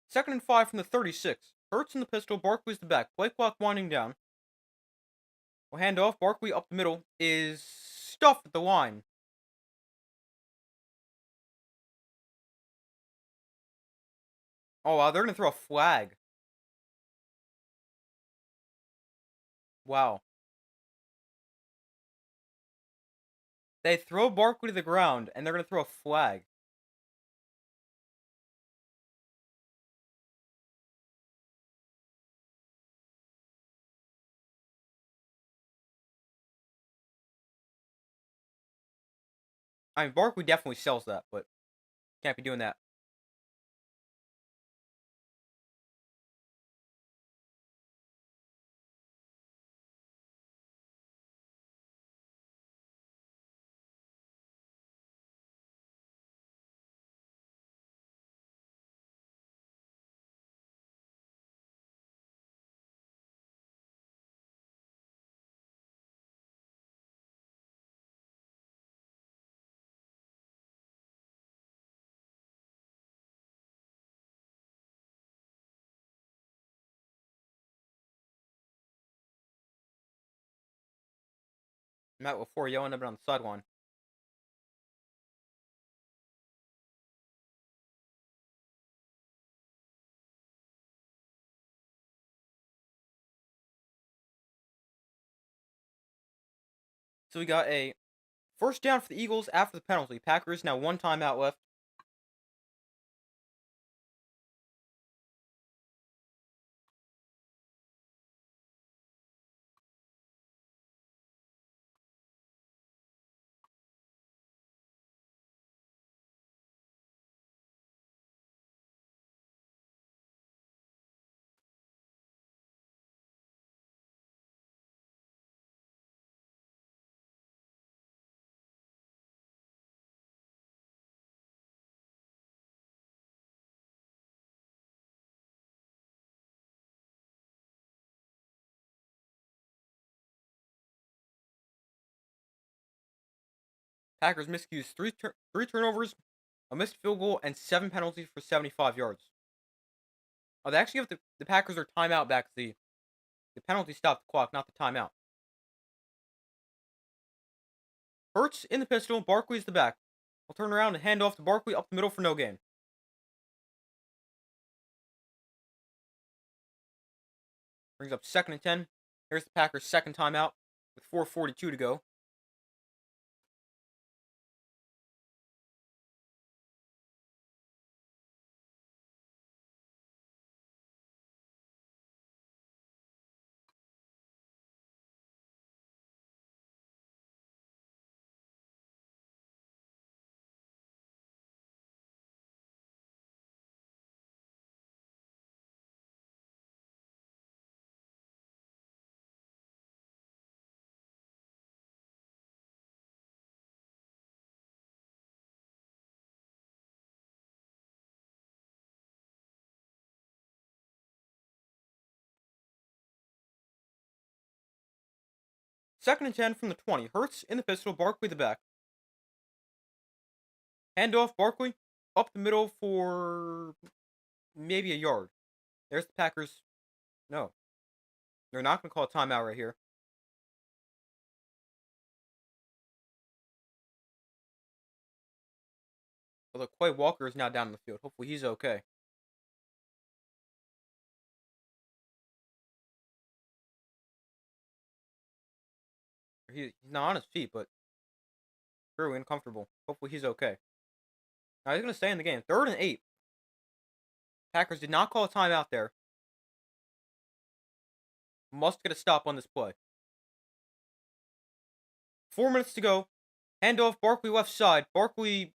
Second and 5 from the 36. Hurts in the pistol, Barkley's the back. Play clock winding down. We'll hand off, Barkley up the middle is stuffed at the line. Oh wow, they're gonna throw a flag. Wow. They throw Barkley to the ground, and they're gonna throw a flag. I mean, Barkley definitely sells that, but can't be doing that. Matt LaFleur yelling at him on the sideline. So we got a first down for the Eagles after the penalty. Packers now one timeout left. Packers miscues three turnovers, a missed field goal, and 7 penalties for 75 yards. Oh, they actually give the Packers their timeout back. The penalty stopped the clock, not the timeout. Hurts in the pistol, Barkley's the back. We'll turn around and hand off to Barkley up the middle for no gain. Brings up 2nd and 10. Here's the Packers' second timeout with 4:42 to go. Second and 10 from the 20. Hurts in the pistol, Barkley the back. Hand off, Barkley up the middle for maybe a yard. There's the Packers. No, they're not going to call a timeout right here. Although Quay Walker is now down in the field. Hopefully he's okay. He's not on his feet, but very uncomfortable. Hopefully he's okay. Now he's going to stay in the game. 3rd and 8. Packers did not call a timeout there. Must get a stop on this play. 4 minutes to go. Handoff, Barkley left side. Barkley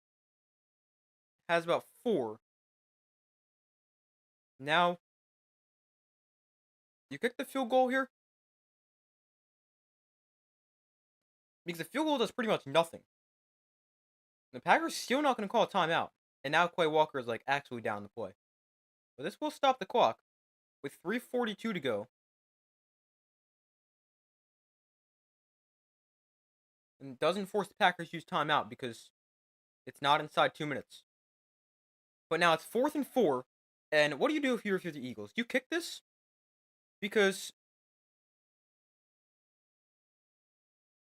has about 4. Now, you kick the field goal here? Because the field goal does pretty much nothing. The Packers still not going to call a timeout. And now Quay Walker is like actually down the play. But this will stop the clock with 3:42 to go. And doesn't force the Packers to use timeout because it's not inside 2 minutes. But now it's 4th and 4. And what do you do if you're the Eagles? Do you kick this? Because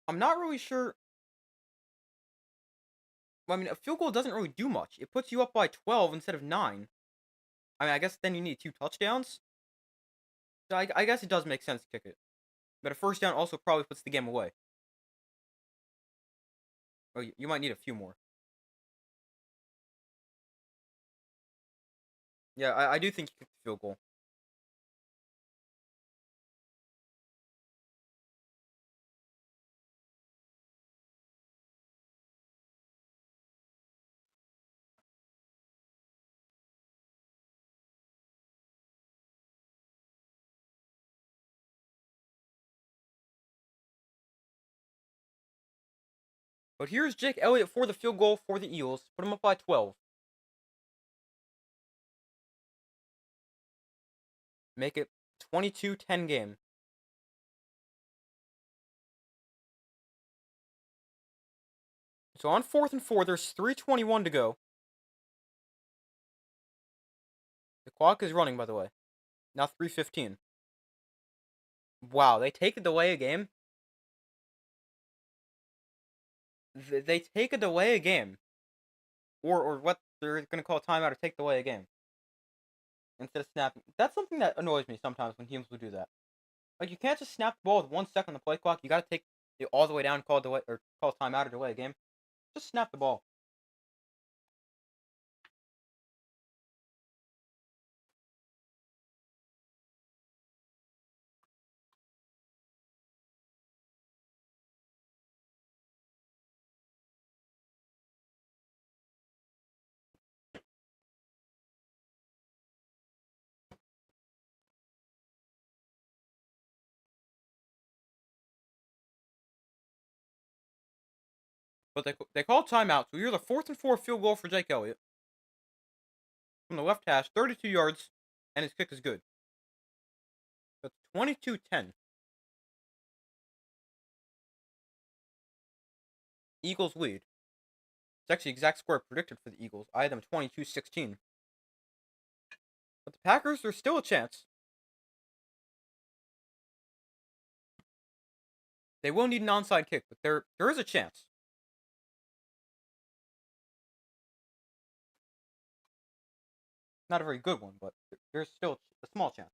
I'm not really sure. I mean, a field goal doesn't really do much. It puts you up by 12 instead of 9. I mean, I guess then you need 2 touchdowns. So I guess it does make sense to kick it. But a first down also probably puts the game away. Oh, you might need a few more. Yeah, I do think you kick the field goal. But here's Jake Elliott for the field goal for the Eagles. Put him up by 12. Make it 22-10 game. So on 4th and 4, there's 3:21 to go. The clock is running, by the way. Now 3:15. Wow, they take a delay a game? They take a delay a game. Or what they're going to call a timeout or take away a game. Instead of snapping. That's something that annoys me sometimes when teams will do that. Like, you can't just snap the ball with 1 second on the play clock. You got to take it all the way down and call delay, or call timeout or delay a game. Just snap the ball. But they call timeout, so here's a 4th and 4 field goal for Jake Elliott. From the left hash, 32 yards, and his kick is good. That's 22-10. Eagles lead. It's actually the exact score predicted for the Eagles. I had them 22-16. But the Packers, there's still a chance. They will need an onside kick, but there is a chance. Not a very good one, but there's still a small chance.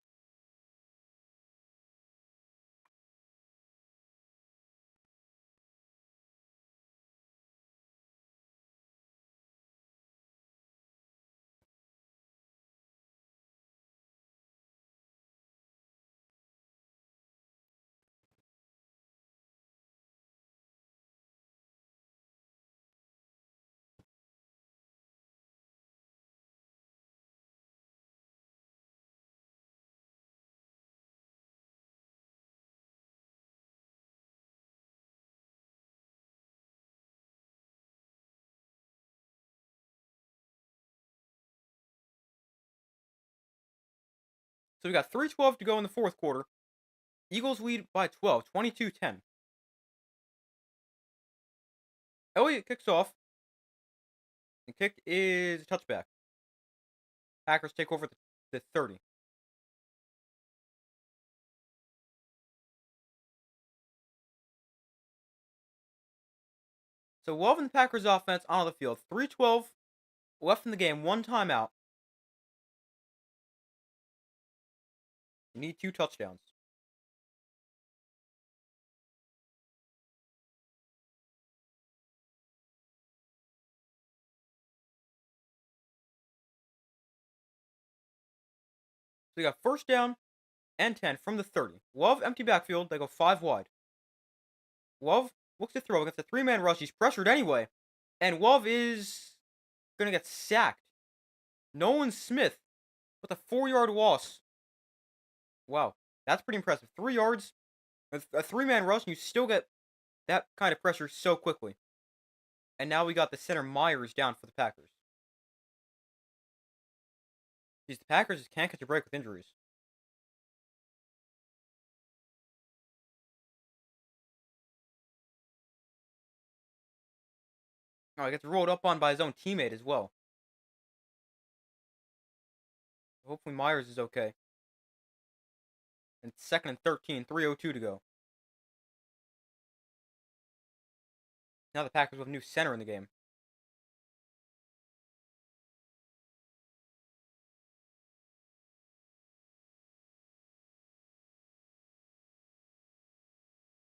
So we got 3:12 to go in the 4th quarter. Eagles lead by 12, 22-10. Elliott kicks off. The kick is a touchback. Packers take over the 30. So Love and the Packers offense on the field. 3:12 left in the game. One timeout. You need 2 touchdowns. So you got first down and 10 from the 30. Love empty backfield. They go 5 wide. Love looks to throw against a 3-man rush. He's pressured anyway. And Love is going to get sacked. Nolan Smith with a 4-yard loss. Wow. That's pretty impressive. 3 yards, a 3-man rush, and you still get that kind of pressure so quickly. And now we got the center Myers down for the Packers. These Packers just can't catch a break with injuries. Oh, he gets rolled up on by his own teammate as well. Hopefully Myers is okay. And 2nd and 13, 3:02 to go. Now the Packers with a new center in the game.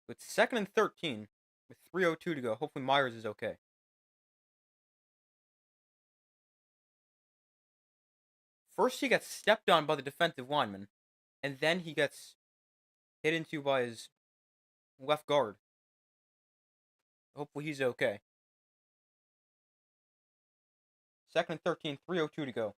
With 2nd and 13, with 3:02 to go. Hopefully Myers is okay. First, he gets stepped on by the defensive lineman, and then he gets hit into by his left guard. Hopefully he's okay. 2nd and 13, 3:02 to go.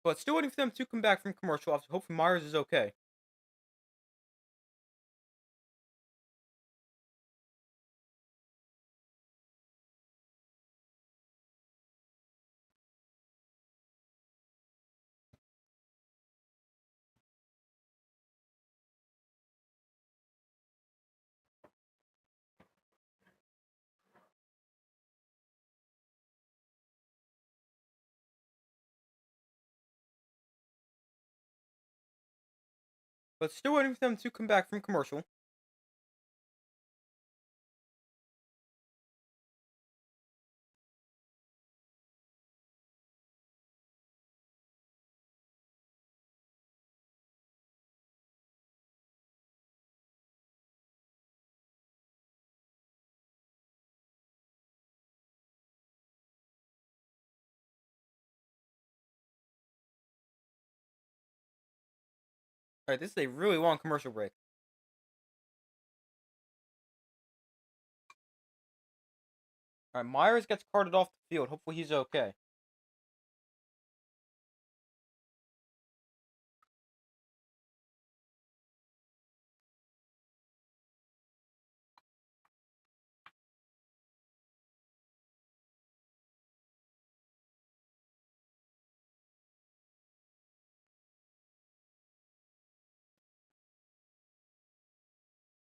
But still waiting for them to come back from commercial. Hopefully Myers is okay. But still waiting for them to come back from commercial. Alright, this is a really long commercial break. Alright, Myers gets carted off the field. Hopefully he's okay.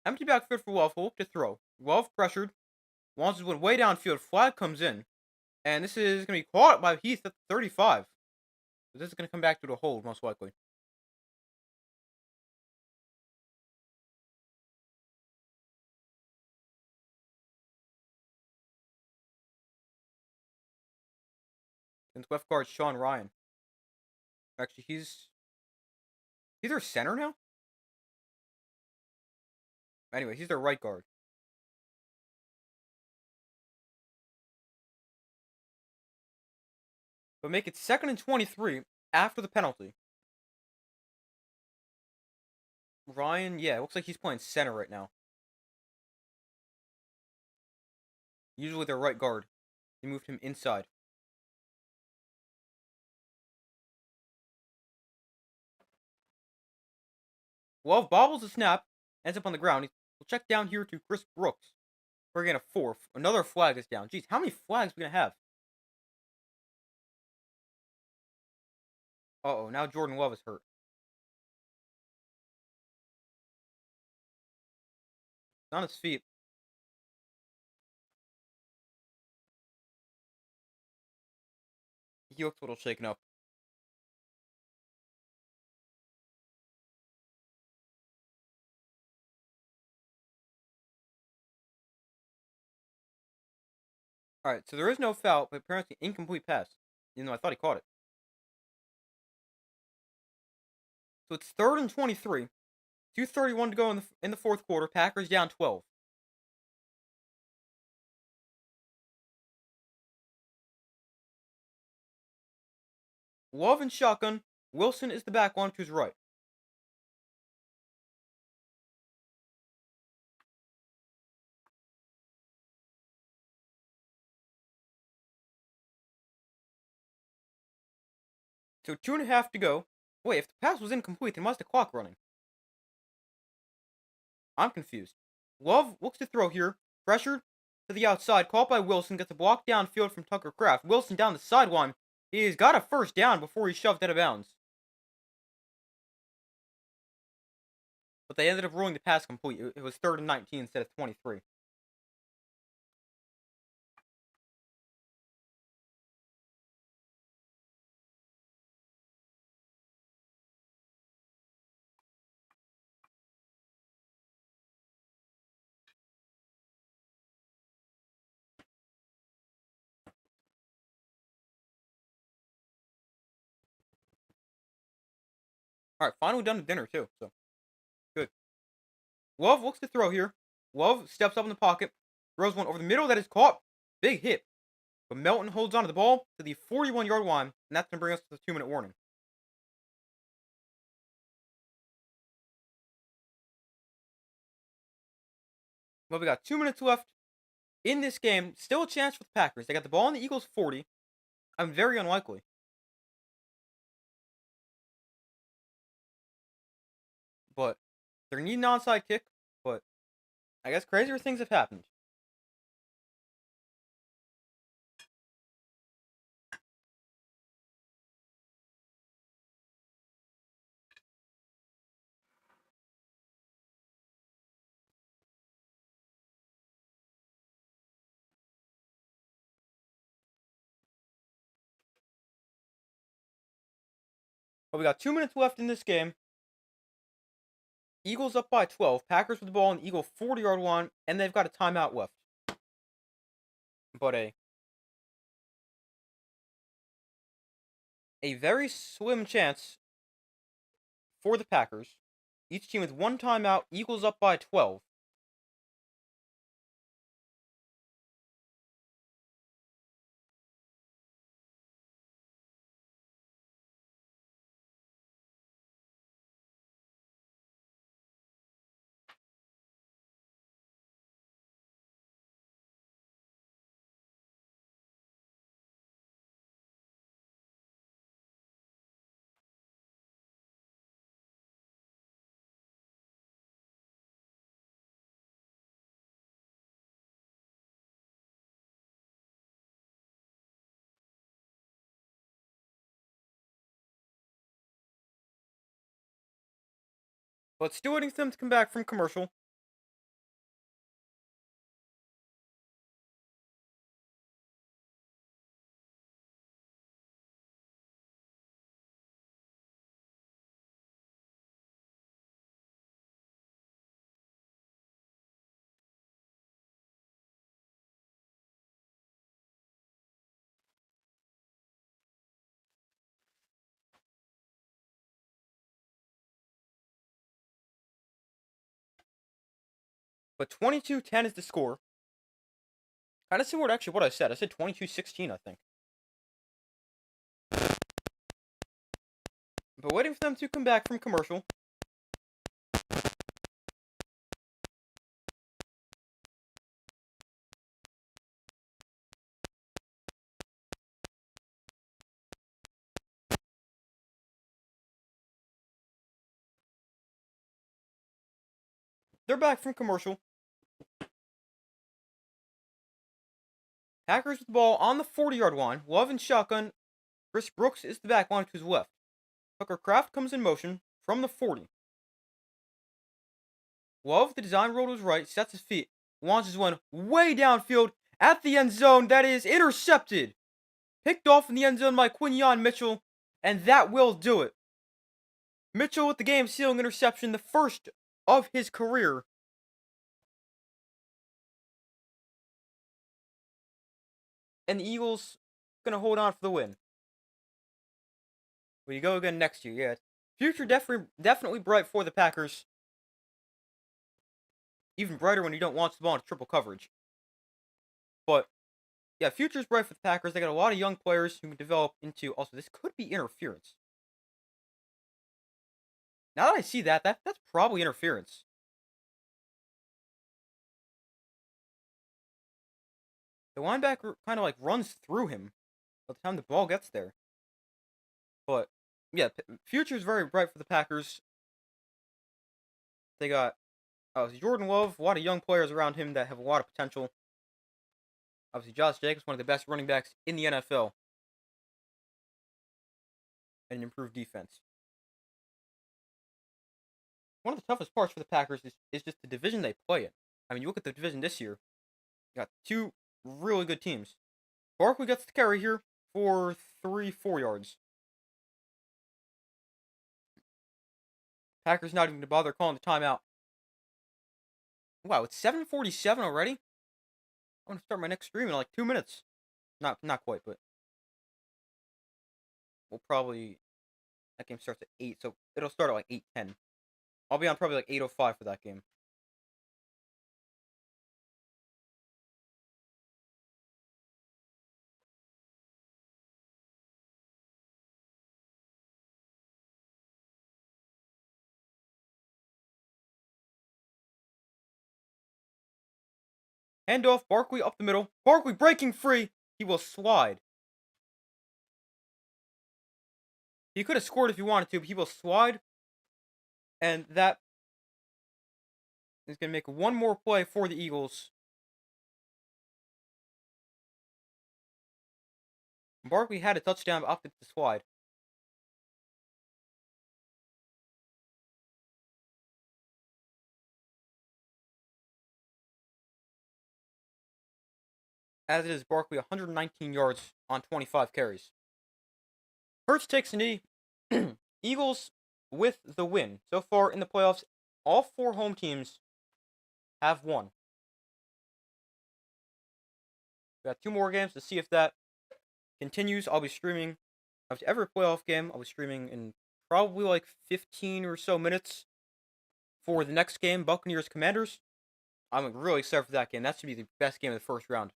Empty backfield for Waffle to throw. Wolf pressured. Wants to win way downfield. Flag comes in. And this is going to be caught by Heath at 35. This is going to come back to the hold, most likely. And left guard Sean Ryan. Actually, he's their center now? Anyway, he's their right guard. But make it 2nd and 23 after the penalty. Ryan, yeah, it looks like he's playing center right now. Usually their right guard. They moved him inside. Love bobbles the snap, ends up on the ground. We'll check down here to Chris Brooks. We're getting a 4th. Another flag is down. Jeez, how many flags are we going to have? Uh-oh, now Jordan Love is hurt. He's on his feet. He looks a little shaken up. Alright, so there is no foul, but apparently incomplete pass. Even though I thought he caught it. So it's 3rd and 23. 2:31 to go in the 4th quarter. Packers down 12. Love and shotgun. Wilson is the back one to his right. So 2.5 to go. Wait, if the pass was incomplete, then why's the clock running? I'm confused. Love looks to throw here. Pressured to the outside. Caught by Wilson. Gets a block downfield from Tucker Kraft. Wilson down the sideline. He's got a first down before he's shoved out of bounds. But they ended up ruling the pass complete. It was 3rd and 19 instead of 23. Alright, finally done with dinner, too. So, good. Love looks to throw here. Love steps up in the pocket. Throws one over the middle that is caught. Big hit. But Melton holds onto the ball to the 41-yard line. And that's going to bring us to the 2-minute warning. Well, we got 2 minutes left in this game. Still a chance for the Packers. They got the ball on the Eagles' 40. I'm very unlikely. But they're needing an onside kick. But I guess crazier things have happened. But we got 2 minutes left in this game. Eagles up by 12. Packers with the ball on the Eagle 40-yard line. And they've got a timeout left. But a very slim chance for the Packers. Each team with one timeout. Eagles up by 12. But still waiting for them to come back from commercial. But 22-10 is the score. Kind of similar to actually what I said. I said 22-16, I think. But waiting for them to come back from commercial. They're back from commercial. Packers with the ball on the 40-yard line. Love and shotgun. Chris Brooks is the back line to his left. Tucker Kraft comes in motion from the 40. Love, the design roll to his right, sets his feet, launches one way downfield at the end zone. That is intercepted. Picked off in the end zone by Quinyon Mitchell, and that will do it. Mitchell with the game-sealing interception, the first of his career. And the Eagles going to hold on for the win. We go again next year, yeah. Future definitely bright for the Packers. Even brighter when you don't launch the ball into triple coverage. But, yeah, future's bright for the Packers. They got a lot of young players who can develop into... Also, this could be interference. Now that I see that, that's probably interference. The linebacker kind of like runs through him by the time the ball gets there. But, yeah, future's very bright for the Packers. They got Jordan Love, a lot of young players around him that have a lot of potential. Obviously, Josh Jacobs, one of the best running backs in the NFL. And an improved defense. One of the toughest parts for the Packers is just the division they play in. I mean, you look at the division this year, you got two really good teams. Barkley gets the carry here for 4 yards. Packers not even going to bother calling the timeout. Wow, it's 7:47 already? I'm going to start my next stream in like 2 minutes. Not quite, but we'll probably... That game starts at 8, so it'll start at like 8:10. I'll be on probably like 8:05 for that game. Handoff, Barkley up the middle. Barkley breaking free. He will slide. He could have scored if he wanted to, but he will slide. And that is going to make one more play for the Eagles. Barkley had a touchdown, but opted to slide. As it is, Barkley 119 yards on 25 carries. Hurts takes a knee. Eagles with the win. So far in the playoffs, all 4 home teams have won. We got 2 more games to see if that continues. I'll be streaming after every playoff game. I'll be streaming in probably like 15 or so minutes for the next game, Buccaneers Commanders. I'm really excited for that game. That should be the best game of the first round.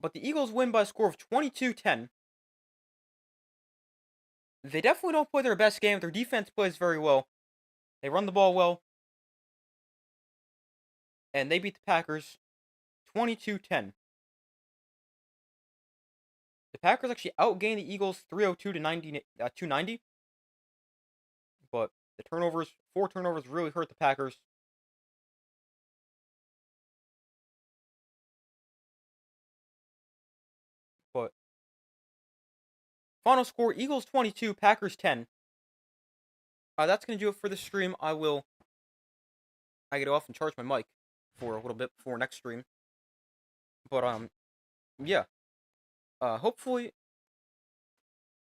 But the Eagles win by a score of 22-10. They definitely don't play their best game. Their defense plays very well. They run the ball well. And they beat the Packers 22-10. The Packers actually outgained the Eagles 302 to 290. But the 4 turnovers really hurt the Packers. But final score, Eagles 22, Packers 10. That's going to do it for this stream. I get off and charge my mic for a little bit before next stream. But, yeah. Hopefully,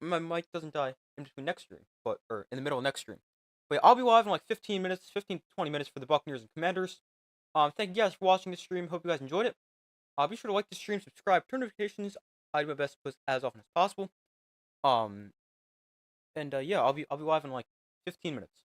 my mic doesn't die in between next stream, or in the middle of next stream. But yeah, I'll be live in like 15 to 20 minutes for the Buccaneers and Commanders. Thank you guys for watching the stream. Hope you guys enjoyed it. Be sure to like the stream, subscribe, turn notifications. I do my best to post as often as possible. Yeah, I'll be live in like 15 minutes.